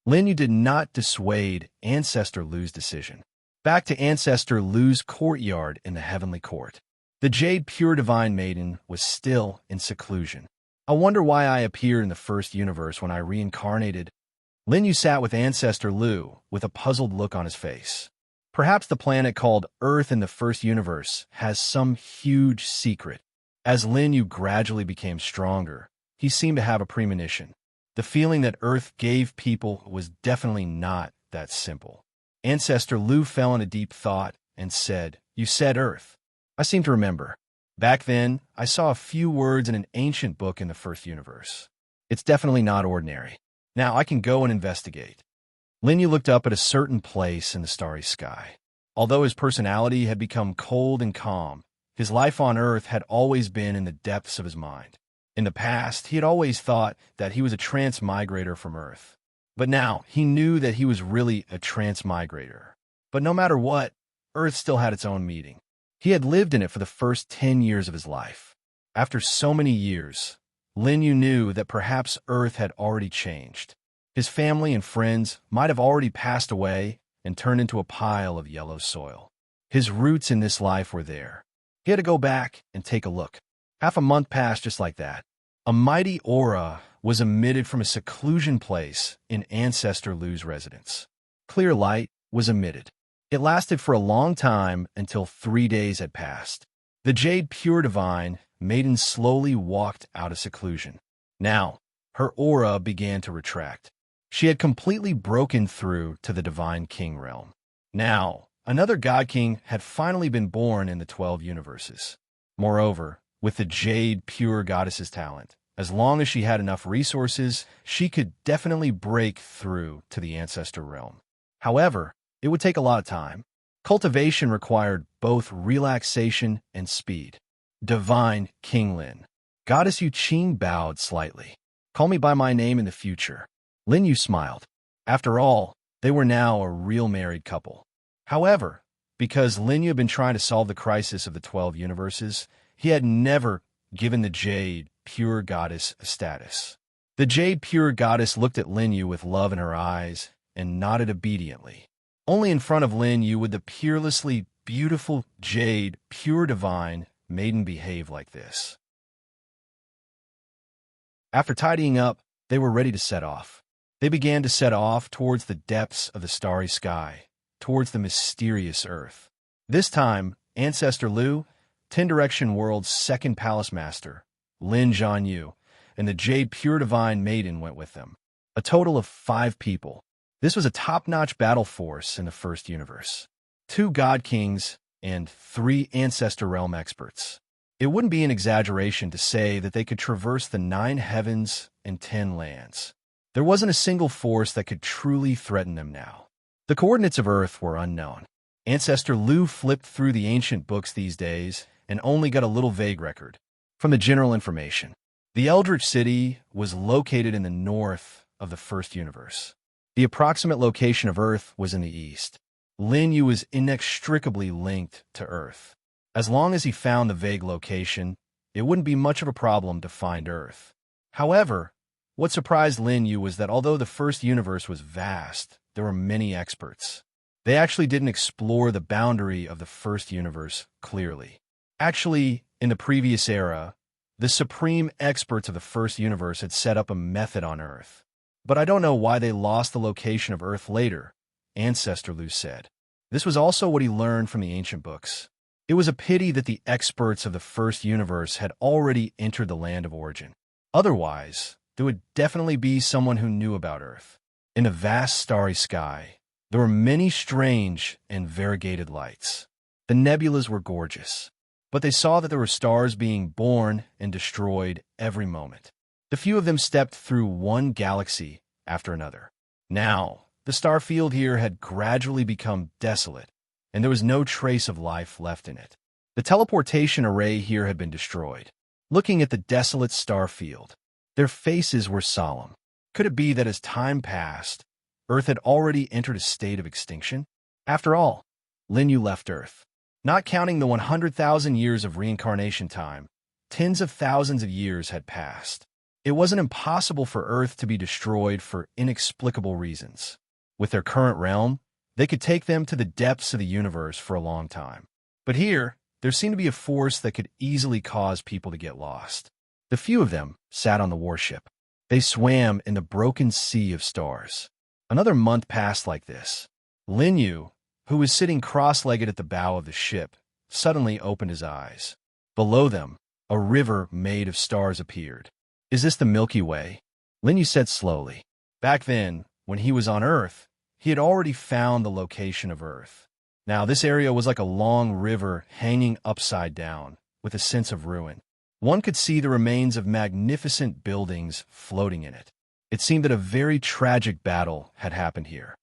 [SPEAKER 1] Linyu did not dissuade Ancestor Lu's decision. Back to Ancestor Lu's courtyard in the Heavenly Court. The Jade Pure Divine Maiden was still in seclusion. I wonder why I appeared in the first universe when I reincarnated. Linyu sat with Ancestor Lu with a puzzled look on his face. Perhaps the planet called Earth in the first universe has some huge secret. As Linyu gradually became stronger, he seemed to have a premonition. The feeling that Earth gave people was definitely not that simple. Ancestor Lu fell into deep thought and said, You said Earth. I seem to remember. Back then, I saw a few words in an ancient book in the first universe. It's definitely not ordinary. Now I can go and investigate. Linyu looked up at a certain place in the starry sky. Although his personality had become cold and calm, his life on Earth had always been in the depths of his mind. In the past, he had always thought that he was a transmigrator from Earth. But now, he knew that he was really a transmigrator. But no matter what, Earth still had its own meaning. He had lived in it for the first 10 years of his life. After so many years, Linyu knew that perhaps Earth had already changed. His family and friends might have already passed away and turned into a pile of yellow soil. His roots in this life were there. He had to go back and take a look. Half a month passed just like that. A mighty aura was emitted from a seclusion place in Ancestor Lu's residence. Clear light was emitted. It lasted for a long time until 3 days had passed. The Jade Pure Divine Maiden slowly walked out of seclusion. Now, her aura began to retract. She had completely broken through to the Divine King realm. Now, another God King had finally been born in the 12 universes. Moreover, with the Jade Pure Goddess's talent, as long as she had enough resources, she could definitely break through to the Ancestor realm. However, it would take a lot of time. Cultivation required both relaxation and speed. Divine King Lin. Goddess Yu Qing bowed slightly. Call me by my name in the future. Lin Yu smiled. After all, they were now a real married couple. However, because Lin Yu had been trying to solve the crisis of the 12 universes, he had never given the Jade Pure Goddess a status. The Jade Pure Goddess looked at Lin Yu with love in her eyes and nodded obediently. Only in front of Lin Yu would the peerlessly beautiful Jade Pure Divine Maiden behave like this. After tidying up, they were ready to set off. They began to set off towards the depths of the starry sky, towards the mysterious Earth. This time, Ancestor Lu, 10 Direction World's second palace master, Lin Zhanyu, and the Jade Pure Divine Maiden went with them. A total of 5 people. This was a top-notch battle force in the first universe. 2 God Kings and 3 Ancestor Realm experts. It wouldn't be an exaggeration to say that they could traverse the 9 heavens and 10 lands. There wasn't a single force that could truly threaten them now. The coordinates of Earth were unknown. Ancestor Lu flipped through the ancient books these days and only got a little vague record. From the general information, the Eldritch City was located in the north of the first universe. The approximate location of Earth was in the east. Lin Yu was inextricably linked to Earth. As long as he found the vague location, it wouldn't be much of a problem to find Earth. However, what surprised Lin Yu was that although the first universe was vast, there were many experts. They actually didn't explore the boundary of the first universe clearly. Actually, in the previous era, the supreme experts of the first universe had set up a method on Earth. But I don't know why they lost the location of Earth later, Ancestor Lu said. This was also what he learned from the ancient books. It was a pity that the experts of the first universe had already entered the land of origin. Otherwise, there would definitely be someone who knew about Earth. In the vast starry sky, there were many strange and variegated lights. The nebulas were gorgeous, but they saw that there were stars being born and destroyed every moment. The few of them stepped through one galaxy after another. Now, the star field here had gradually become desolate, and there was no trace of life left in it. The teleportation array here had been destroyed. Looking at the desolate star field, their faces were solemn. Could it be that as time passed, Earth had already entered a state of extinction? After all, Lin Yu left Earth. Not counting the 100,000 years of reincarnation time, tens of thousands of years had passed. It wasn't impossible for Earth to be destroyed for inexplicable reasons. With their current realm, they could take them to the depths of the universe for a long time. But here, there seemed to be a force that could easily cause people to get lost. The few of them sat on the warship. They swam in the broken sea of stars. Another month passed like this. Lin Yu, who was sitting cross-legged at the bow of the ship, suddenly opened his eyes. Below them, a river made of stars appeared. "Is this the Milky Way?" Lin Yu said slowly. Back then, when he was on Earth, he had already found the location of Earth. Now, this area was like a long river hanging upside down, with a sense of ruin. One could see the remains of magnificent buildings floating in it. It seemed that a very tragic battle had happened here.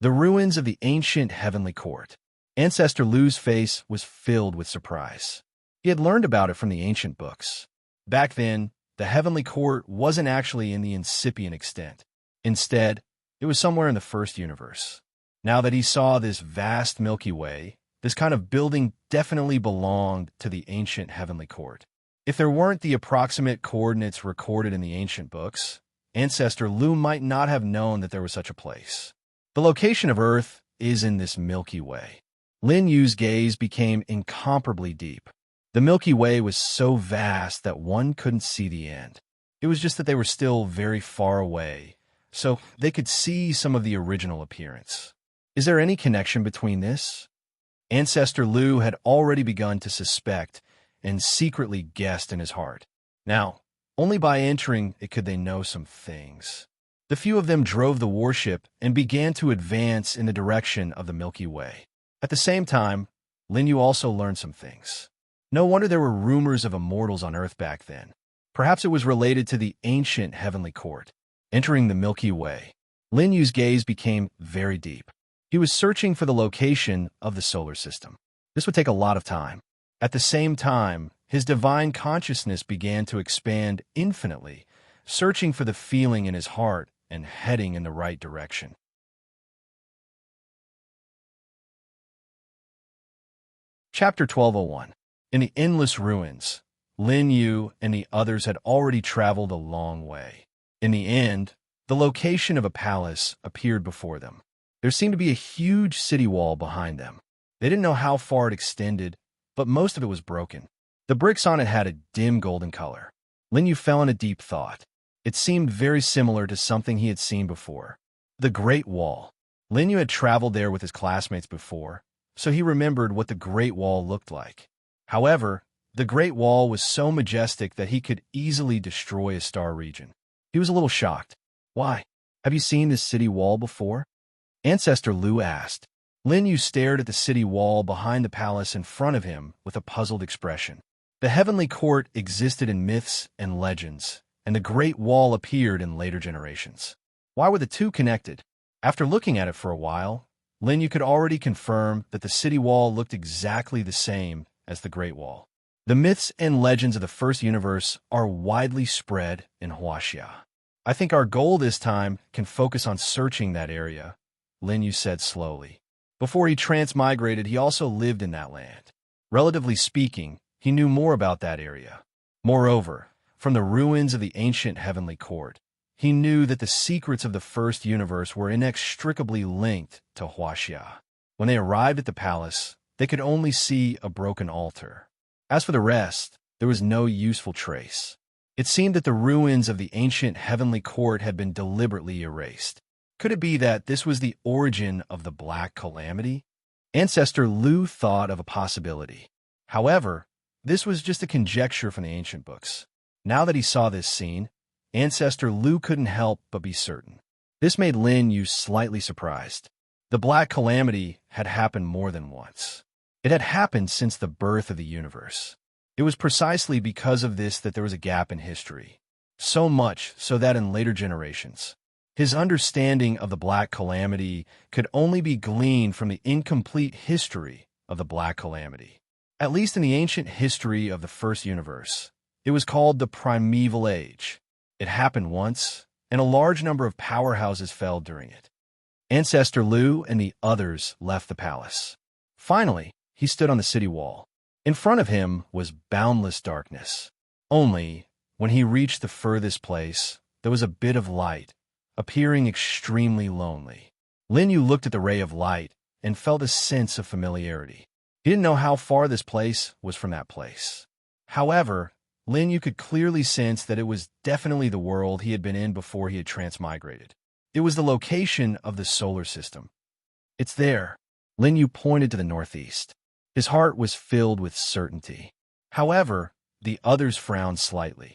[SPEAKER 1] The ruins of the ancient heavenly court. Ancestor Lu's face was filled with surprise. He had learned about it from the ancient books. Back then, the heavenly court wasn't actually in the incipient extent. Instead, it was somewhere in the first universe. Now that he saw this vast Milky Way, this kind of building definitely belonged to the ancient heavenly court. If there weren't the approximate coordinates recorded in the ancient books, Ancestor Lu might not have known that there was such a place. The location of Earth is in this Milky Way. Lin Yu's gaze became incomparably deep. The Milky Way was so vast that one couldn't see the end. It was just that they were still very far away, so they could see some of the original appearance. Is there any connection between this? Ancestor Lu had already begun to suspect and secretly guessed in his heart. Now, only by entering it could they know some things. The few of them drove the warship and began to advance in the direction of the Milky Way. At the same time, Lin Yu also learned some things. No wonder there were rumors of immortals on Earth back then. Perhaps it was related to the ancient heavenly court. Entering the Milky Way, Lin Yu's gaze became very deep. He was searching for the location of the solar system. This would take a lot of time. At the same time, his divine consciousness began to expand infinitely, searching for the feeling in his heart and heading in the right direction. Chapter 1201. In the endless ruins, Lin Yu and the others had already traveled a long way. In the end, the location of a palace appeared before them. There seemed to be a huge city wall behind them. They didn't know how far it extended, but most of it was broken. The bricks on it had a dim golden color. Lin Yu fell in a deep thought. It seemed very similar to something he had seen before. The Great Wall. Lin Yu had traveled there with his classmates before, so he remembered what the Great Wall looked like. However, the Great Wall was so majestic that he could easily destroy a star region. He was a little shocked. Why? Have you seen this city wall before? Ancestor Lu asked. Lin Yu stared at the city wall behind the palace in front of him with a puzzled expression. The heavenly court existed in myths and legends, and the Great Wall appeared in later generations. Why were the two connected? After looking at it for a while, Lin Yu could already confirm that the city wall looked exactly the same as the Great Wall. The myths and legends of the first universe are widely spread in Huaxia. I think our goal this time can focus on searching that area, Lin Yu said slowly. Before he transmigrated, he also lived in that land. Relatively speaking, he knew more about that area. Moreover, from the ruins of the ancient heavenly court, he knew that the secrets of the first universe were inextricably linked to Huaxia. When they arrived at the palace, they could only see a broken altar. As for the rest, there was no useful trace. It seemed that the ruins of the ancient heavenly court had been deliberately erased. Could it be that this was the origin of the Black Calamity? Ancestor Lu thought of a possibility. However, this was just a conjecture from the ancient books. Now that he saw this scene, Ancestor Lu couldn't help but be certain. This made Lin Yu slightly surprised. The Black Calamity had happened more than once. It had happened since the birth of the universe. It was precisely because of this that there was a gap in history. So much so that in later generations, his understanding of the Black Calamity could only be gleaned from the incomplete history of the Black Calamity. At least in the ancient history of the first universe, it was called the Primeval Age. It happened once, and a large number of powerhouses fell during it. Ancestor Lu and the others left the palace. Finally, he stood on the city wall. In front of him was boundless darkness. Only, when he reached the furthest place, there was a bit of light, appearing extremely lonely. Lin Yu looked at the ray of light and felt a sense of familiarity. He didn't know how far this place was from that place. However, Lin Yu could clearly sense that it was definitely the world he had been in before he had transmigrated. It was the location of the solar system. It's there. Lin Yu pointed to the northeast. His heart was filled with certainty. However, the others frowned slightly.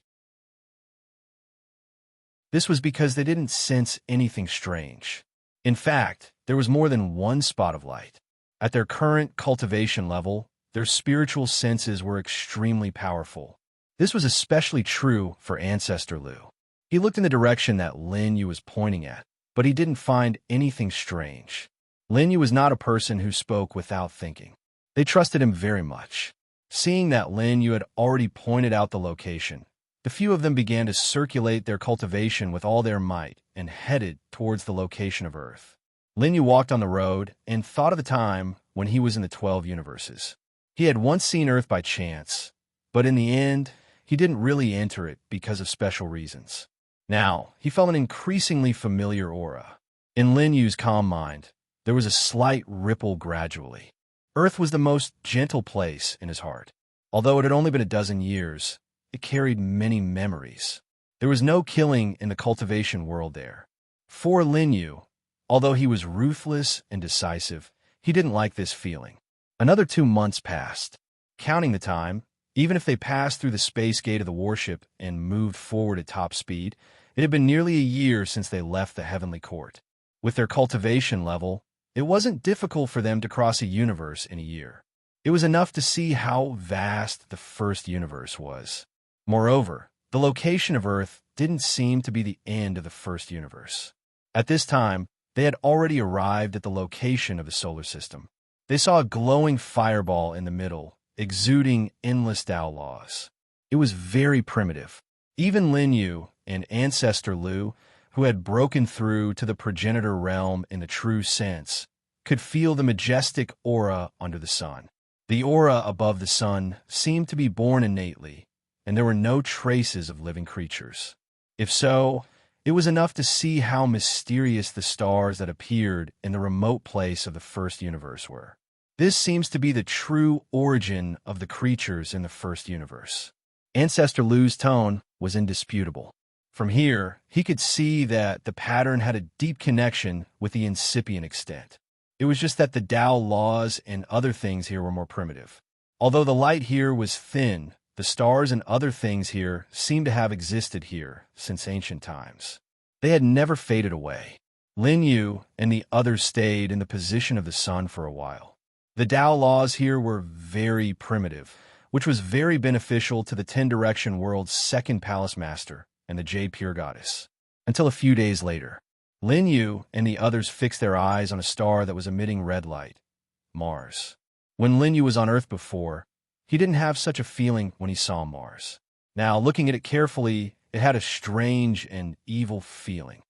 [SPEAKER 1] This was because they didn't sense anything strange. In fact, there was more than one spot of light. At their current cultivation level, their spiritual senses were extremely powerful. This was especially true for Ancestor Lu. He looked in the direction that Lin Yu was pointing at, but he didn't find anything strange. Lin Yu was not a person who spoke without thinking. They trusted him very much. Seeing that Lin Yu had already pointed out the location, the few of them began to circulate their cultivation with all their might and headed towards the location of Earth. Lin Yu walked on the road and thought of the time when he was in the 12 universes. He had once seen Earth by chance, but in the end, he didn't really enter it because of special reasons. Now, he felt an increasingly familiar aura. In Lin Yu's calm mind, there was a slight ripple gradually. Earth was the most gentle place in his heart. Although it had only been a dozen years, it carried many memories. There was no killing in the cultivation world there. For Lin Yu, although he was ruthless and decisive, he didn't like this feeling. Another 2 months passed. Counting the time, even if they passed through the space gate of the warship and moved forward at top speed, it had been nearly a year since they left the heavenly court. With their cultivation level, it wasn't difficult for them to cross a universe in a year. It was enough to see how vast the first universe was. Moreover, the location of Earth didn't seem to be the end of the first universe. At this time, they had already arrived at the location of the solar system. They saw a glowing fireball in the middle, exuding endless Tao laws. It was very primitive. Even Lin Yu and Ancestor Lu, who had broken through to the progenitor realm in the true sense, could feel the majestic aura under the sun. The aura above the sun seemed to be born innately, and there were no traces of living creatures. If so, it was enough to see how mysterious the stars that appeared in the remote place of the first universe were. This seems to be the true origin of the creatures in the first universe. Ancestor Lu's tone was indisputable. From here, he could see that the pattern had a deep connection with the incipient extent. It was just that the Tao laws and other things here were more primitive. Although the light here was thin, the stars and other things here seemed to have existed here since ancient times. They had never faded away. Lin Yu and the others stayed in the position of the sun for a while. The Tao laws here were very primitive, which was very beneficial to the Ten Direction world's second palace master and the Jade Pure Goddess. Until a few days later, Lin Yu and the others fixed their eyes on a star that was emitting red light, Mars. When Lin Yu was on Earth before, he didn't have such a feeling when he saw Mars. Now, looking at it carefully, it had a strange and evil feeling.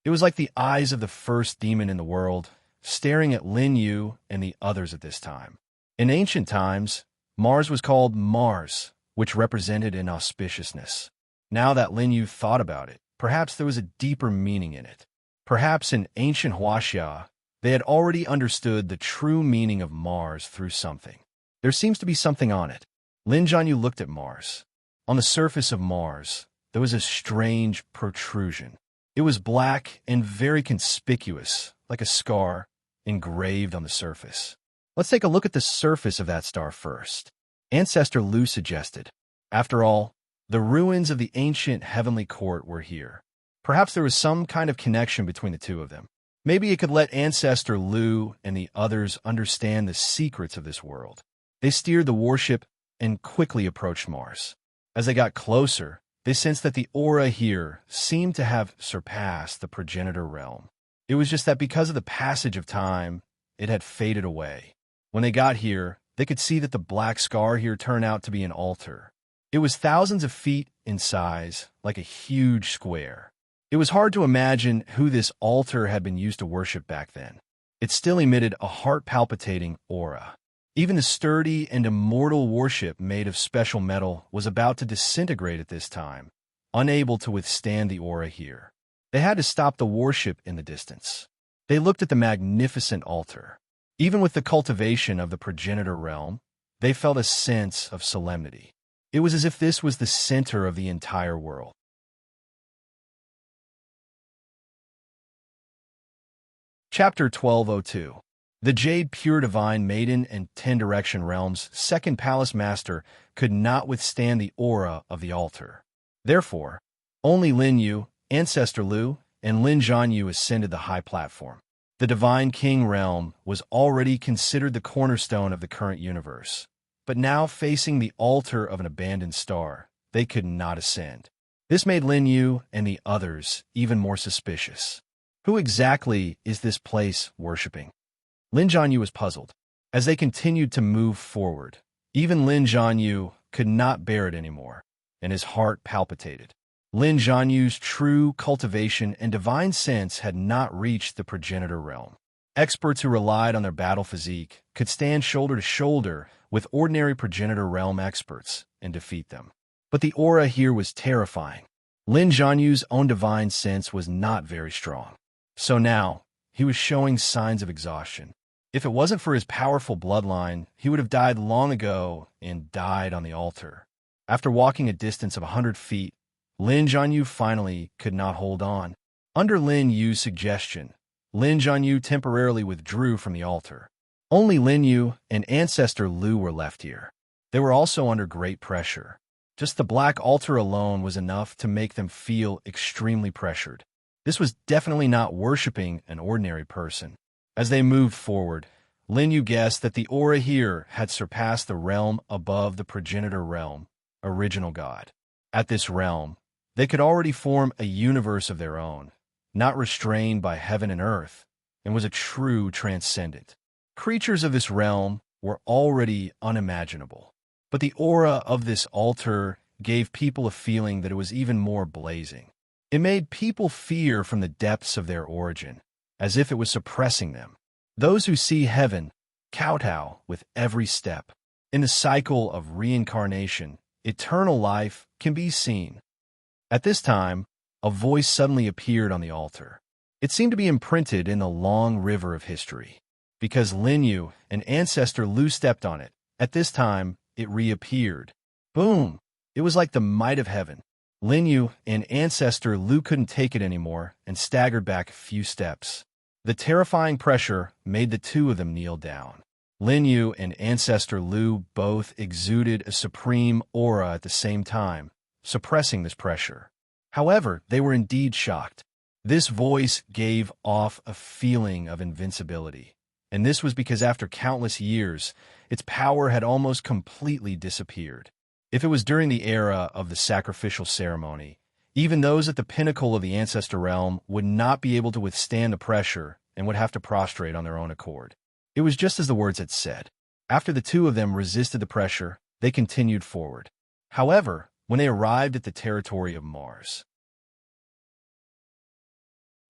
[SPEAKER 1] It was like the eyes of the first demon in the world, staring at Lin Yu and the others at this time. In ancient times, Mars was called Mars, which represented inauspiciousness. Now that Lin Yu thought about it, perhaps there was a deeper meaning in it. Perhaps in ancient Huaxia, they had already understood the true meaning of Mars through something. There seems to be something on it. Lin Jianyu looked at Mars. On the surface of Mars, there was a strange protrusion. It was black and very conspicuous, like a scar engraved on the surface. Let's take a look at the surface of that star first. Ancestor Lu suggested. After all, the ruins of the ancient heavenly court were here. Perhaps there was some kind of connection between the two of them. Maybe it could let Ancestor Lu and the others understand the secrets of this world. They steered the warship and quickly approached Mars. As they got closer, they sensed that the aura here seemed to have surpassed the progenitor realm. It was just that because of the passage of time, it had faded away. When they got here, they could see that the black scar here turned out to be an altar. It was thousands of feet in size, like a huge square. It was hard to imagine who this altar had been used to worship back then. It still emitted a heart-palpitating aura. Even the sturdy and immortal warship made of special metal was about to disintegrate at this time, unable to withstand the aura here. They had to stop the warship in the distance. They looked at the magnificent altar. Even with the cultivation of the progenitor realm, they felt a sense of solemnity. It was as if this was the center of the entire world. Chapter 1202. The Jade Pure Divine Maiden and 10 Direction Realm's second Palace Master could not withstand the aura of the altar. Therefore, only Lin Yu, Ancestor Lu, and Lin Jianyu ascended the high platform. The Divine King Realm was already considered the cornerstone of the current universe, but now facing the altar of an abandoned star, they could not ascend. This made Lin Yu and the others even more suspicious. Who exactly is this place worshipping? Lin Jianyu was puzzled. As they continued to move forward, even Lin Jianyu could not bear it anymore, and his heart palpitated. Lin Jianyu's true cultivation and divine sense had not reached the progenitor realm. Experts who relied on their battle physique could stand shoulder to shoulder with ordinary progenitor realm experts and defeat them. But the aura here was terrifying. Lin Jianyu's own divine sense was not very strong. So now, he was showing signs of exhaustion. If it wasn't for his powerful bloodline, he would have died long ago and died on the altar. After walking a distance of 100 feet, Lin Jianyu finally could not hold on. Under Lin Yu's suggestion, Lin Jianyu temporarily withdrew from the altar. Only Lin Yu and Ancestor Lu were left here. They were also under great pressure. Just the black altar alone was enough to make them feel extremely pressured. This was definitely not worshipping an ordinary person. As they moved forward, Lin Yu guessed that the aura here had surpassed the realm above the progenitor realm, original God. At this realm, they could already form a universe of their own, not restrained by heaven and earth, and was a true transcendent. Creatures of this realm were already unimaginable, but the aura of this altar gave people a feeling that it was even more blazing. It made people fear from the depths of their origin, as if it was suppressing them. Those who see heaven kowtow with every step. In the cycle of reincarnation, eternal life can be seen. At this time, a voice suddenly appeared on the altar. It seemed to be imprinted in the long river of history. Because Lin Yu and Ancestor Lu stepped on it, at this time, it reappeared. Boom! It was like the might of heaven. Lin Yu and Ancestor Lu couldn't take it anymore and staggered back a few steps. The terrifying pressure made the two of them kneel down. Lin Yu and Ancestor Lu both exuded a supreme aura at the same time, suppressing this pressure. However, they were indeed shocked. This voice gave off a feeling of invincibility, and this was because after countless years, its power had almost completely disappeared. If it was during the era of the sacrificial ceremony, Even those at the pinnacle of the ancestor realm would not be able to withstand the pressure and would have to prostrate on their own accord. It was just as the words had said. After the two of them resisted the pressure, they continued forward. However, when they arrived at the territory of Mars,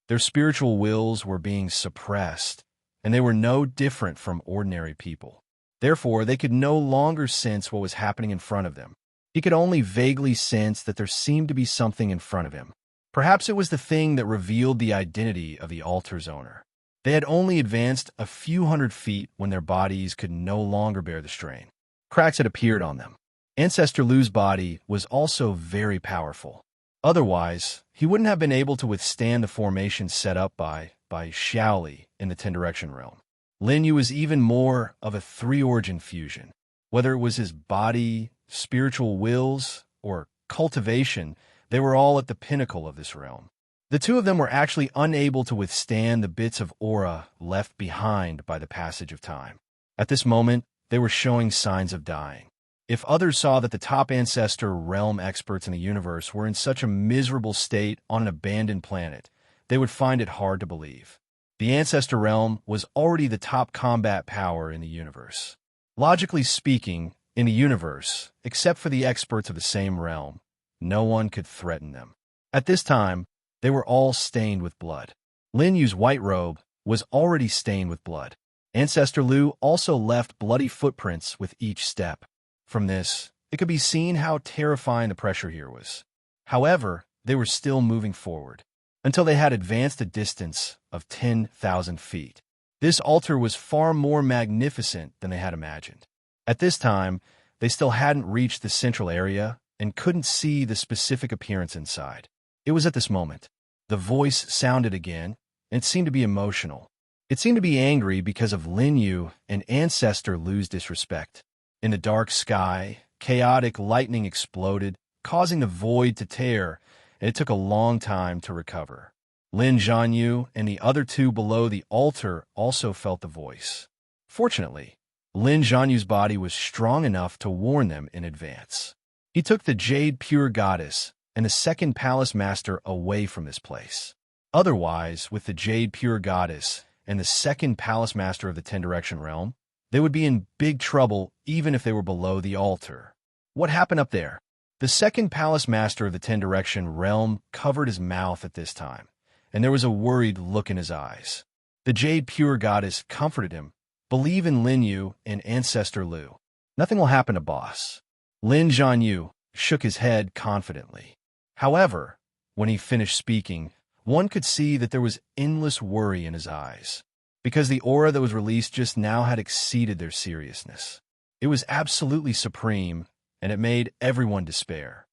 [SPEAKER 1] their spiritual wills were being suppressed, and they were no different from ordinary people. Therefore, they could no longer sense what was happening in front of them. He could only vaguely sense that there seemed to be something in front of him. Perhaps it was the thing that revealed the identity of the altar's owner. They had only advanced a few hundred feet when their bodies could no longer bear the strain. Cracks had appeared on them. Ancestor Lu's body was also very powerful. Otherwise, he wouldn't have been able to withstand the formation set up by Xiaoli in the Ten Direction realm. Lin Yu was even more of a three-origin fusion. Whether it was his body, spiritual wills, or cultivation, they were all at the pinnacle of this realm. The two of them were actually unable to withstand the bits of aura left behind by the passage of time. At this moment, they were showing signs of dying. If others saw that the top ancestor realm experts in the universe were in such a miserable state on an abandoned planet, they would find it hard to believe. The ancestor realm was already the top combat power in the universe. Logically speaking, in the universe, except for the experts of the same realm, no one could threaten them. At this time, they were all stained with blood. Lin Yu's white robe was already stained with blood. Ancestor Lu also left bloody footprints with each step. From this, it could be seen how terrifying the pressure here was. However, they were still moving forward, until they had advanced a distance of 10,000 feet. This altar was far more magnificent than they had imagined. At this time, they still hadn't reached the central area and couldn't see the specific appearance inside. It was at this moment. The voice sounded again, and it seemed to be emotional. It seemed to be angry because of Lin Yu and Ancestor Lu's disrespect. In the dark sky, chaotic lightning exploded, causing the void to tear, and it took a long time to recover. Lin Zhanyu and the other two below the altar also felt the voice. Fortunately, Lin Zhanyu's body was strong enough to warn them in advance. He took the Jade Pure Goddess and the second Palace Master away from this place. Otherwise, with the Jade Pure Goddess and the second Palace Master of the Ten Direction realm, they would be in big trouble even if they were below the altar. What happened up there? The second Palace Master of the Ten Direction realm covered his mouth at this time, and there was a worried look in his eyes. The Jade Pure Goddess comforted him. Believe in Lin Yu and Ancestor Lu. Nothing will happen to boss. Lin Zhanyu shook his head confidently. However, when he finished speaking, one could see that there was endless worry in his eyes, because the aura that was released just now had exceeded their seriousness. It was absolutely supreme, and it made everyone despair.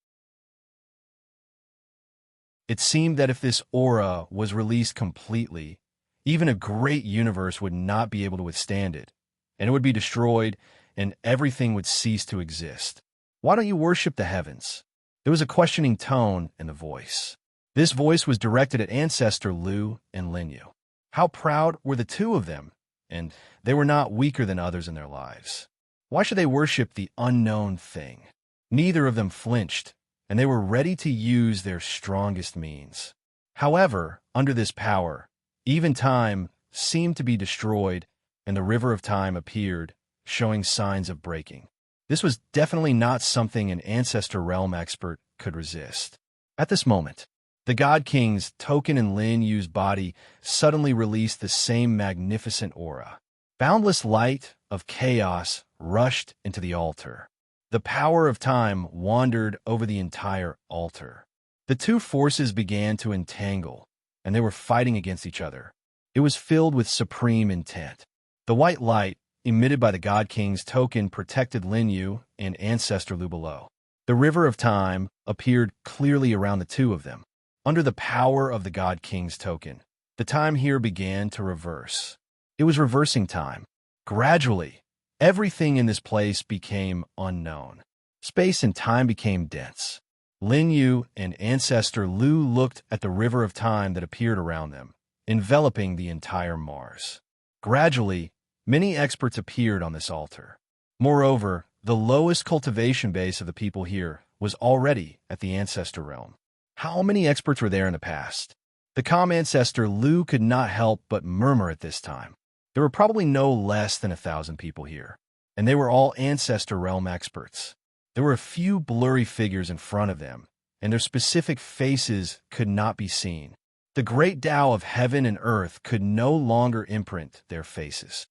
[SPEAKER 1] It seemed that if this aura was released completely, even a great universe would not be able to withstand it, and it would be destroyed, and everything would cease to exist. Why don't you worship the heavens? There was a questioning tone in the voice. This voice was directed at Ancestor Lu and Lin Yu. How proud were the two of them, and they were not weaker than others in their lives. Why should they worship the unknown thing? Neither of them flinched, and they were ready to use their strongest means. However, under this power, even time seemed to be destroyed, and the river of time appeared, showing signs of breaking. This was definitely not something an Ancestor Realm expert could resist. At this moment, the God King's token in Lin Yu's body suddenly released the same magnificent aura. Boundless light of chaos rushed into the altar. The power of time wandered over the entire altar. The two forces began to entangle, and they were fighting against each other. It was filled with supreme intent. The white light emitted by the God King's token protected Lin Yu and Ancestor Lu below. The river of time appeared clearly around the two of them. Under the power of the God King's token, the time here began to reverse. It was reversing time. Gradually, everything in this place became unknown. Space and time became dense. Lin Yu and Ancestor Lu looked at the river of time that appeared around them, enveloping the entire Mars. Gradually, many experts appeared on this altar. Moreover, the lowest cultivation base of the people here was already at the Ancestor Realm. How many experts were there in the past? The calm ancestor Lu could not help but murmur at this time. There were probably no less than 1,000 people here, and they were all ancestor realm experts. There were a few blurry figures in front of them, and their specific faces could not be seen. The great Tao of heaven and earth could no longer imprint their faces.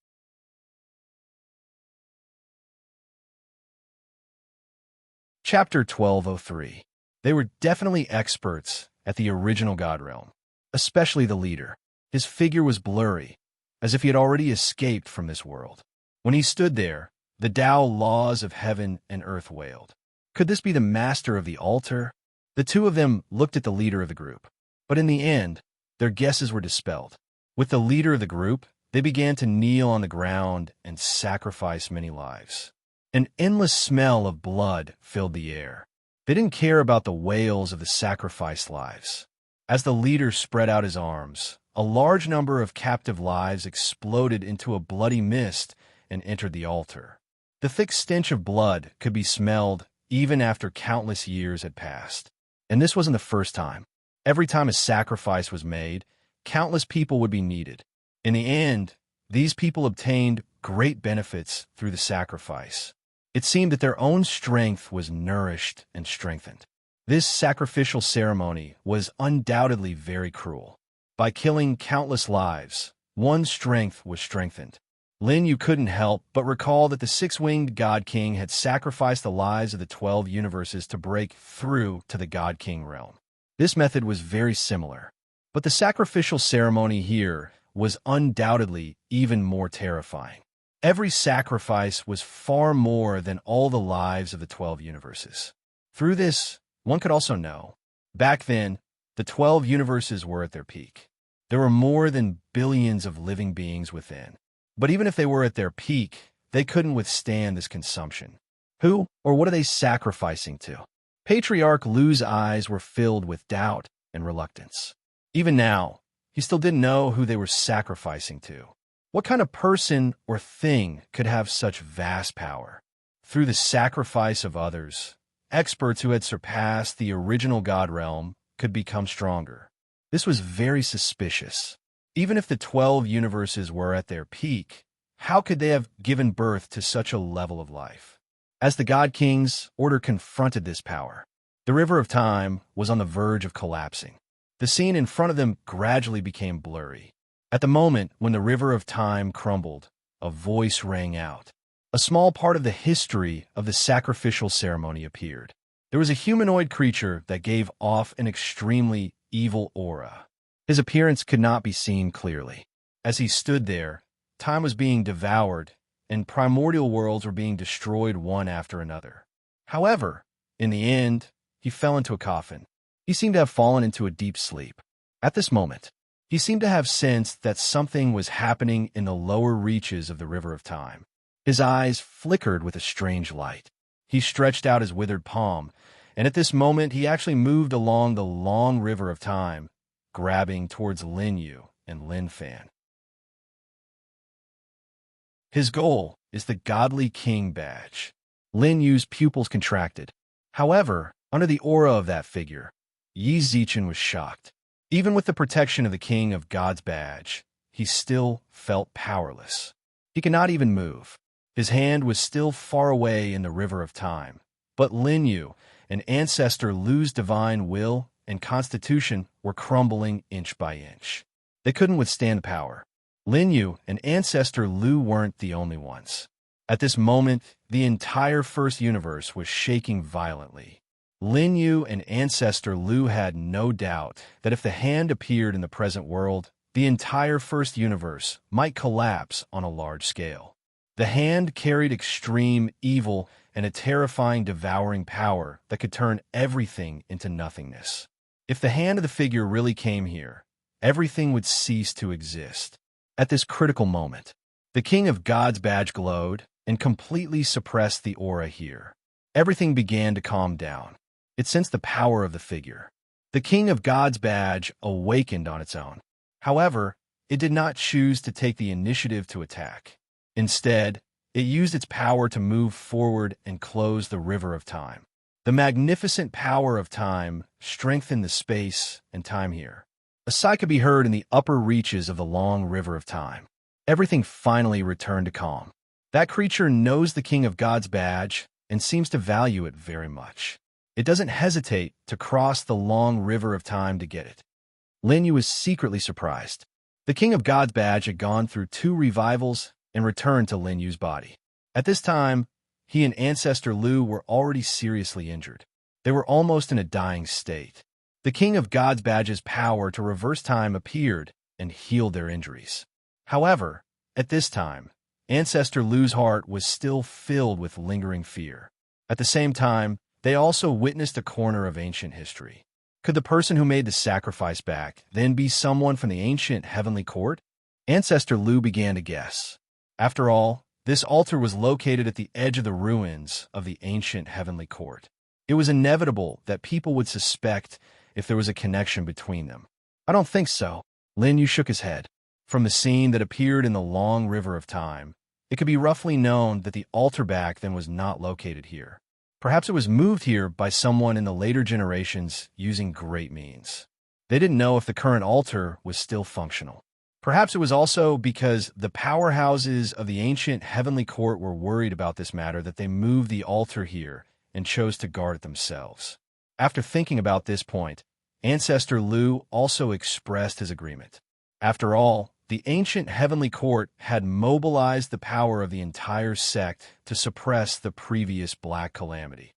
[SPEAKER 1] Chapter 1203. They were definitely experts at the original God realm, especially the leader. His figure was blurry, as if he had already escaped from this world. When he stood there, the Tao laws of heaven and earth wailed. Could this be the master of the altar? The two of them looked at the leader of the group, but in the end, their guesses were dispelled. With the leader of the group, they began to kneel on the ground and sacrifice many lives. An endless smell of blood filled the air. They didn't care about the wails of the sacrificed lives. As the leader spread out his arms, a large number of captive lives exploded into a bloody mist and entered the altar. The thick stench of blood could be smelled even after countless years had passed. And this wasn't the first time. Every time a sacrifice was made, countless people would be needed. In the end, these people obtained great benefits through the sacrifice. It seemed that their own strength was nourished and strengthened. This sacrificial ceremony was undoubtedly very cruel. By killing countless lives, one's strength was strengthened. Lin Yu couldn't help but recall that the six-winged God King had sacrificed the lives of the 12 universes to break through to the God King realm. This method was very similar, but the sacrificial ceremony here was undoubtedly even more terrifying. Every sacrifice was far more than all the lives of the 12 universes. Through this, one could also know, back then, the 12 universes were at their peak. There were more than billions of living beings within. But even if they were at their peak, they couldn't withstand this consumption. Who or what are they sacrificing to? Patriarch Lu's eyes were filled with doubt and reluctance. Even now, he still didn't know who they were sacrificing to. What kind of person or thing could have such vast power? Through the sacrifice of others, experts who had surpassed the original God realm could become stronger. This was very suspicious. Even if the 12 universes were at their peak, how could they have given birth to such a level of life? As the God King's order confronted this power, the river of time was on the verge of collapsing. The scene in front of them gradually became blurry. At the moment when the river of time crumbled, a voice rang out. A small part of the history of the sacrificial ceremony appeared. There was a humanoid creature that gave off an extremely evil aura. His appearance could not be seen clearly. As he stood there, time was being devoured, and primordial worlds were being destroyed one after another. However, in the end, he fell into a coffin. He seemed to have fallen into a deep sleep. At this moment, he seemed to have sensed that something was happening in the lower reaches of the river of time. His eyes flickered with a strange light. He stretched out his withered palm, and at this moment he actually moved along the long river of time, grabbing towards Lin Yu and Lin Fan. His goal is the Godly King badge. Lin Yu's pupils contracted. However, under the aura of that figure, Yi Zichen was shocked. Even with the protection of the King of God's badge, he still felt powerless. He could not even move. His hand was still far away in the river of time. But Lin Yu, and ancestor Lu's divine will and constitution were crumbling inch by inch. They couldn't withstand the power. Lin Yu and ancestor Lu weren't the only ones. At this moment, the entire first universe was shaking violently. Lin Yu and ancestor Lu had no doubt that if the hand appeared in the present world, the entire first universe might collapse on a large scale. The hand carried extreme evil and a terrifying devouring power that could turn everything into nothingness. If the hand of the figure really came here, everything would cease to exist. At this critical moment, the King of God's badge glowed and completely suppressed the aura here. Everything began to calm down. It sensed the power of the figure. The King of God's badge awakened on its own. However, it did not choose to take the initiative to attack. Instead, it used its power to move forward and close the river of time. The magnificent power of time strengthened the space and time here. A sigh could be heard in the upper reaches of the long river of time. Everything finally returned to calm. That creature knows the King of God's badge and seems to value it very much. It doesn't hesitate to cross the long river of time to get it. Lin Yu was secretly surprised. The King of God's badge had gone through 2 revivals and returned to Lin Yu's body. At this time, he and Ancestor Lu were already seriously injured. They were almost in a dying state. The King of God's badge's power to reverse time appeared and healed their injuries. However, at this time, Ancestor Lu's heart was still filled with lingering fear. At the same time, they also witnessed a corner of ancient history. Could the person who made the sacrifice back then be someone from the ancient heavenly court? Ancestor Lu began to guess. After all, this altar was located at the edge of the ruins of the ancient heavenly court. It was inevitable that people would suspect if there was a connection between them. I don't think so. Lin Yu shook his head. From the scene that appeared in the long river of time, it could be roughly known that the altar back then was not located here. Perhaps it was moved here by someone in the later generations using great means. They didn't know if the current altar was still functional. Perhaps it was also because the powerhouses of the ancient heavenly court were worried about this matter that they moved the altar here and chose to guard it themselves. After thinking about this point, Ancestor Lu also expressed his agreement. After all, the ancient heavenly court had mobilized the power of the entire sect to suppress the previous black calamity.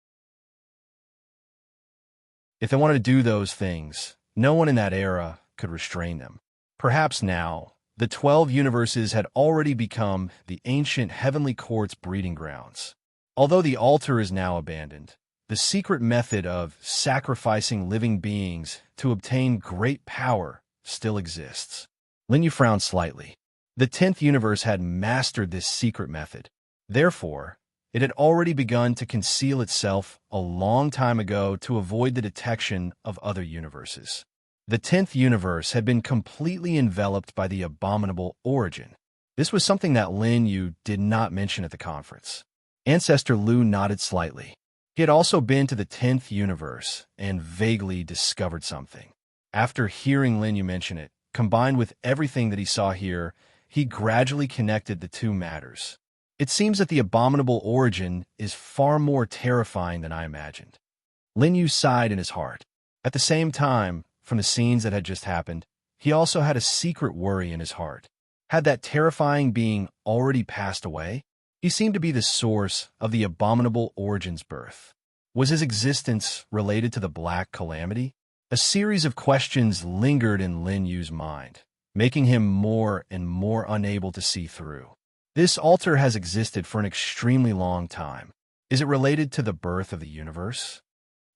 [SPEAKER 1] If they wanted to do those things, no one in that era could restrain them. Perhaps now, the 12 universes had already become the ancient heavenly court's breeding grounds. Although the altar is now abandoned, the secret method of sacrificing living beings to obtain great power still exists. Lin Yu frowned slightly. The 10th universe had mastered this secret method. Therefore, it had already begun to conceal itself a long time ago to avoid the detection of other universes. The 10th universe had been completely enveloped by the abominable origin. This was something that Lin Yu did not mention at the conference. Ancestor Lu nodded slightly. He had also been to the 10th universe and vaguely discovered something. After hearing Lin Yu mention it, combined with everything that he saw here, he gradually connected the two matters. It seems that the abominable origin is far more terrifying than I imagined. Lin Yu sighed in his heart. At the same time, from the scenes that had just happened, he also had a secret worry in his heart. Had that terrifying being already passed away? He seemed to be the source of the abominable origin's birth. Was his existence related to the Black Calamity? A series of questions lingered in Lin Yu's mind, making him more and more unable to see through. This altar has existed for an extremely long time. Is it related to the birth of the universe?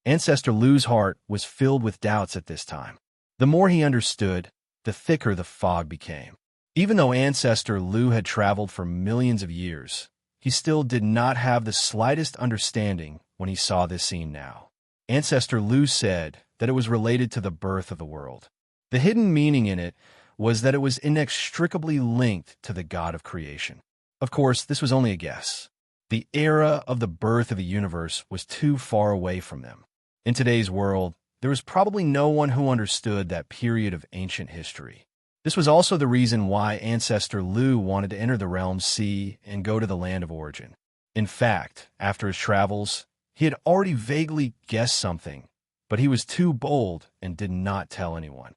[SPEAKER 1] Ancestor Lu's heart was filled with doubts at this time. The more he understood, the thicker the fog became. Even though Ancestor Lu had traveled for millions of years, he still did not have the slightest understanding when he saw this scene now. Ancestor Lu said that it was related to the birth of the world. The hidden meaning in it was that it was inextricably linked to the God of creation. Of course, this was only a guess. The era of the birth of the universe was too far away from them. In today's world, there was probably no one who understood that period of ancient history. This was also the reason why Ancestor Lu wanted to enter the Realm Sea and go to the land of origin. In fact, after his travels, he had already vaguely guessed something, but he was too bold and did not tell anyone.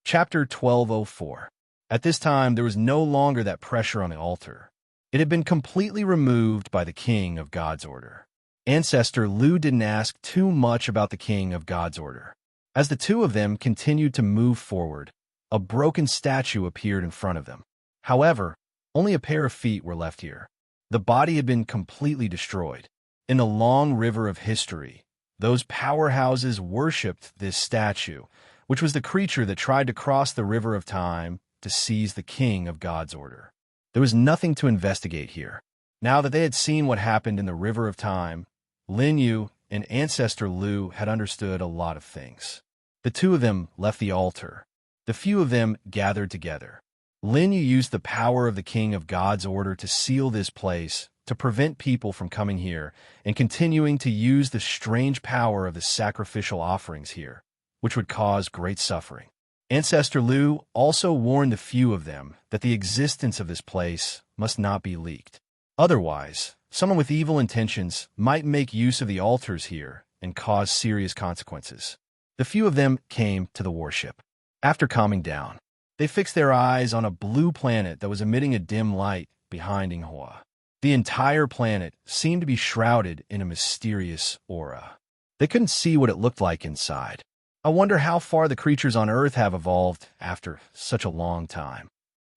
[SPEAKER 1] Chapter 1204. At this time, there was no longer that pressure on the altar. It had been completely removed by the King of God's Order. Ancestor Lu didn't ask too much about the King of God's Order. As the two of them continued to move forward, a broken statue appeared in front of them. However, only a pair of feet were left here. The body had been completely destroyed. In the long river of history, those powerhouses worshipped this statue, which was the creature that tried to cross the river of time to seize the King of God's Order. There was nothing to investigate here. Now that they had seen what happened in the river of time, Lin Yu and Ancestor Lu had understood a lot of things. The two of them left the altar. The few of them gathered together. Lin Yu used the power of the king of God's order to seal this place, to prevent people from coming here and continuing to use the strange power of the sacrificial offerings here, which would cause great suffering. Ancestor Lu also warned the few of them that the existence of this place must not be leaked. Otherwise, someone with evil intentions might make use of the altars here and cause serious consequences. The few of them came to the warship. After calming down, they fixed their eyes on a blue planet that was emitting a dim light behind Inghua. The entire planet seemed to be shrouded in a mysterious aura. They couldn't see what it looked like inside. I wonder how far the creatures on Earth have evolved after such a long time.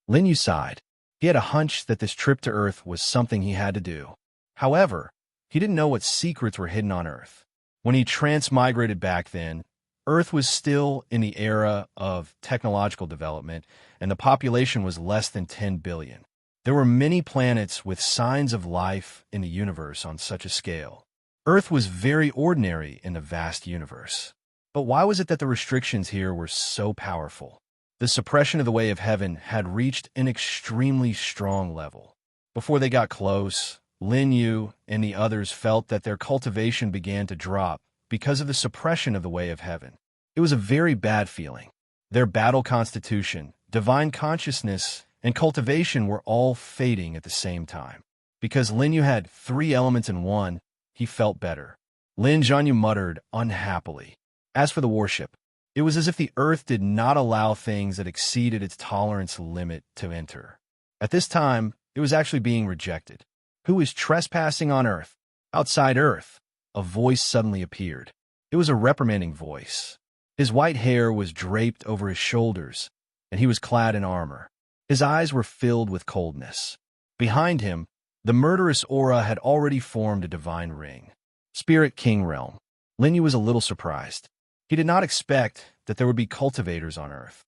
[SPEAKER 1] Lin Yu sighed. He had a hunch that this trip to Earth was something he had to do. However, he didn't know what secrets were hidden on Earth. When he transmigrated back then, Earth was still in the era of technological development, and the population was less than 10 billion. There were many planets with signs of life in the universe on such a scale. Earth was very ordinary in the vast universe. But why was it that the restrictions here were so powerful? The suppression of the way of heaven had reached an extremely strong level. Before they got close, Lin Yu and the others felt that their cultivation began to drop because of the suppression of the way of heaven. It was a very bad feeling. Their battle constitution, divine consciousness, and cultivation were all fading at the same time. Because Lin Yu had 3 elements in one, he felt better. Lin Zhanyu muttered unhappily. As for the warship, it was as if the Earth did not allow things that exceeded its tolerance limit to enter. At this time, it was actually being rejected. Who is trespassing on Earth? Outside Earth, a voice suddenly appeared. It was a reprimanding voice. His white hair was draped over his shoulders, and he was clad in armor. His eyes were filled with coldness. Behind him, the murderous aura had already formed a divine ring. Spirit King Realm. Lin Yu was a little surprised. He did not expect that there would be cultivators on Earth.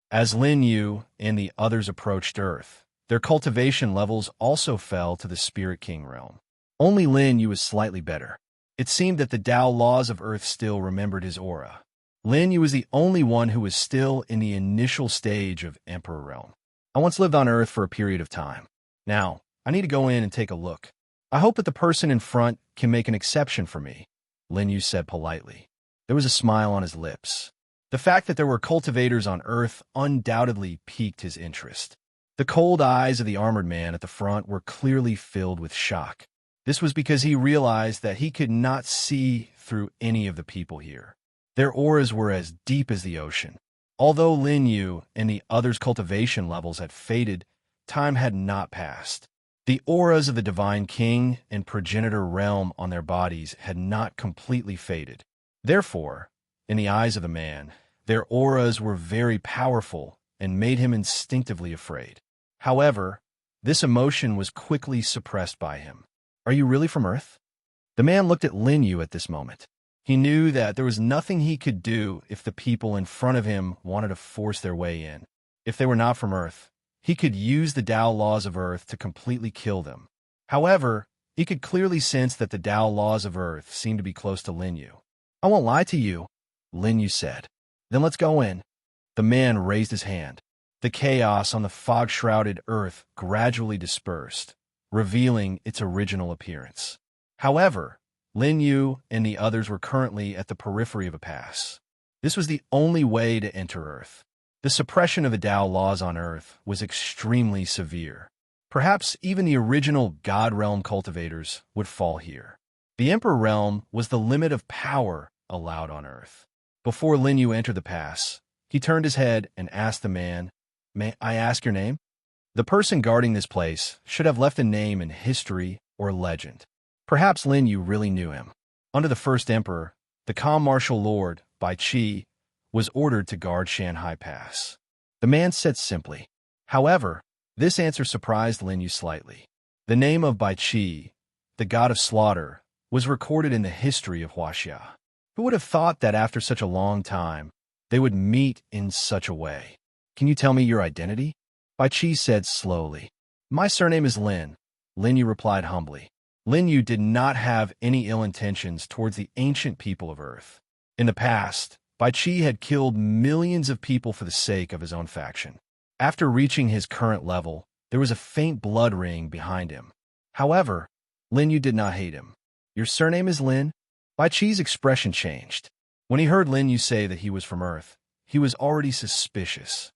[SPEAKER 1] As Lin Yu and the others approached Earth, their cultivation levels also fell to the Spirit King realm. Only Lin Yu was slightly better. It seemed that the Tao laws of Earth still remembered his aura. Lin Yu was the only one who was still in the initial stage of Emperor Realm. I once lived on Earth for a period of time. Now, I need to go in and take a look. I hope that the person in front can make an exception for me, Lin Yu said politely. There was a smile on his lips. The fact that there were cultivators on Earth undoubtedly piqued his interest. The cold eyes of the armored man at the front were clearly filled with shock. This was because he realized that he could not see through any of the people here. Their auras were as deep as the ocean. Although Lin Yu and the others' cultivation levels had faded, time had not passed. The auras of the Divine King and Progenitor Realm on their bodies had not completely faded. Therefore, in the eyes of the man, their auras were very powerful and made him instinctively afraid. However, this emotion was quickly suppressed by him. Are you really from Earth? The man looked at Lin Yu at this moment. He knew that there was nothing he could do if the people in front of him wanted to force their way in. If they were not from Earth, he could use the Tao laws of Earth to completely kill them. However, he could clearly sense that the Tao laws of Earth seemed to be close to Lin Yu. I won't lie to you, Lin Yu said. Then let's go in. The man raised his hand. The chaos on the fog-shrouded Earth gradually dispersed, revealing its original appearance. However, Lin Yu and the others were currently at the periphery of a pass. This was the only way to enter Earth. The suppression of the Tao laws on Earth was extremely severe. Perhaps even the original God Realm cultivators would fall here. The Emperor Realm was the limit of power allowed on Earth. Before Lin Yu entered the pass, he turned his head and asked the man, "May I ask your name?" The person guarding this place should have left a name in history or legend. Perhaps Lin Yu really knew him. Under the first emperor, the calm martial lord, Bai Qi, was ordered to guard Shanghai Pass. The man said simply. However, this answer surprised Lin Yu slightly. The name of Bai Qi, the god of slaughter, was recorded in the history of Huaxia. Who would have thought that after such a long time, they would meet in such a way? Can you tell me your identity? Bai Qi said slowly. My surname is Lin, Lin Yu replied humbly. Lin Yu did not have any ill intentions towards the ancient people of Earth. In the past, Bai Qi had killed millions of people for the sake of his own faction. After reaching his current level, there was a faint blood ring behind him. However, Lin Yu did not hate him. "Your surname is Lin?" Bai Qi's expression changed. When he heard Lin Yu say that he was from Earth, he was already suspicious.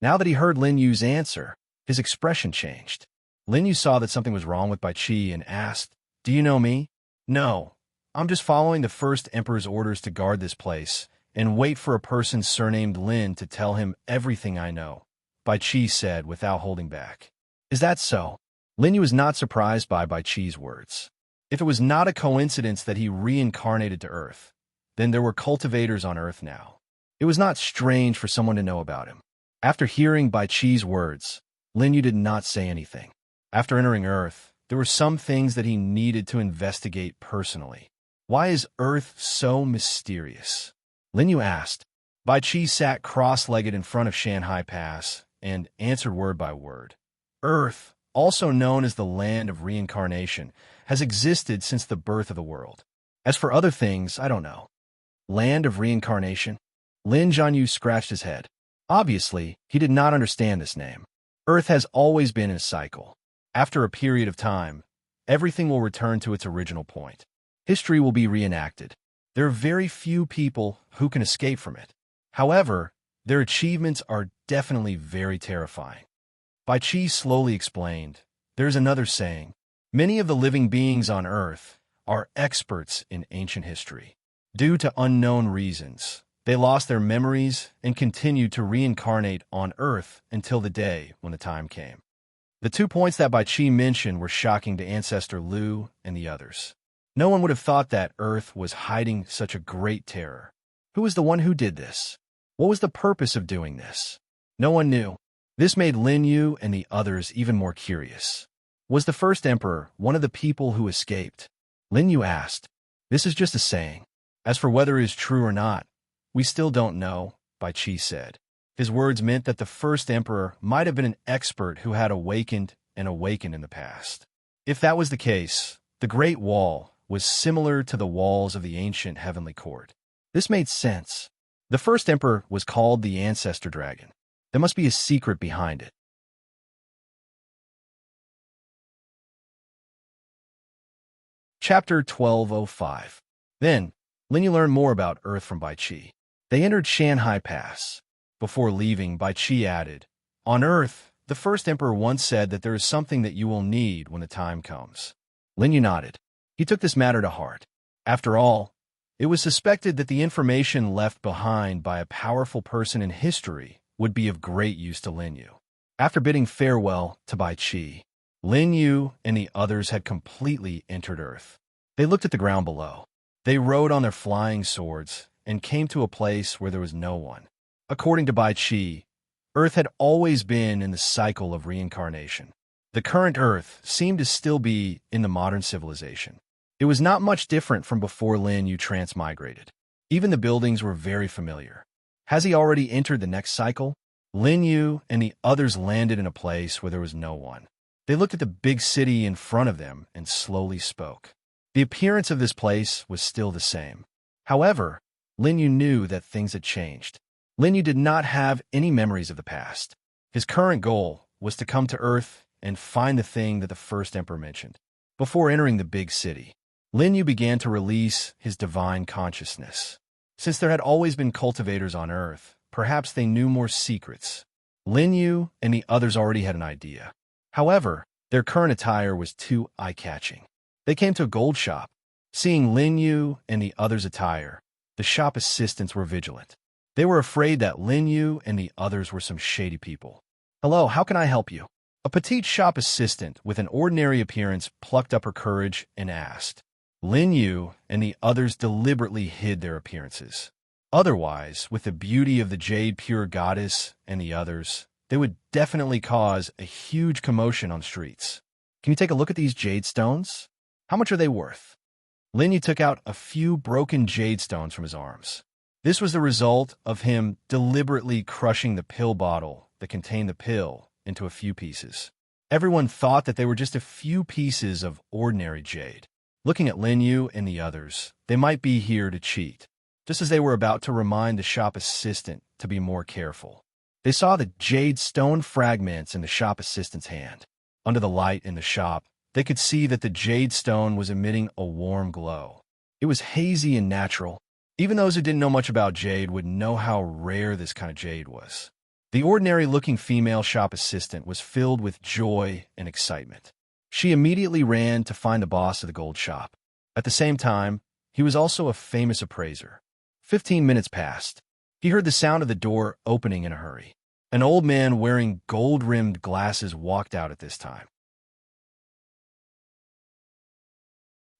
[SPEAKER 1] Now that he heard Lin Yu's answer, his expression changed. Lin Yu saw that something was wrong with Bai Qi and asked, "Do you know me?" "No. I'm just following the first emperor's orders to guard this place and wait for a person surnamed Lin to tell him everything I know," Bai Qi said without holding back. "Is that so?" Lin Yu was not surprised by Bai Qi's words. If it was not a coincidence that he reincarnated to Earth, then there were cultivators on Earth now. It was not strange for someone to know about him. After hearing Bai Qi's words, Lin Yu did not say anything. After entering Earth, there were some things that he needed to investigate personally. Why is Earth so mysterious? Lin Yu asked. Bai Qi sat cross-legged in front of Shanghai Pass and answered word by word. Earth, also known as the land of reincarnation, has existed since the birth of the world. As for other things, I don't know. Land of reincarnation? Lin Zhanyu scratched his head. Obviously, he did not understand this name. Earth has always been in a cycle. After a period of time, everything will return to its original point. History will be reenacted. There are very few people who can escape from it. However, their achievements are definitely very terrifying. Bai Qi slowly explained, "There's another saying. Many of the living beings on Earth are experts in ancient history. Due to unknown reasons, they lost their memories and continued to reincarnate on Earth until the day when the time came." The 2 points that Bai Qi mentioned were shocking to Ancestor Lu and the others. No one would have thought that Earth was hiding such a great terror. Who was the one who did this? What was the purpose of doing this? No one knew. This made Lin Yu and the others even more curious. Was the first emperor one of the people who escaped? Lin Yu asked. "This is just a saying. As for whether it is true or not, we still don't know," Bai Qi said. His words meant that the first emperor might have been an expert who had awakened and awakened in the past. If that was the case, the Great Wall was similar to the walls of the ancient heavenly court. This made sense. The first emperor was called the Ancestor Dragon. There must be a secret behind it. Chapter 1205. Then, Lin Yu learned more about Earth from Bai Qi. They entered Shanghai Pass. Before leaving, Bai Qi added, "On Earth, the first emperor once said that there is something that you will need when the time comes." Lin Yu nodded. He took this matter to heart. After all, it was suspected that the information left behind by a powerful person in history would be of great use to Lin Yu. After bidding farewell to Bai Qi, Lin Yu and the others had completely entered Earth. They looked at the ground below. They rode on their flying swords and came to a place where there was no one. According to Bai Qi, Earth had always been in the cycle of reincarnation. The current Earth seemed to still be in the modern civilization. It was not much different from before Lin Yu transmigrated. Even the buildings were very familiar. Has he already entered the next cycle? Lin Yu and the others landed in a place where there was no one. They looked at the big city in front of them and slowly spoke. The appearance of this place was still the same. However, Lin Yu knew that things had changed. Lin Yu did not have any memories of the past. His current goal was to come to Earth and find the thing that the first emperor mentioned. Before entering the big city, Lin Yu began to release his divine consciousness. Since there had always been cultivators on Earth, perhaps they knew more secrets. Lin Yu and the others already had an idea. However, their current attire was too eye-catching. They came to a gold shop. Seeing Lin Yu and the others' attire, the shop assistants were vigilant. They were afraid that Lin Yu and the others were some shady people. "Hello, how can I help you?" A petite shop assistant with an ordinary appearance plucked up her courage and asked. Lin Yu and the others deliberately hid their appearances. Otherwise, with the beauty of the Jade Pure Goddess and the others, they would definitely cause a huge commotion on streets. "Can you take a look at these jade stones? How much are they worth?" Lin Yu took out a few broken jade stones from his arms. This was the result of him deliberately crushing the pill bottle that contained the pill into a few pieces. Everyone thought that they were just a few pieces of ordinary jade. Looking at Lin Yu and the others, they might be here to cheat, just as they were about to remind the shop assistant to be more careful. They saw the jade stone fragments in the shop assistant's hand. Under the light in the shop, they could see that the jade stone was emitting a warm glow. It was hazy and natural. Even those who didn't know much about jade would know how rare this kind of jade was. The ordinary-looking female shop assistant was filled with joy and excitement. She immediately ran to find the boss of the gold shop. At the same time, he was also a famous appraiser. 15 minutes passed. He heard the sound of the door opening in a hurry. An old man wearing gold-rimmed glasses walked out at this time.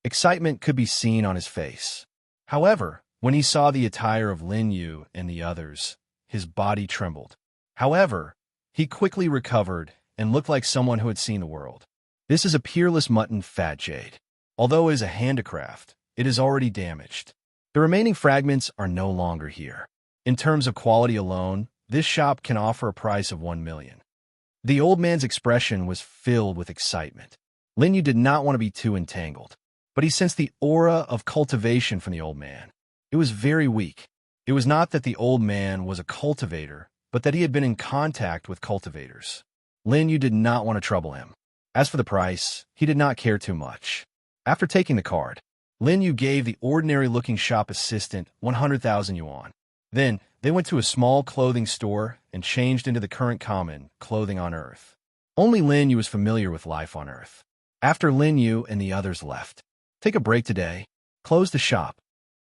[SPEAKER 1] Excitement could be seen on his face. However, when he saw the attire of Lin Yu and the others, his body trembled. However, he quickly recovered and looked like someone who had seen the world. This is a peerless mutton fat jade. Although it is a handicraft, it is already damaged. The remaining fragments are no longer here. In terms of quality alone, this shop can offer a price of 1 million. The old man's expression was filled with excitement. Lin Yu did not want to be too entangled, but he sensed the aura of cultivation from the old man. It was very weak. It was not that the old man was a cultivator, but that he had been in contact with cultivators. Lin Yu did not want to trouble him. As for the price, he did not care too much. After taking the card, Lin Yu gave the ordinary-looking shop assistant 100,000 yuan. Then, they went to a small clothing store and changed into the current common clothing on Earth. Only Lin Yu was familiar with life on Earth. After Lin Yu and the others left, "Take a break today. Close the shop."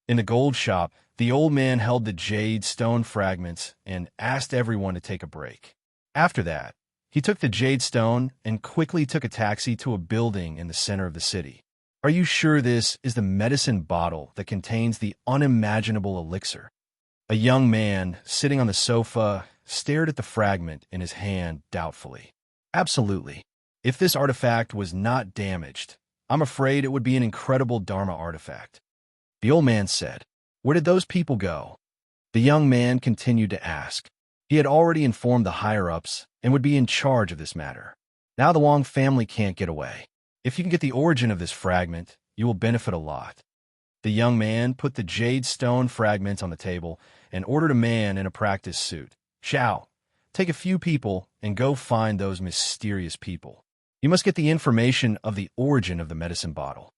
[SPEAKER 1] In the gold shop, the old man held the jade stone fragments and asked everyone to take a break. After that, he took the jade stone and quickly took a taxi to a building in the center of the city. "Are you sure this is the medicine bottle that contains the unimaginable elixir?" A young man, sitting on the sofa, stared at the fragment in his hand doubtfully. "Absolutely. If this artifact was not damaged, I'm afraid it would be an incredible Dharma artifact." The old man said, "Where did those people go?" The young man continued to ask. He had already informed the higher-ups and would be in charge of this matter. Now the Wang family can't get away. If you can get the origin of this fragment, you will benefit a lot. The young man put the jade stone fragments on the table and ordered a man in a practice suit. "Xiao, take a few people and go find those mysterious people. You must get the information of the origin of the medicine bottle."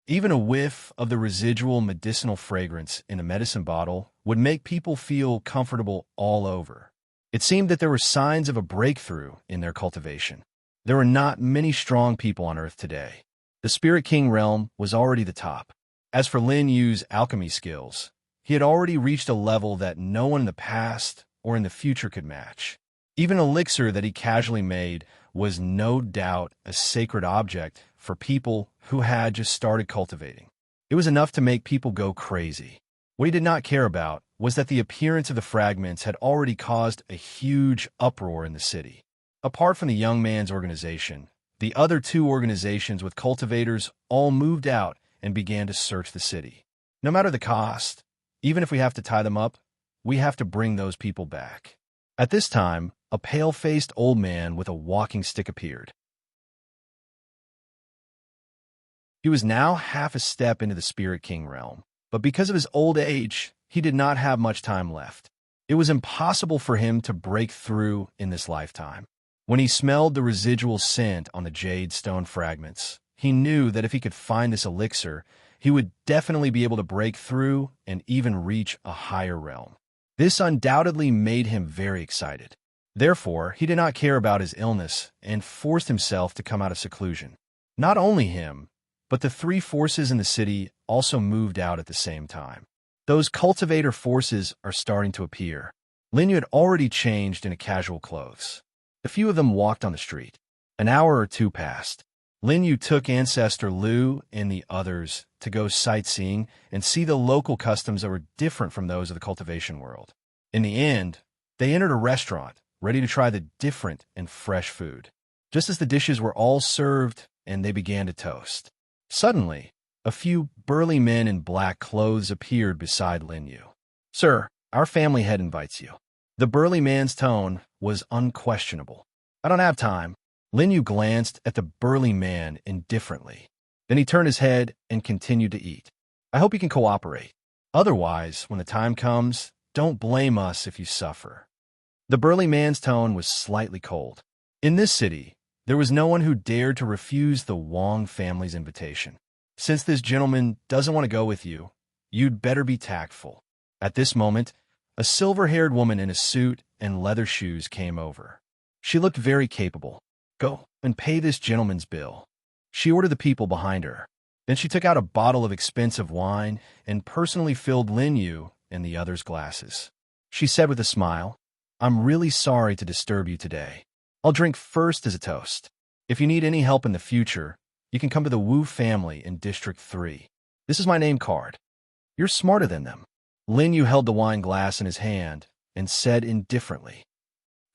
[SPEAKER 1] Even a whiff of the residual medicinal fragrance in the medicine bottle would make people feel comfortable all over. It seemed that there were signs of a breakthrough in their cultivation. There were not many strong people on Earth today. The Spirit King realm was already the top. As for Lin Yu's alchemy skills, he had already reached a level that no one in the past or in the future could match. Even an elixir that he casually made was no doubt a sacred object for people who had just started cultivating. It was enough to make people go crazy. What he did not care about was that the appearance of the fragments had already caused a huge uproar in the city. Apart from the young man's organization, the other two organizations with cultivators all moved out and began to search the city. No matter the cost, even if we have to tie them up, we have to bring those people back. At this time, a pale-faced old man with a walking stick appeared. He was now half a step into the Spirit King realm, but because of his old age, he did not have much time left. It was impossible for him to break through in this lifetime. When he smelled the residual scent on the jade stone fragments, he knew that if he could find this elixir, he would definitely be able to break through and even reach a higher realm. This undoubtedly made him very excited. Therefore, he did not care about his illness and forced himself to come out of seclusion. Not only him, but the three forces in the city also moved out at the same time. Those cultivator forces are starting to appear. Lin Yu had already changed into casual clothes. A few of them walked on the street. An hour or two passed. Lin Yu took Ancestor Liu and the others to go sightseeing and see the local customs that were different from those of the cultivation world. In the end, they entered a restaurant, ready to try the different and fresh food. Just as the dishes were all served and they began to toast, suddenly, a few burly men in black clothes appeared beside Lin Yu. "Sir, our family head invites you." The burly man's tone was unquestionable. "I don't have time." Lin Yu glanced at the burly man indifferently. Then he turned his head and continued to eat. I hope you can cooperate. Otherwise, when the time comes, don't blame us if you suffer. The burly man's tone was slightly cold. In this city, there was no one who dared to refuse the Wong family's invitation. Since this gentleman doesn't want to go with you, you'd better be tactful. At this moment, a silver-haired woman in a suit and leather shoes came over. She looked very capable. Go and pay this gentleman's bill. She ordered the people behind her. Then she took out a bottle of expensive wine and personally filled Lin Yu and the others' glasses. She said with a smile, I'm really sorry to disturb you today. I'll drink first as a toast. If you need any help in the future, you can come to the Wu family in District 3. This is my name card. You're smarter than them. Lin Yu held the wine glass in his hand and said indifferently,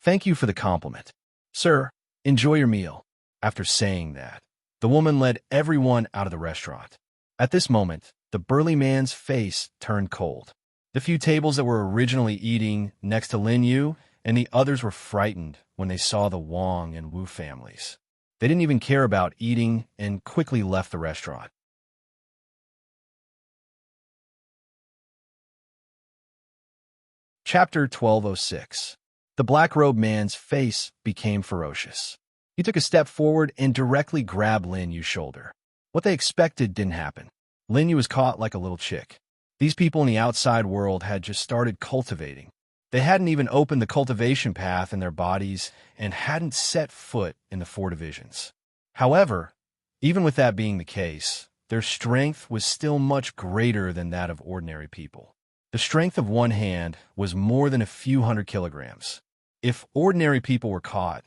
[SPEAKER 1] Thank you for the compliment. Sir, enjoy your meal. After saying that, the woman led everyone out of the restaurant. At this moment, the burly man's face turned cold. The few tables that were originally eating next to Lin Yu and the others were frightened when they saw the Wong and Wu families. They didn't even care about eating and quickly left the restaurant. Chapter 1206. The black-robed man's face became ferocious. He took a step forward and directly grabbed Lin Yu's shoulder. What they expected didn't happen. Lin Yu was caught like a little chick. These people in the outside world had just started cultivating. They hadn't even opened the cultivation path in their bodies and hadn't set foot in the 4 divisions. However, even with that being the case, their strength was still much greater than that of ordinary people. The strength of one hand was more than a few hundred kilograms. If ordinary people were caught,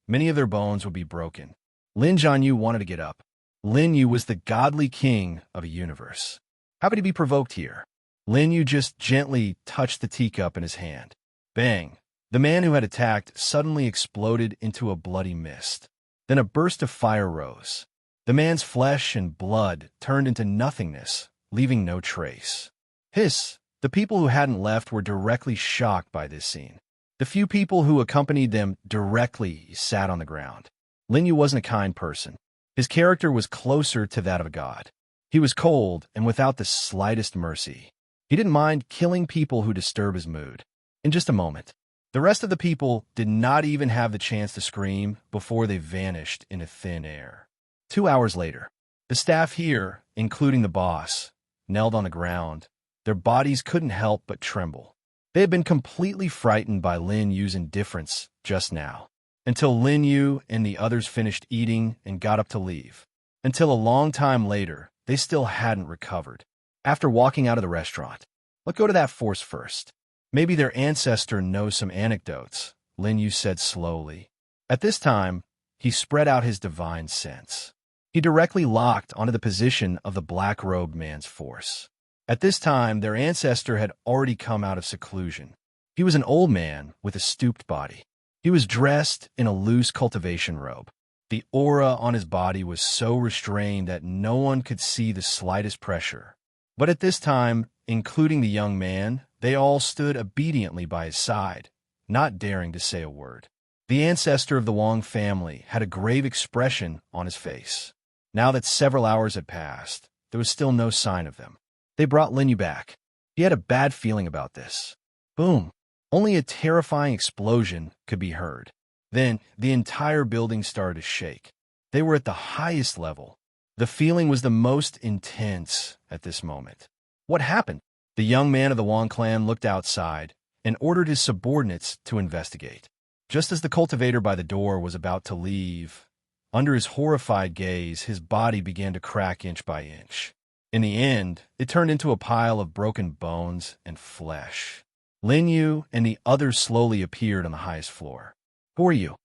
[SPEAKER 1] many of their bones would be broken. Lin Jianyu wanted to get up. Lin Yu was the godly king of a universe. How could he be provoked here? Lin Yu just gently touched the teacup in his hand. Bang! The man who had attacked suddenly exploded into a bloody mist. Then a burst of fire rose. The man's flesh and blood turned into nothingness, leaving no trace. Hiss! The people who hadn't left were directly shocked by this scene. The few people who accompanied them directly sat on the ground. Lin Yu wasn't a kind person. His character was closer to that of a god. He was cold and without the slightest mercy. He didn't mind killing people who disturb his mood. In just a moment, the rest of the people did not even have the chance to scream before they vanished into thin air. 2 hours later, the staff here, including the boss, knelt on the ground. Their bodies couldn't help but tremble. They had been completely frightened by Lin Yu's indifference just now, until Lin Yu and the others finished eating and got up to leave. Until a long time later, they still hadn't recovered. After walking out of the restaurant, let's go to that force first. Maybe their ancestor knows some anecdotes, Lin Yu said slowly. At this time, he spread out his divine sense. He directly locked onto the position of the black-robed man's force. At this time, their ancestor had already come out of seclusion. He was an old man with a stooped body. He was dressed in a loose cultivation robe. The aura on his body was so restrained that no one could see the slightest pressure. But at this time, including the young man, they all stood obediently by his side, not daring to say a word. The ancestor of the Wong family had a grave expression on his face. Now that several hours had passed, there was still no sign of them. They brought Lin Yu back. He had a bad feeling about this. Boom! Only a terrifying explosion could be heard. Then, the entire building started to shake. They were at the highest level. The feeling was the most intense at this moment. What happened? The young man of the Wong clan looked outside and ordered his subordinates to investigate. Just as the cultivator by the door was about to leave, under his horrified gaze, his body began to crack inch by inch. In the end, it turned into a pile of broken bones and flesh. Lin Yu and the others slowly appeared on the highest floor. Who are you?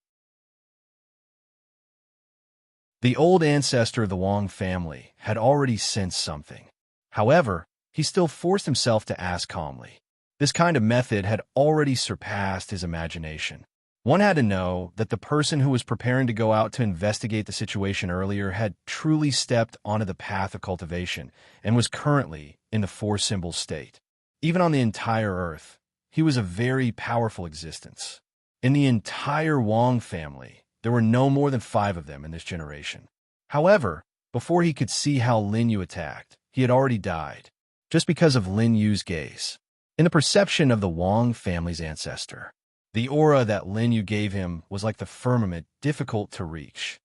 [SPEAKER 1] The old ancestor of the Wong family had already sensed something. However, he still forced himself to ask calmly. This kind of method had already surpassed his imagination. One had to know that the person who was preparing to go out to investigate the situation earlier had truly stepped onto the path of cultivation and was currently in the 4-symbol state. Even on the entire Earth, he was a very powerful existence. In the entire Wong family, there were no more than 5 of them in this generation. However, Before he could see how Lin Yu attacked, he had already died, just because of Lin Yu's gaze. In the perception of the Wang family's ancestor, the aura that Lin Yu gave him was like the firmament, difficult to reach.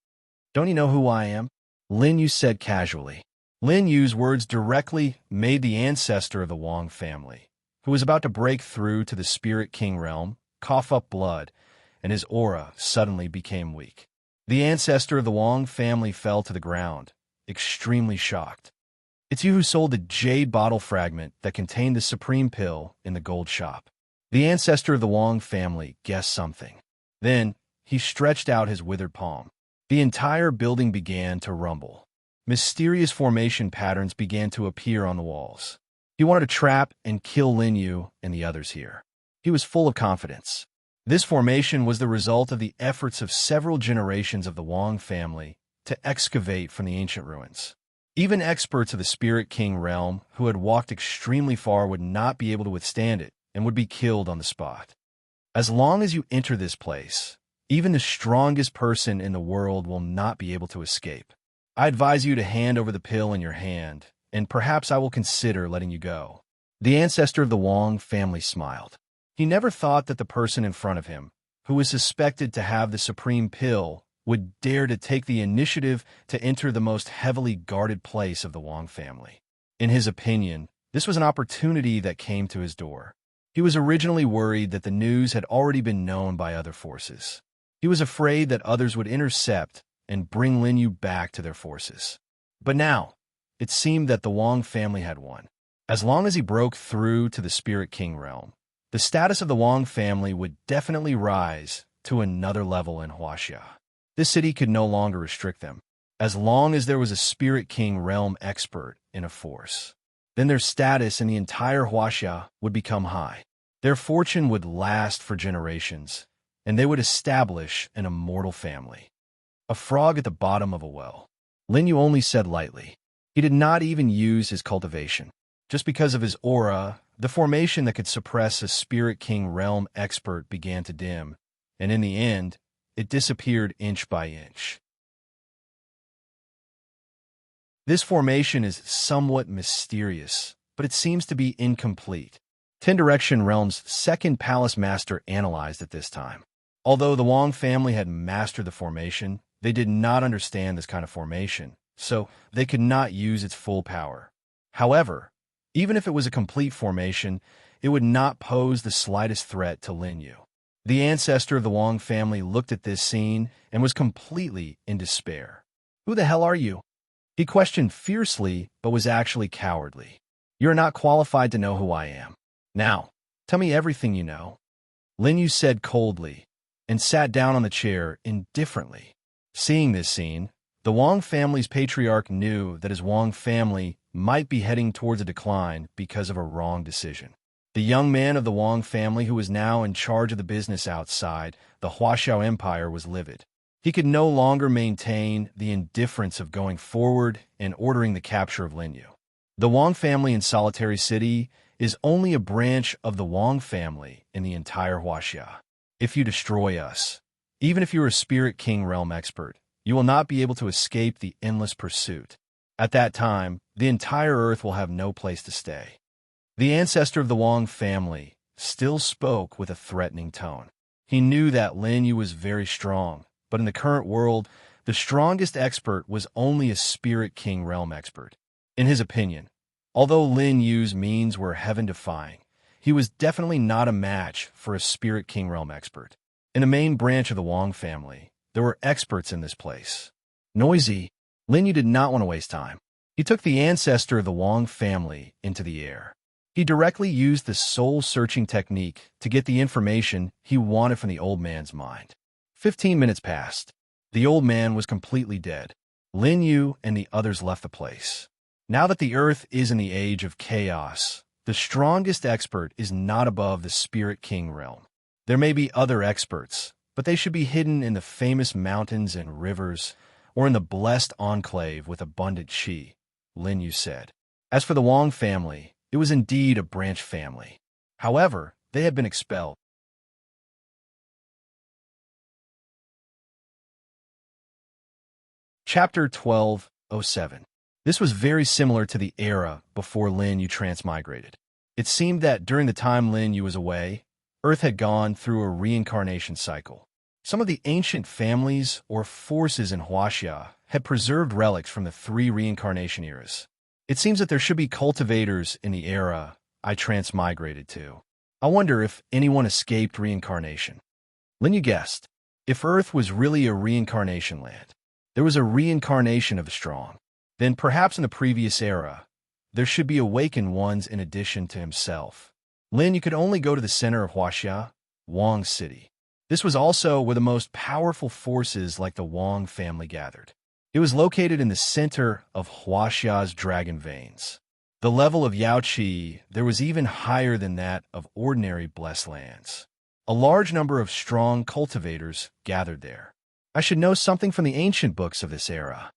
[SPEAKER 1] "Don't you know who I am?" Lin Yu said casually. Lin Yu's words directly made the ancestor of the Wang family, who was about to break through to the Spirit King realm, cough up blood, and his aura suddenly became weak. The ancestor of the Wang family fell to the ground, extremely shocked. "It's you who sold the jade bottle fragment that contained the supreme pill in the gold shop." The ancestor of the Wang family guessed something. Then, he stretched out his withered palm. The entire building began to rumble. Mysterious formation patterns began to appear on the walls. He wanted to trap and kill Lin Yu and the others here. He was full of confidence. This formation was the result of the efforts of several generations of the Wang family to excavate from the ancient ruins. Even experts of the Spirit King realm who had walked extremely far would not be able to withstand it and would be killed on the spot. As long as you enter this place, even the strongest person in the world will not be able to escape. I advise you to hand over the pill in your hand, and perhaps I will consider letting you go." The ancestor of the Wang family smiled. He never thought that the person in front of him, who was suspected to have the supreme pill, would dare to take the initiative to enter the most heavily guarded place of the Wang family. In his opinion, this was an opportunity that came to his door. He was originally worried that the news had already been known by other forces. He was afraid that others would intercept and bring Lin Yu back to their forces. But now, it seemed that the Wang family had won. As long as he broke through to the Spirit King realm, the status of the Wang family would definitely rise to another level in Huaxia. This city could no longer restrict them. As long as there was a Spirit King realm expert in a force, then their status in the entire Huaxia would become high. Their fortune would last for generations, and they would establish an immortal family. A frog at the bottom of a well. Lin Yu only said lightly. He did not even use his cultivation. Just because of his aura, the formation that could suppress a Spirit King realm expert began to dim, and in the end, it disappeared inch by inch. This formation is somewhat mysterious, but it seems to be incomplete. Ten Direction Realm's second palace master analyzed it this time. Although the Wang family had mastered the formation, they did not understand this kind of formation, so they could not use its full power. However, even if it was a complete formation, it would not pose the slightest threat to Lin Yu. The ancestor of the Wang family looked at this scene and was completely in despair. "Who the hell are you?" He questioned fiercely, but was actually cowardly. "You're not qualified to know who I am. Now, tell me everything you know." Lin Yu said coldly, and sat down on the chair indifferently. Seeing this scene, the Wang family's patriarch knew that his Wang family might be heading towards a decline because of a wrong decision. The young man of the Wang family who was now in charge of the business outside the Huaxiao Empire was livid. He could no longer maintain the indifference of going forward and ordering the capture of Lin Yu. The Wang family in Solitary City is only a branch of the Wang family in the entire Huaxia. If you destroy us, even if you're a Spirit King realm expert, you will not be able to escape the endless pursuit. At that time, the entire Earth will have no place to stay. The ancestor of the Wang family still spoke with a threatening tone. He knew that Lin Yu was very strong, but in the current world, the strongest expert was only a Spirit King realm expert. In his opinion, although Lin Yu's means were heaven-defying, he was definitely not a match for a Spirit King realm expert. In the main branch of the Wang family, there were experts in this place. Noisy, Lin Yu did not want to waste time. He took the ancestor of the Wang family into the air. He directly used the soul-searching technique to get the information he wanted from the old man's mind. 15 minutes passed. The old man was completely dead. Lin Yu and the others left the place. Now that the Earth is in the age of chaos, the strongest expert is not above the Spirit King realm. There may be other experts, but they should be hidden in the famous mountains and rivers, or in the blessed enclave with abundant qi, Lin Yu said. As for the Wang family, it was indeed a branch family. However, they had been expelled. Chapter 12, 07. This was very similar to the era before Lin Yu transmigrated. It seemed that during the time Lin Yu was away, Earth had gone through a reincarnation cycle. Some of the ancient families or forces in Huaxia had preserved relics from the 3 reincarnation eras. It seems that there should be cultivators in the era I transmigrated to. I wonder if anyone escaped reincarnation. Lin Yu guessed. If Earth was really a reincarnation land, there was a reincarnation of the strong. Then perhaps in the previous era, there should be awakened ones in addition to himself. Lin Yu could only go to the center of Huaxia, Wang City. This was also where the most powerful forces like the Wang family gathered. It was located in the center of Huaxia's dragon veins. The level of Yaoqi there was even higher than that of ordinary blessed lands. A large number of strong cultivators gathered there. I should know something from the ancient books of this era.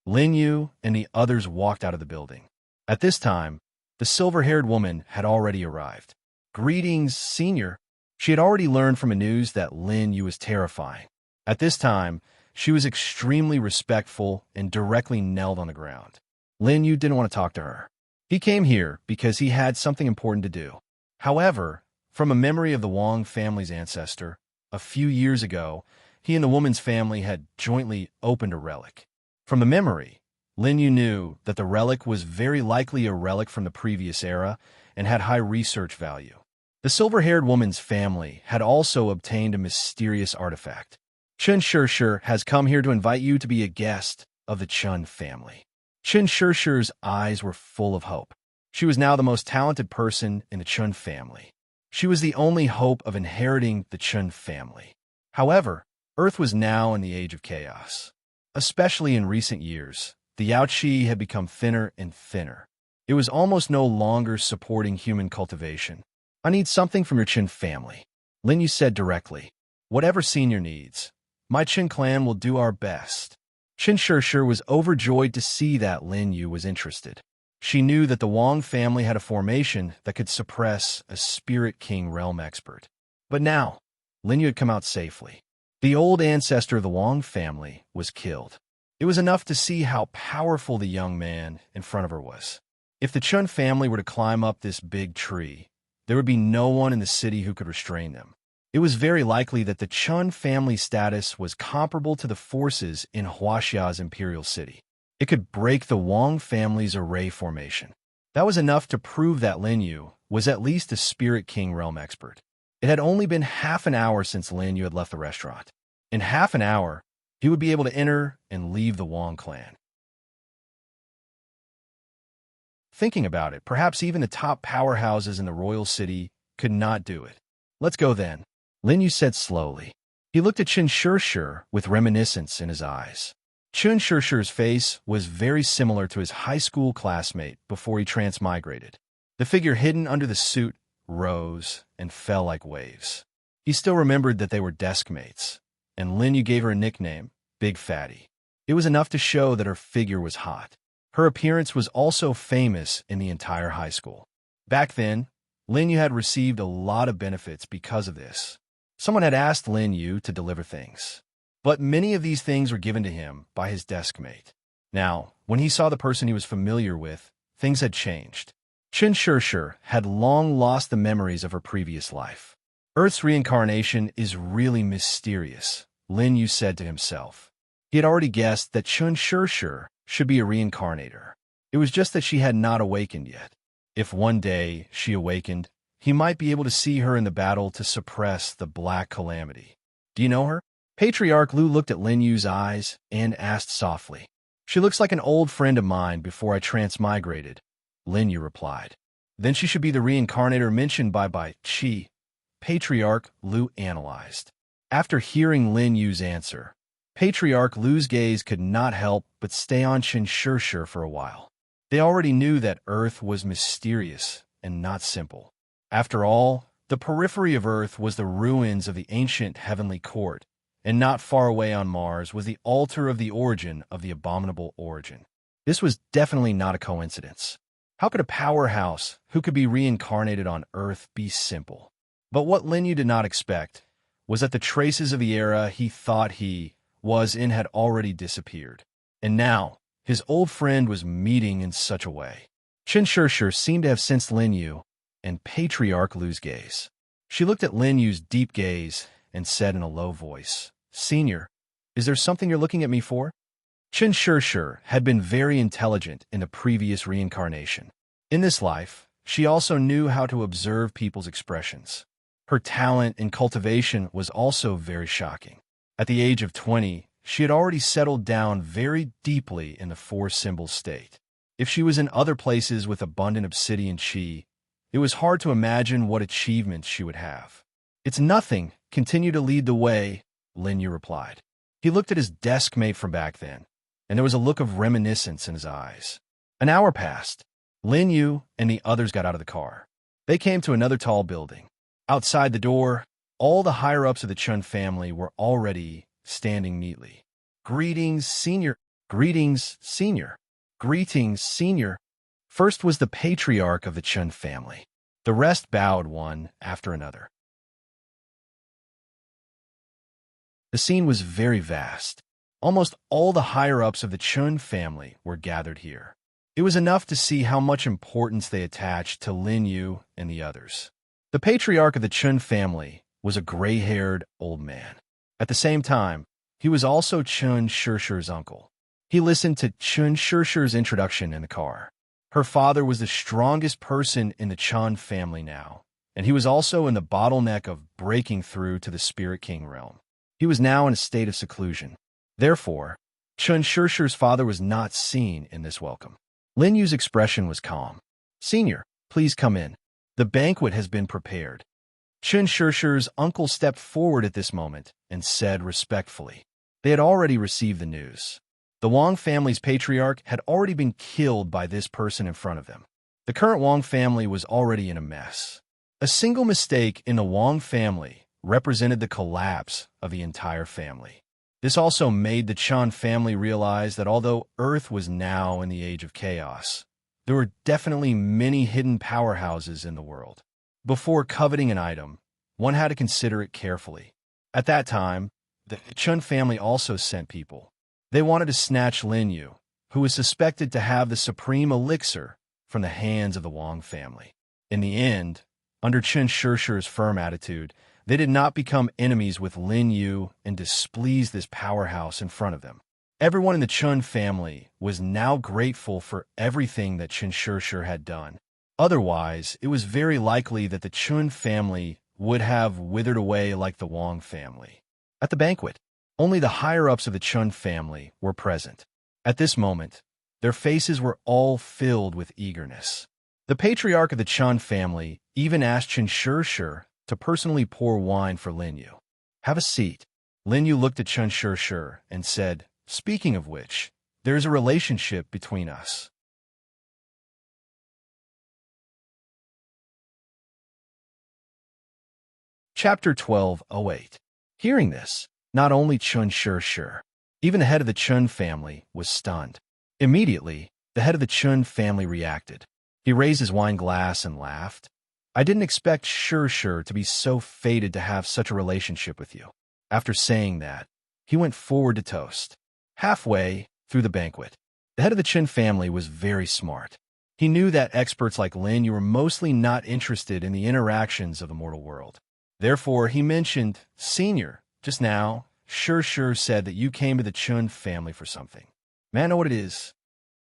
[SPEAKER 1] Lin Yu and the others walked out of the building. At this time, the silver-haired woman had already arrived. Greetings, senior. She had already learned from the news that Lin Yu was terrifying. At this time, she was extremely respectful and directly knelt on the ground. Lin Yu didn't want to talk to her. He came here because he had something important to do. However, from a memory of the Wang family's ancestor, a few years ago, he and the woman's family had jointly opened a relic. From the memory, Lin Yu knew that the relic was very likely a relic from the previous era and had high research value. The silver-haired woman's family had also obtained a mysterious artifact. Chen Shishir has come here to invite you to be a guest of the Chen family. Chen Shishir's eyes were full of hope. She was now the most talented person in the Chen family. She was the only hope of inheriting the Chen family. However, Earth was now in the age of chaos. Especially in recent years, the Yaoqi had become thinner and thinner. It was almost no longer supporting human cultivation. I need something from your Chen family, Lin Yu said directly. Whatever senior needs, my Chen clan will do our best. Chen Shishir was overjoyed to see that Lin Yu was interested. She knew that the Wang family had a formation that could suppress a Spirit King realm expert. But now, Lin Yu had come out safely. The old ancestor of the Wang family was killed. It was enough to see how powerful the young man in front of her was. If the Chen family were to climb up this big tree, there would be no one in the city who could restrain them. It was very likely that the Chen family status was comparable to the forces in Huaxia's imperial city. It could break the Wang family's array formation. That was enough to prove that Lin Yu was at least a Spirit King realm expert. It had only been half an hour since Lin Yu had left the restaurant. In half an hour, he would be able to enter and leave the Wang clan. Thinking about it, perhaps even the top powerhouses in the royal city could not do it. Let's go then, Lin Yu said slowly. He looked at Chen Shishir with reminiscence in his eyes. Chen Shishir's face was very similar to his high school classmate before he transmigrated. The figure hidden under the suit rose and fell like waves. He still remembered that they were desk mates, and Lin Yu gave her a nickname, Big Fatty. It was enough to show that her figure was hot. Her appearance was also famous in the entire high school. Back then, Lin Yu had received a lot of benefits because of this. Someone had asked Lin Yu to deliver things, but many of these things were given to him by his desk mate. Now, when he saw the person he was familiar with, things had changed. Chen Shishir had long lost the memories of her previous life. Earth's reincarnation is really mysterious, Lin Yu said to himself. He had already guessed that Chen Shishir should be a reincarnator. It was just that she had not awakened yet. If one day she awakened, he might be able to see her in the battle to suppress the Black Calamity. Do you know her? Patriarch Lu looked at Lin Yu's eyes and asked softly. She looks like an old friend of mine before I transmigrated, Lin Yu replied. Then she should be the reincarnator mentioned by Qi, Patriarch Lu analyzed. After hearing Lin Yu's answer, Patriarch Lu's gaze could not help but stay on Chen Shishir for a while. They already knew that Earth was mysterious and not simple. After all, the periphery of Earth was the ruins of the ancient heavenly court, and not far away on Mars was the altar of the origin of the abominable origin. This was definitely not a coincidence. How could a powerhouse who could be reincarnated on Earth be simple? But what Lin Yu did not expect was that the traces of the era he thought he was in had already disappeared. And now, his old friend was meeting in such a way. Chen Shishir seemed to have sensed Lin Yu and Patriarch Lu's gaze. She looked at Lin Yu's deep gaze and said in a low voice, "Senior, is there something you're looking at me for?" Chen Shishir had been very intelligent in the previous reincarnation. In this life, she also knew how to observe people's expressions. Her talent in cultivation was also very shocking. At the age of 20, she had already settled down very deeply in the four-symbol state. If she was in other places with abundant obsidian chi, it was hard to imagine what achievements she would have. "It's nothing. Continue to lead the way," Lin Yu replied. He looked at his desk mate from back then, and there was a look of reminiscence in his eyes. An hour passed. Lin Yu and the others got out of the car. They came to another tall building. Outside the door, all the higher-ups of the Chun family were already standing neatly. "Greetings, senior. Greetings, senior. Greetings, senior." First was the patriarch of the Chun family. The rest bowed one after another. The scene was very vast. Almost all the higher-ups of the Chun family were gathered here. It was enough to see how much importance they attached to Lin Yu and the others. The patriarch of the Chun family was a gray-haired old man. At the same time, he was also Chen Shishir's uncle. He listened to Chen Shishir's introduction in the car. Her father was the strongest person in the Chun family now, and he was also in the bottleneck of breaking through to the Spirit King realm. He was now in a state of seclusion. Therefore, Chen Shishir's father was not seen in this welcome. Lin Yu's expression was calm. "Senior, please come in. The banquet has been prepared." Chen Shishir's uncle stepped forward at this moment and said respectfully. They had already received the news. The Wang family's patriarch had already been killed by this person in front of them. The current Wang family was already in a mess. A single mistake in the Wang family represented the collapse of the entire family. This also made the Chan family realize that although Earth was now in the age of chaos, there were definitely many hidden powerhouses in the world. Before coveting an item, one had to consider it carefully. At that time, the Chun family also sent people. They wanted to snatch Lin Yu, who was suspected to have the supreme elixir, from the hands of the Wang family. In the end, under Chen Shishir's firm attitude, they did not become enemies with Lin Yu and displease this powerhouse in front of them. Everyone in the Chun family was now grateful for everything that Chen Shishir had done. Otherwise, it was very likely that the Chun family would have withered away like the Wang family. At the banquet, only the higher-ups of the Chun family were present. At this moment, their faces were all filled with eagerness. The patriarch of the Chun family even asked Chen Shishir to personally pour wine for Lin Yu. "Have a seat." Lin Yu looked at Chen Shishir and said, "Speaking of which, there is a relationship between us." Chapter 12:08. Hearing this, not only Chen Shishir, even the head of the Chun family was stunned. Immediately, the head of the Chun family reacted. He raised his wine glass and laughed. "I didn't expect Shishir to be so fated to have such a relationship with you." After saying that, he went forward to toast. Halfway through the banquet, the head of the Chun family was very smart. He knew that experts like Lin Yu were mostly not interested in the interactions of the mortal world. Therefore, he mentioned, "Senior, just now, Shishir said that you came to the Chun family for something. May I know what it is?"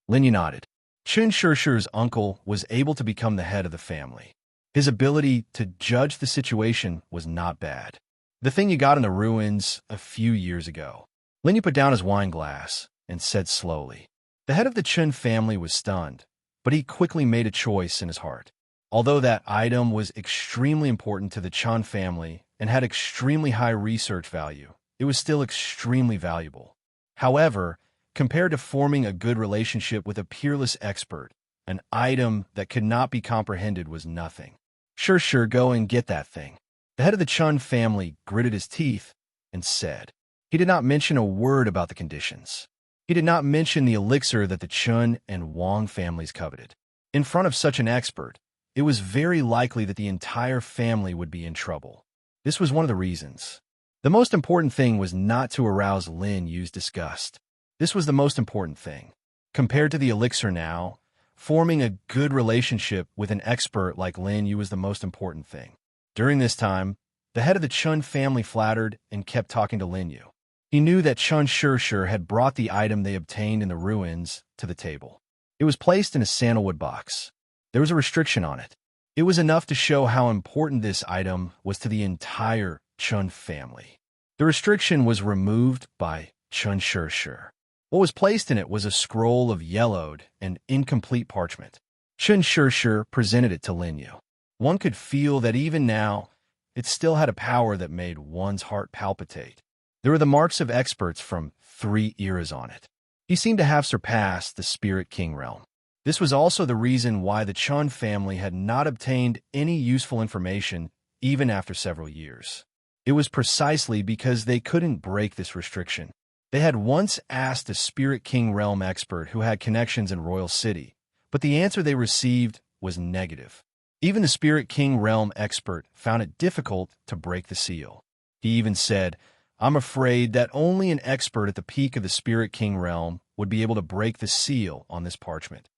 [SPEAKER 1] Lin Yu nodded. Chen Shishir's uncle was able to become the head of the family. His ability to judge the situation was not bad. "The thing you got in the ruins a few years ago." Lin Yu put down his wine glass and said slowly. The head of the Chun family was stunned, but he quickly made a choice in his heart. Although that item was extremely important to the Chan family and had extremely high research value, it was still extremely valuable. However, compared to forming a good relationship with a peerless expert, an item that could not be comprehended was nothing. Sure, go and get that thing." The head of the Chun family gritted his teeth and said. He did not mention a word about the conditions. He did not mention the elixir that the Chun and Wang families coveted. In front of such an expert, it was very likely that the entire family would be in trouble. This was one of the reasons. The most important thing was not to arouse Lin Yu's disgust. This was the most important thing. Compared to the elixir now, forming a good relationship with an expert like Lin Yu was the most important thing. During this time, the head of the Chun family flattered and kept talking to Lin Yu. He knew that Chun Shirshir had brought the item they obtained in the ruins to the table. It was placed in a sandalwood box. There was a restriction on it. It was enough to show how important this item was to the entire Chun family. The restriction was removed by Chun Shirshir. What was placed in it was a scroll of yellowed and incomplete parchment. Chun Shirshir presented it to Lin Yu. One could feel that even now, it still had a power that made one's heart palpitate. There were the marks of experts from 3 eras on it. He seemed to have surpassed the Spirit King realm. This was also the reason why the Chun family had not obtained any useful information even after several years. It was precisely because they couldn't break this restriction. They had once asked a Spirit King realm expert who had connections in Royal City, but the answer they received was negative. Even the Spirit King realm expert found it difficult to break the seal. He even said, "I'm afraid that only an expert at the peak of the Spirit King realm would be able to break the seal on this parchment."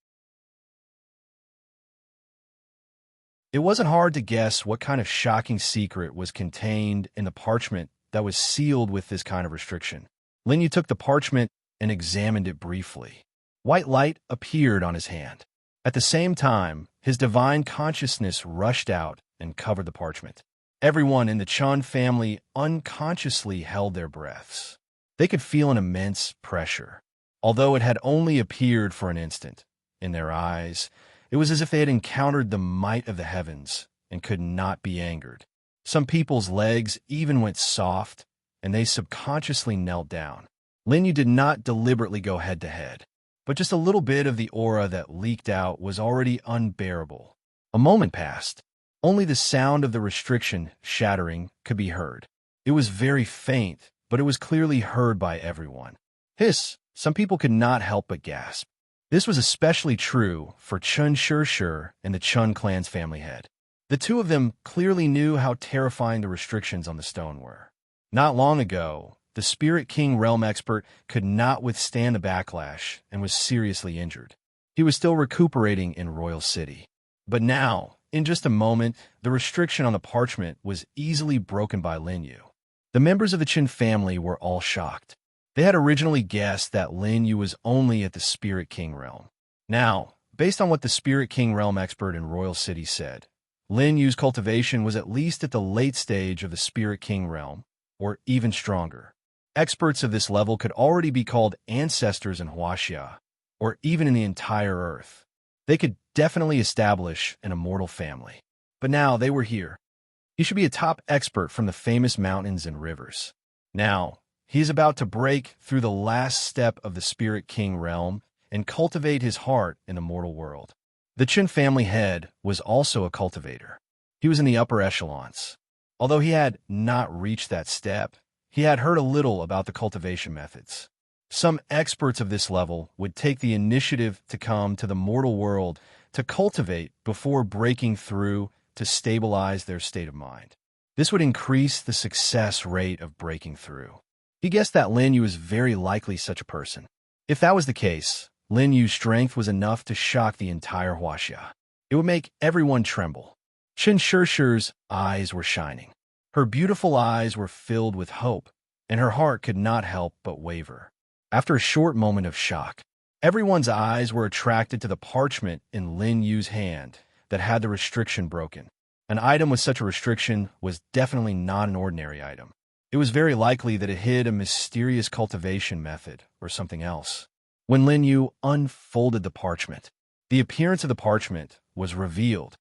[SPEAKER 1] It wasn't hard to guess what kind of shocking secret was contained in the parchment that was sealed with this kind of restriction. Lin Yu took the parchment and examined it briefly. White light appeared on his hand. At the same time, his divine consciousness rushed out and covered the parchment. Everyone in the Chun family unconsciously held their breaths. They could feel an immense pressure. Although it had only appeared for an instant, in their eyes, it was as if they had encountered the might of the heavens and could not be angered. Some people's legs even went soft, and they subconsciously knelt down. Lin Yu did not deliberately go head-to-head, but just a little bit of the aura that leaked out was already unbearable. A moment passed. Only the sound of the restriction shattering could be heard. It was very faint, but it was clearly heard by everyone. Hiss! Some people could not help but gasp. This was especially true for Chun Shirshir and the Chun clan's family head. The two of them clearly knew how terrifying the restrictions on the stone were. Not long ago, the Spirit King realm expert could not withstand the backlash and was seriously injured. He was still recuperating in Royal City. But now, in just a moment, the restriction on the parchment was easily broken by Lin Yu. The members of the Qin family were all shocked. They had originally guessed that Lin Yu was only at the Spirit King realm. Now, based on what the Spirit King realm expert in Royal City said, Lin Yu's cultivation was at least at the late stage of the Spirit King realm, or even stronger. Experts of this level could already be called ancestors in Huaxia, or even in the entire Earth. They could definitely establish an immortal family. But now they were here. He should be a top expert from the famous mountains and rivers. Now, he is about to break through the last step of the Spirit King realm and cultivate his heart in the mortal world. The Qin family head was also a cultivator. He was in the upper echelons. Although he had not reached that step, he had heard a little about the cultivation methods. Some experts of this level would take the initiative to come to the mortal world to cultivate before breaking through to stabilize their state of mind. This would increase the success rate of breaking through. He guessed that Lin Yu was very likely such a person. If that was the case, Lin Yu's strength was enough to shock the entire Huaxia. It would make everyone tremble. Qin Shirshir's eyes were shining. Her beautiful eyes were filled with hope, and her heart could not help but waver. After a short moment of shock, everyone's eyes were attracted to the parchment in Lin Yu's hand that had the restriction broken. An item with such a restriction was definitely not an ordinary item. It was very likely that it hid a mysterious cultivation method or something else. When Lin Yu unfolded the parchment, the appearance of the parchment was revealed.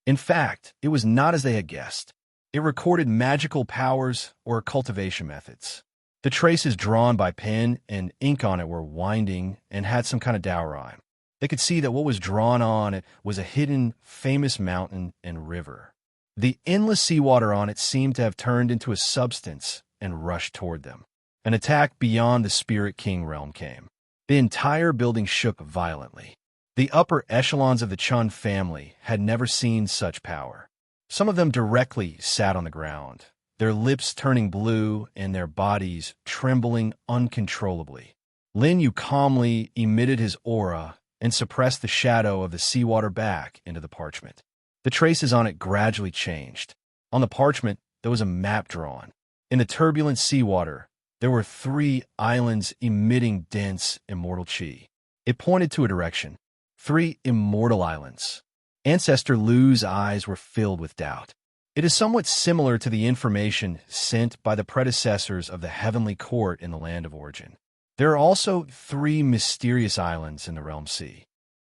[SPEAKER 1] In fact, it was not as they had guessed. It recorded magical powers or cultivation methods. The traces drawn by pen and ink on it were winding and had some kind of Tao rhyme. They could see that what was drawn on it was a hidden, famous mountain and river. The endless seawater on it seemed to have turned into a substance and rushed toward them. An attack beyond the Spirit King realm came. The entire building shook violently. The upper echelons of the Chun family had never seen such power. Some of them directly sat on the ground, their lips turning blue and their bodies trembling uncontrollably. Lin Yu calmly emitted his aura and suppressed the shadow of the seawater back into the parchment. The traces on it gradually changed. On the parchment, there was a map drawn. In the turbulent seawater, there were 3 islands emitting dense, immortal chi. It pointed to a direction. 3 immortal islands. Ancestor Lu's eyes were filled with doubt. It is somewhat similar to the information sent by the predecessors of the Heavenly Court in the Land of Origin. There are also 3 mysterious islands in the Realm Sea.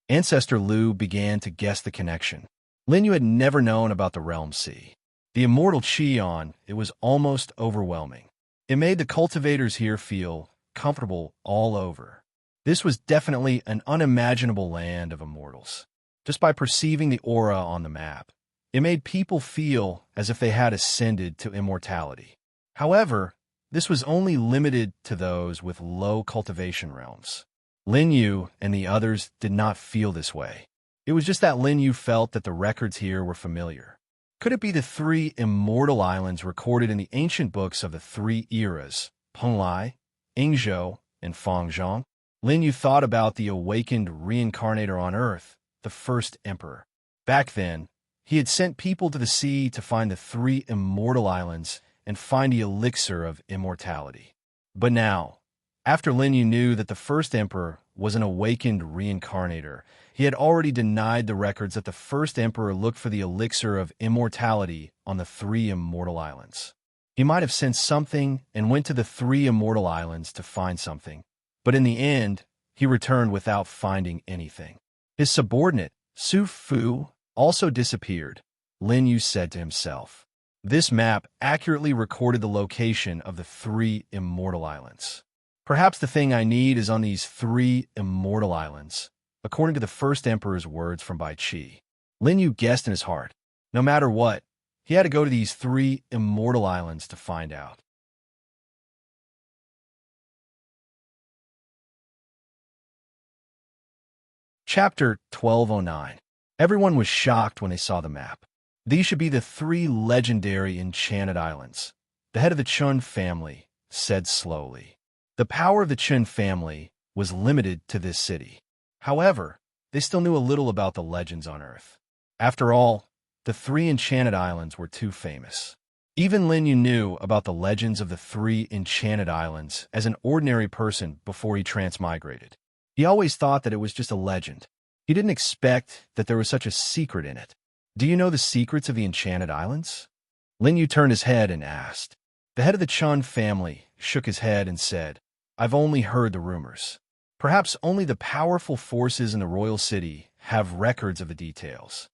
[SPEAKER 1] Ancestor Lu began to guess the connection. Lin Yu had never known about the Realm Sea. The immortal chi on it was almost overwhelming. It made the cultivators here feel comfortable all over. This was definitely an unimaginable land of immortals. Just by perceiving the aura on the map, it made people feel as if they had ascended to immortality. However, this was only limited to those with low cultivation realms. Lin Yu and the others did not feel this way. It was just that Lin Yu felt that the records here were familiar. Could it be the 3 immortal islands recorded in the ancient books of the 3 eras, Penglai, Yingzhou, and Fangzhong? Lin Yu thought about the awakened reincarnator on Earth, the first emperor. Back then, he had sent people to the sea to find the 3 immortal islands and find the elixir of immortality. But now, after Lin Yu knew that the first emperor was an awakened reincarnator, he had already denied the records that the first emperor looked for the elixir of immortality on the 3 immortal islands. He might have sensed something and went to the 3 immortal islands to find something, but in the end, he returned without finding anything. His subordinate, Su Fu, also disappeared, Lin Yu said to himself. This map accurately recorded the location of the 3 immortal islands. Perhaps the thing I need is on these 3 immortal islands, according to the first emperor's words from Bai Qi. Lin Yu guessed in his heart. No matter what, he had to go to these 3 immortal islands to find out. Chapter 1209. Everyone was shocked when they saw the map. These should be the 3 legendary enchanted islands. The head of the Chun family said slowly. The power of the Chun family was limited to this city. However, they still knew a little about the legends on Earth. After all, the 3 enchanted islands were too famous. Even Lin Yu knew about the legends of the 3 enchanted islands as an ordinary person before he transmigrated. He always thought that it was just a legend. He didn't expect that there was such a secret in it. Do you know the secrets of the enchanted islands? Lin Yu turned his head and asked. The head of the Chun family shook his head and said, I've only heard the rumors. Perhaps only the powerful forces in the royal city have records of the details.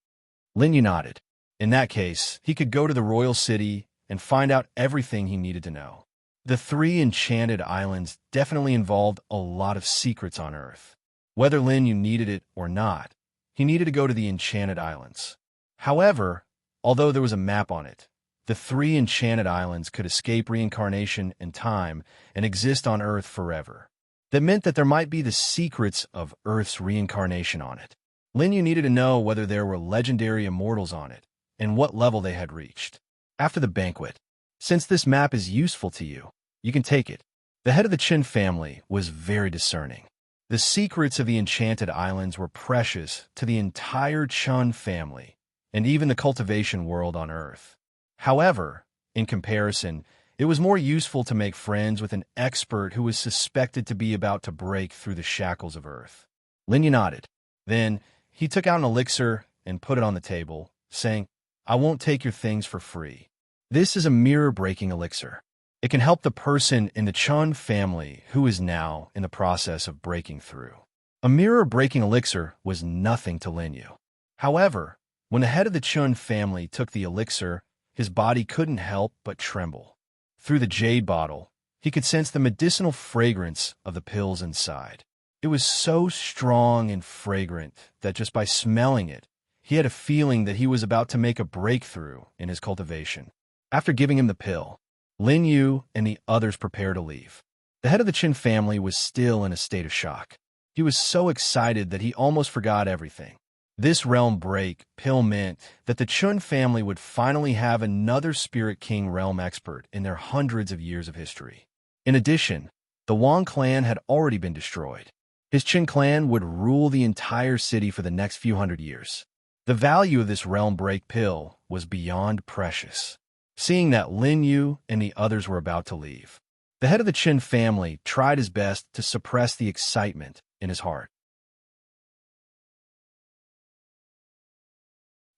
[SPEAKER 1] Lin Yu nodded. In that case, he could go to the royal city and find out everything he needed to know. The 3 enchanted islands definitely involved a lot of secrets on Earth. Whether Lin Yu needed it or not, he needed to go to the enchanted islands. However, although there was a map on it, the 3 enchanted islands could escape reincarnation and time and exist on Earth forever. That meant that there might be the secrets of Earth's reincarnation on it. Lin Yu needed to know whether there were legendary immortals on it and what level they had reached. After the banquet, since this map is useful to you, you can take it. The head of the Qin family was very discerning. The secrets of the enchanted islands were precious to the entire Chun family and even the cultivation world on Earth. However, in comparison, it was more useful to make friends with an expert who was suspected to be about to break through the shackles of Earth. Lin Yu nodded. Then he took out an elixir and put it on the table, saying, I won't take your things for free. This is a mirror-breaking elixir. It can help the person in the Chun family who is now in the process of breaking through. A mirror-breaking elixir was nothing to Lin Yu. However, when the head of the Chun family took the elixir, his body couldn't help but tremble. Through the jade bottle, he could sense the medicinal fragrance of the pills inside. It was so strong and fragrant that just by smelling it, he had a feeling that he was about to make a breakthrough in his cultivation. After giving him the pill, Lin Yu and the others prepared to leave. The head of the Qin family was still in a state of shock. He was so excited that he almost forgot everything. This realm break pill meant that the Chun family would finally have another Spirit King realm expert in their hundreds of years of history. In addition, the Wang clan had already been destroyed. His Qin clan would rule the entire city for the next few hundred years. The value of this realm break pill was beyond precious. Seeing that Lin Yu and the others were about to leave, the head of the Qin family tried his best to suppress the excitement in his heart.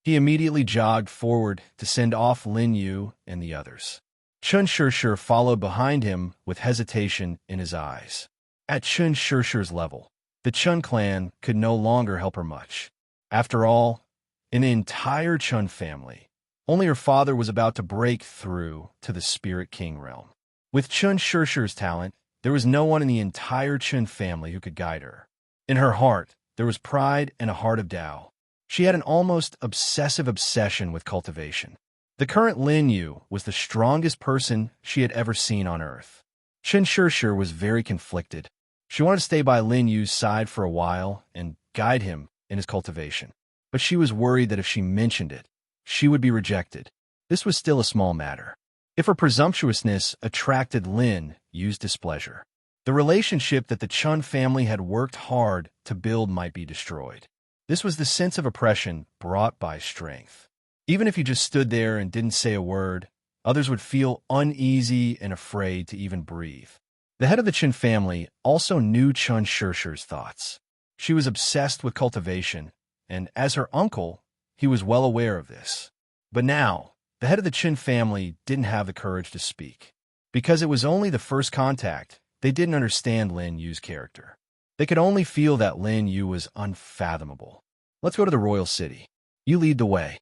[SPEAKER 1] He immediately jogged forward to send off Lin Yu and the others. Chun Shirshir followed behind him with hesitation in his eyes. At Chun Shirshir's level, the Chun clan could no longer help her much. After all, in the entire Chun family, only her father was about to break through to the Spirit King realm. With Chun Shirshir's talent, there was no one in the entire Chun family who could guide her. In her heart, there was pride and a heart of Tao. She had an almost obsessive obsession with cultivation. The current Lin Yu was the strongest person she had ever seen on Earth. Chun Shirshir was very conflicted. She wanted to stay by Lin Yu's side for a while and guide him in his cultivation. But she was worried that if she mentioned it, she would be rejected. This was still a small matter. If her presumptuousness attracted Lin Yu's displeasure, the relationship that the Chun family had worked hard to build might be destroyed. This was the sense of oppression brought by strength. Even if you just stood there and didn't say a word, others would feel uneasy and afraid to even breathe. The head of the Chun family also knew Chun Shirshir's thoughts. She was obsessed with cultivation, and as her uncle, he was well aware of this. But now, the head of the Chun family didn't have the courage to speak. Because it was only the first contact, they didn't understand Lin Yu's character. They could only feel that Lin Yu was unfathomable. Let's go to the royal city. You lead the way,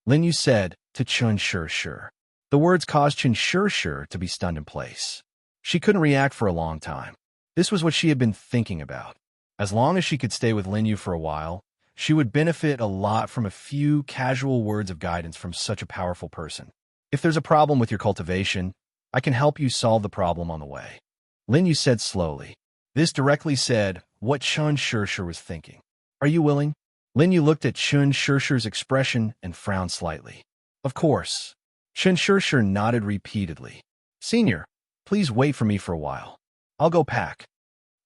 [SPEAKER 1] Lin Yu said to Chun Shirshir. The words caused Chun Shirshir to be stunned in place. She couldn't react for a long time. This was what she had been thinking about. As long as she could stay with Lin Yu for a while, she would benefit a lot from a few casual words of guidance from such a powerful person. If there's a problem with your cultivation, I can help you solve the problem on the way, Lin Yu said slowly. This directly said what Chun Shirshir was thinking. Are you willing? Lin Yu looked at Chun Shirshir's expression and frowned slightly. Of course. Chun Shirshir nodded repeatedly. Senior, please wait for me for a while. I'll go pack,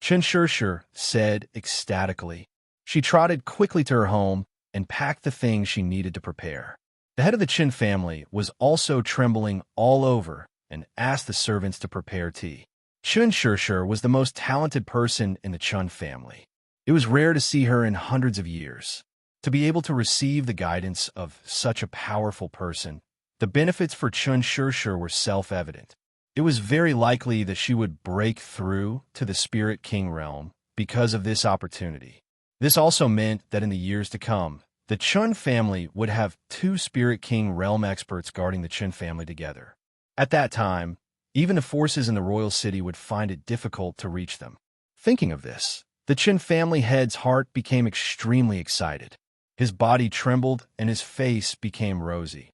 [SPEAKER 1] Chun Shirshir said ecstatically. She trotted quickly to her home and packed the things she needed to prepare. The head of the Chun family was also trembling all over and asked the servants to prepare tea. Chun Shirshir was the most talented person in the Chun family. It was rare to see her in hundreds of years. To be able to receive the guidance of such a powerful person, the benefits for Chun Shirshir were self-evident. It was very likely that she would break through to the Spirit King realm because of this opportunity. This also meant that in the years to come, the Chun family would have two Spirit King realm experts guarding the Chun family together. At that time, even the forces in the royal city would find it difficult to reach them. Thinking of this, the Chun family head's heart became extremely excited. His body trembled and his face became rosy.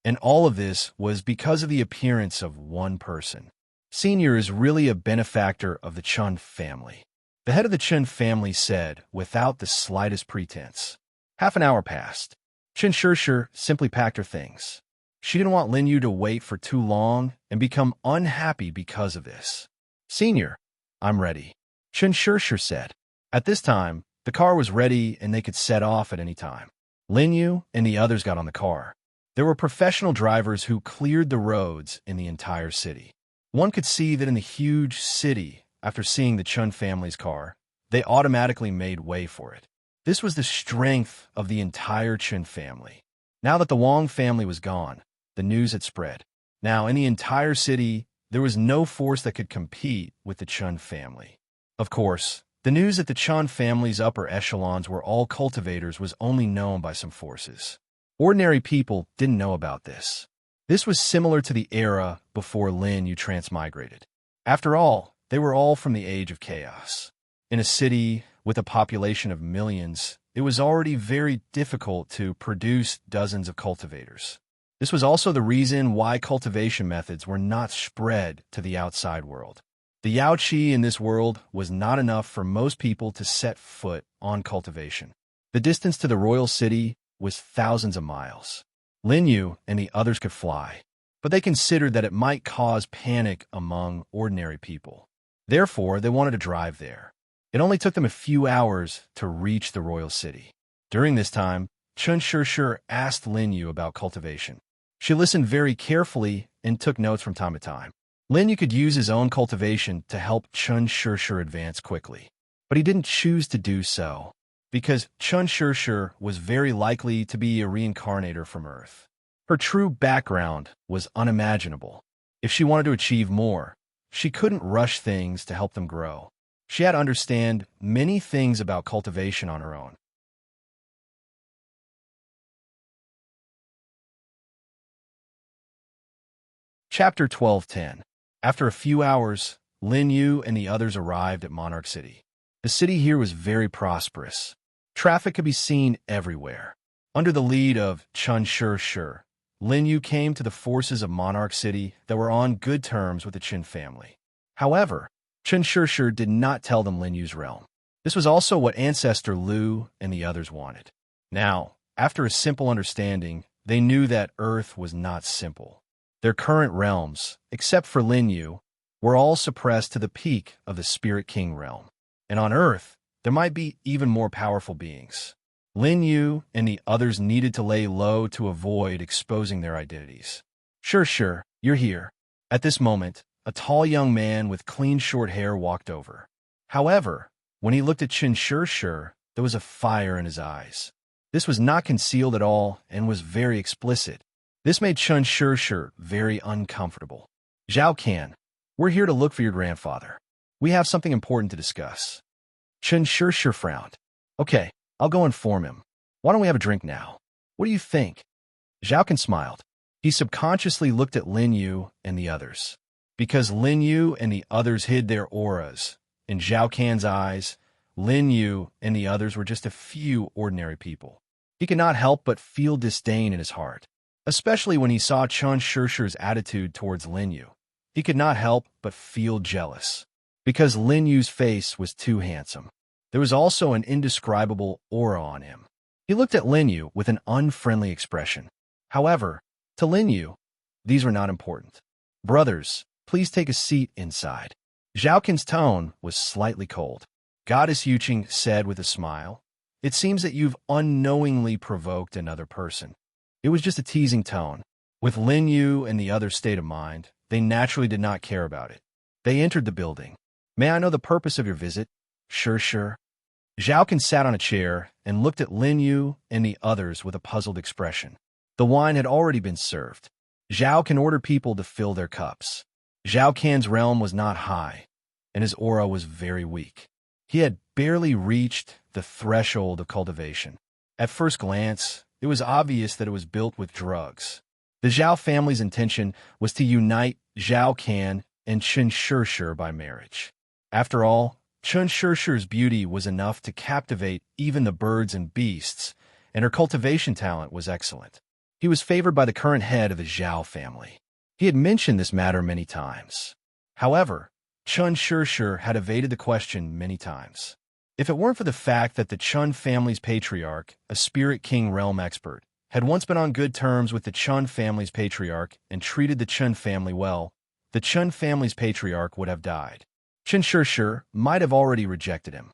[SPEAKER 1] And all of this was because of the appearance of one person. Senior is really a benefactor of the Chun family, the head of the Chun family said without the slightest pretense. Half an hour passed. Chun Shirshir simply packed her things. She didn't want Lin Yu to wait for too long and become unhappy because of this. Senior, I'm ready, Chun Shirshir said. At this time, the car was ready and they could set off at any time. Lin Yu and the others got on the car. There were professional drivers who cleared the roads in the entire city. One could see that in the huge city, after seeing the Chun family's car, they automatically made way for it. This was the strength of the entire Chun family. Now that the Wang family was gone, the news had spread. Now, in the entire city, there was no force that could compete with the Chun family. Of course, the news that the Chun family's upper echelons were all cultivators was only known by some forces. Ordinary people didn't know about this. This was similar to the era before Lin Yu transmigrated. After all, they were all from the age of chaos. In a city with a population of millions, it was already very difficult to produce dozens of cultivators. This was also the reason why cultivation methods were not spread to the outside world. The Yaoqi in this world was not enough for most people to set foot on cultivation. The distance to the royal city was thousands of miles. Lin Yu and the others could fly, but they considered that it might cause panic among ordinary people. Therefore, they wanted to drive there. It only took them a few hours to reach the royal city. During this time, Chun Shishir asked Lin Yu about cultivation. She listened very carefully and took notes from time to time. Lin Yu could use his own cultivation to help Chun Shishir advance quickly, but he didn't choose to do so, because Chun Shishir was very likely to be a reincarnator from Earth. Her true background was unimaginable. If she wanted to achieve more, she couldn't rush things to help them grow. She had to understand many things about cultivation on her own. Chapter 12:10. After a few hours, Lin Yu and the others arrived at Monarch City. The city here was very prosperous. Traffic could be seen everywhere. Under the lead of Chun Shishir, Lin Yu came to the forces of Monarch City that were on good terms with the Qin family. However, Chun Shishir did not tell them Lin Yu's realm. This was also what Ancestor Lu and the others wanted. Now, after a simple understanding, they knew that Earth was not simple. Their current realms, except for Lin Yu, were all suppressed to the peak of the Spirit King realm. And on Earth, there might be even more powerful beings. Lin Yu and the others needed to lay low to avoid exposing their identities. Sure, you're here. At this moment, a tall young man with clean short hair walked over. However, when he looked at Chun Shishir, there was a fire in his eyes. This was not concealed at all and was very explicit. This made Chun Shishir very uncomfortable. Zhao Can, we're here to look for your grandfather. We have something important to discuss. Chun Shishir frowned. Okay, I'll go inform him. Why don't we have a drink now? What do you think? Zhao Can smiled. He subconsciously looked at Lin Yu and the others. Because Lin Yu and the others hid their auras, in Zhao Can's eyes, Lin Yu and the others were just a few ordinary people. He could not help but feel disdain in his heart, especially when he saw Chun Shishir's attitude towards Lin Yu. He could not help but feel jealous, because Lin Yu's face was too handsome. There was also an indescribable aura on him. He looked at Lin Yu with an unfriendly expression. However, to Lin Yu, these were not important. Brothers, please take a seat inside. Zhao Can's tone was slightly cold. Goddess Yuqing said with a smile, it seems that you've unknowingly provoked another person. It was just a teasing tone. With Lin Yu and the other state of mind, they naturally did not care about it. They entered the building. May I know the purpose of your visit? Sure. Zhao Can sat on a chair and looked at Lin Yu and the others with a puzzled expression. The wine had already been served. Zhao Can ordered people to fill their cups. Zhao Can's realm was not high, and his aura was very weak. He had barely reached the threshold of cultivation. At first glance, it was obvious that it was built with drugs. The Zhao family's intention was to unite Zhao Can and Chun Shishir by marriage. After all, Chun Shishir's beauty was enough to captivate even the birds and beasts, and her cultivation talent was excellent. He was favored by the current head of the Zhao family. He had mentioned this matter many times. However, Chun Shishir had evaded the question many times. If it weren't for the fact that the Chun family's patriarch, a Spirit King realm expert, had once been on good terms with the Chun family's patriarch and treated the Chun family well, the Chun family's patriarch would have died. Chun Shishir might have already rejected him.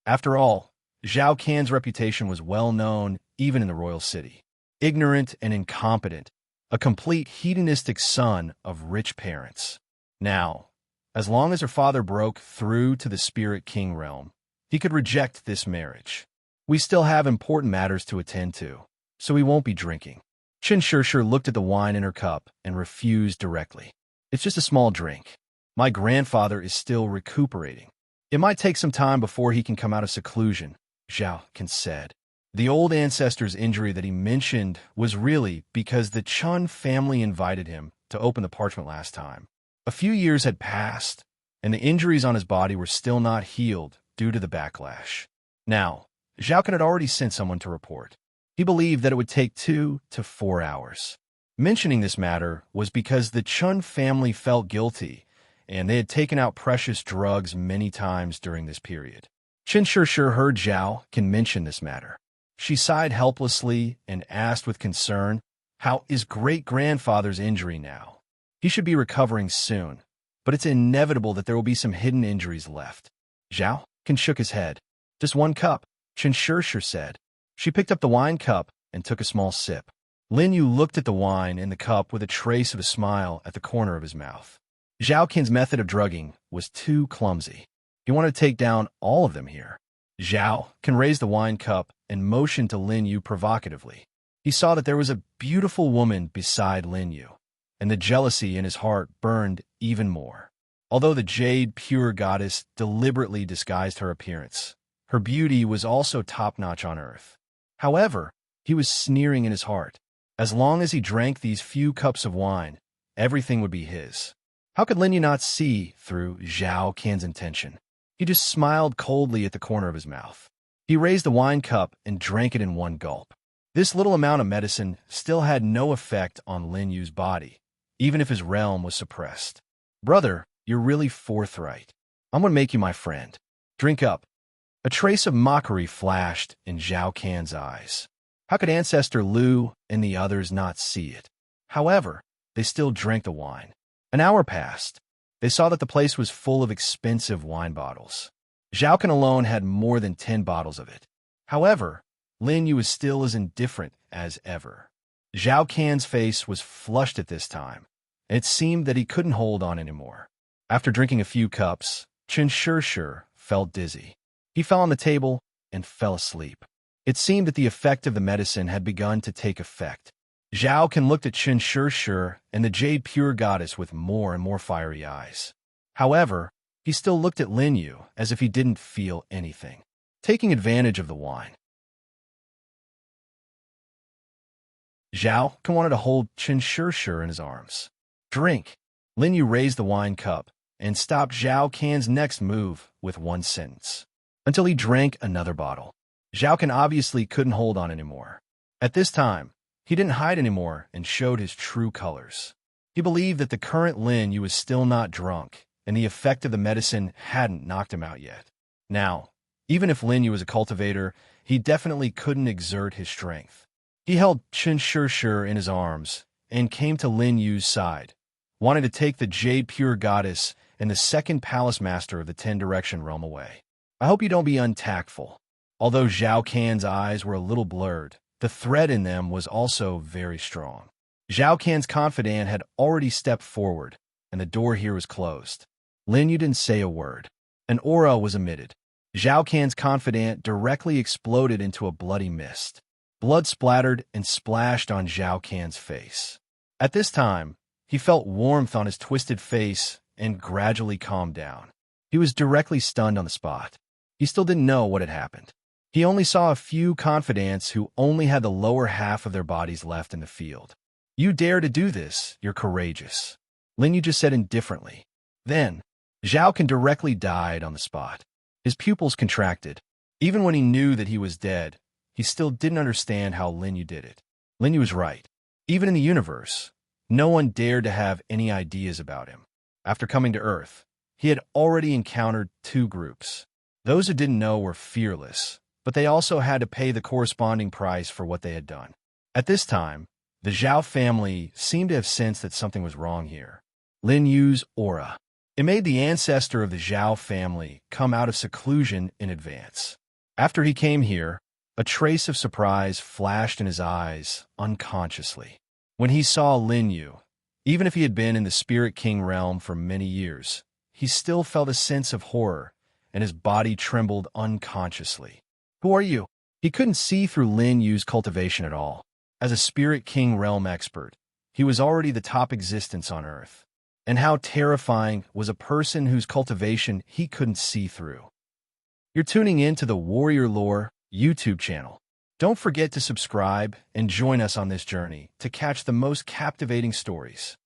[SPEAKER 1] After all, Zhao Can's reputation was well known even in the royal city. Ignorant and incompetent, a complete hedonistic son of rich parents. Now, as long as her father broke through to the Spirit King realm, he could reject this marriage. We still have important matters to attend to, so we won't be drinking. Chun Shishir looked at the wine in her cup and refused directly. It's just a small drink. My grandfather is still recuperating. It might take some time before he can come out of seclusion, Zhao Can said. The old ancestor's injury that he mentioned was really because the Chun family invited him to open the parchment last time. A few years had passed, and the injuries on his body were still not healed due to the backlash. Now, Zhao Can had already sent someone to report. He believed that it would take 2 to 4 hours. Mentioning this matter was because the Chun family felt guilty, and they had taken out precious drugs many times during this period. Chen Shishir heard Zhao Can mention this matter. She sighed helplessly and asked with concern, "How is great-grandfather's injury now? He should be recovering soon, but it's inevitable that there will be some hidden injuries left." Zhao Can shook his head. "Just one cup," Chen Shishir said. She picked up the wine cup and took a small sip. Lin Yu looked at the wine in the cup with a trace of a smile at the corner of his mouth. Zhao Qin's method of drugging was too clumsy. He wanted to take down all of them here. Zhao Qin raised the wine cup and motioned to Lin Yu provocatively. He saw that there was a beautiful woman beside Lin Yu, and the jealousy in his heart burned even more. Although the jade pure goddess deliberately disguised her appearance, her beauty was also top-notch on earth. However, he was sneering in his heart. As long as he drank these few cups of wine, everything would be his. How could Lin Yu not see through Zhao Qian's intention? He just smiled coldly at the corner of his mouth. He raised the wine cup and drank it in one gulp. This little amount of medicine still had no effect on Lin Yu's body, even if his realm was suppressed. "Brother, you're really forthright. I'm going to make you my friend. Drink up." A trace of mockery flashed in Zhao Qian's eyes. How could Ancestor Lu and the others not see it? However, they still drank the wine. An hour passed. They saw that the place was full of expensive wine bottles. Zhao Qian alone had more than 10 bottles of it. However, Lin Yu was still as indifferent as ever. Zhao Qian's face was flushed at this time, and it seemed that he couldn't hold on anymore. After drinking a few cups, Chen Shishir felt dizzy. He fell on the table and fell asleep. It seemed that the effect of the medicine had begun to take effect. Zhao Qian looked at Chen Shishir and the jade pure goddess with more and more fiery eyes. However, he still looked at Lin Yu as if he didn't feel anything, taking advantage of the wine. Zhao Qian wanted to hold Chen Shishir in his arms. "Drink." Lin Yu raised the wine cup and stopped Zhao Qian's next move with one sentence, until he drank another bottle. Zhao Qian obviously couldn't hold on anymore. At this time, he didn't hide anymore and showed his true colors. He believed that the current Lin Yu was still not drunk, and the effect of the medicine hadn't knocked him out yet. Now, even if Lin Yu was a cultivator, he definitely couldn't exert his strength. He held Chen Shishir in his arms and came to Lin Yu's side, wanting to take the jade pure goddess and the second palace master of the 10-direction realm away. "I hope you don't be untactful." Although Zhao Qian's eyes were a little blurred, the threat in them was also very strong. Zhao Qian's confidant had already stepped forward, and the door here was closed. Lin Yu didn't say a word. An aura was emitted. Zhao Qian's confidant directly exploded into a bloody mist. Blood splattered and splashed on Zhao Qian's face. At this time, he felt warmth on his twisted face and gradually calmed down. He was directly stunned on the spot. He still didn't know what had happened. He only saw a few confidants who only had the lower half of their bodies left in the field. "You dare to do this, you're courageous," Lin Yu just said indifferently. Then, Zhao Qian directly died on the spot. His pupils contracted. Even when he knew that he was dead, he still didn't understand how Lin Yu did it. Lin Yu was right. Even in the universe, no one dared to have any ideas about him. After coming to Earth, he had already encountered 2 groups. Those who didn't know were fearless, but they also had to pay the corresponding price for what they had done. At this time, the Zhao family seemed to have sensed that something was wrong here. Lin Yu's aura. It made the ancestor of the Zhao family come out of seclusion in advance. After he came here, a trace of surprise flashed in his eyes unconsciously. When he saw Lin Yu, even if he had been in the Spirit King realm for many years, he still felt a sense of horror, and his body trembled unconsciously. "Who are you?" He couldn't see through Lin Yu's cultivation at all. As a Spirit King realm expert, he was already the top existence on Earth. And how terrifying was a person whose cultivation he couldn't see through. You're tuning in to the Warrior Lore YouTube channel. Don't forget to subscribe and join us on this journey to catch the most captivating stories.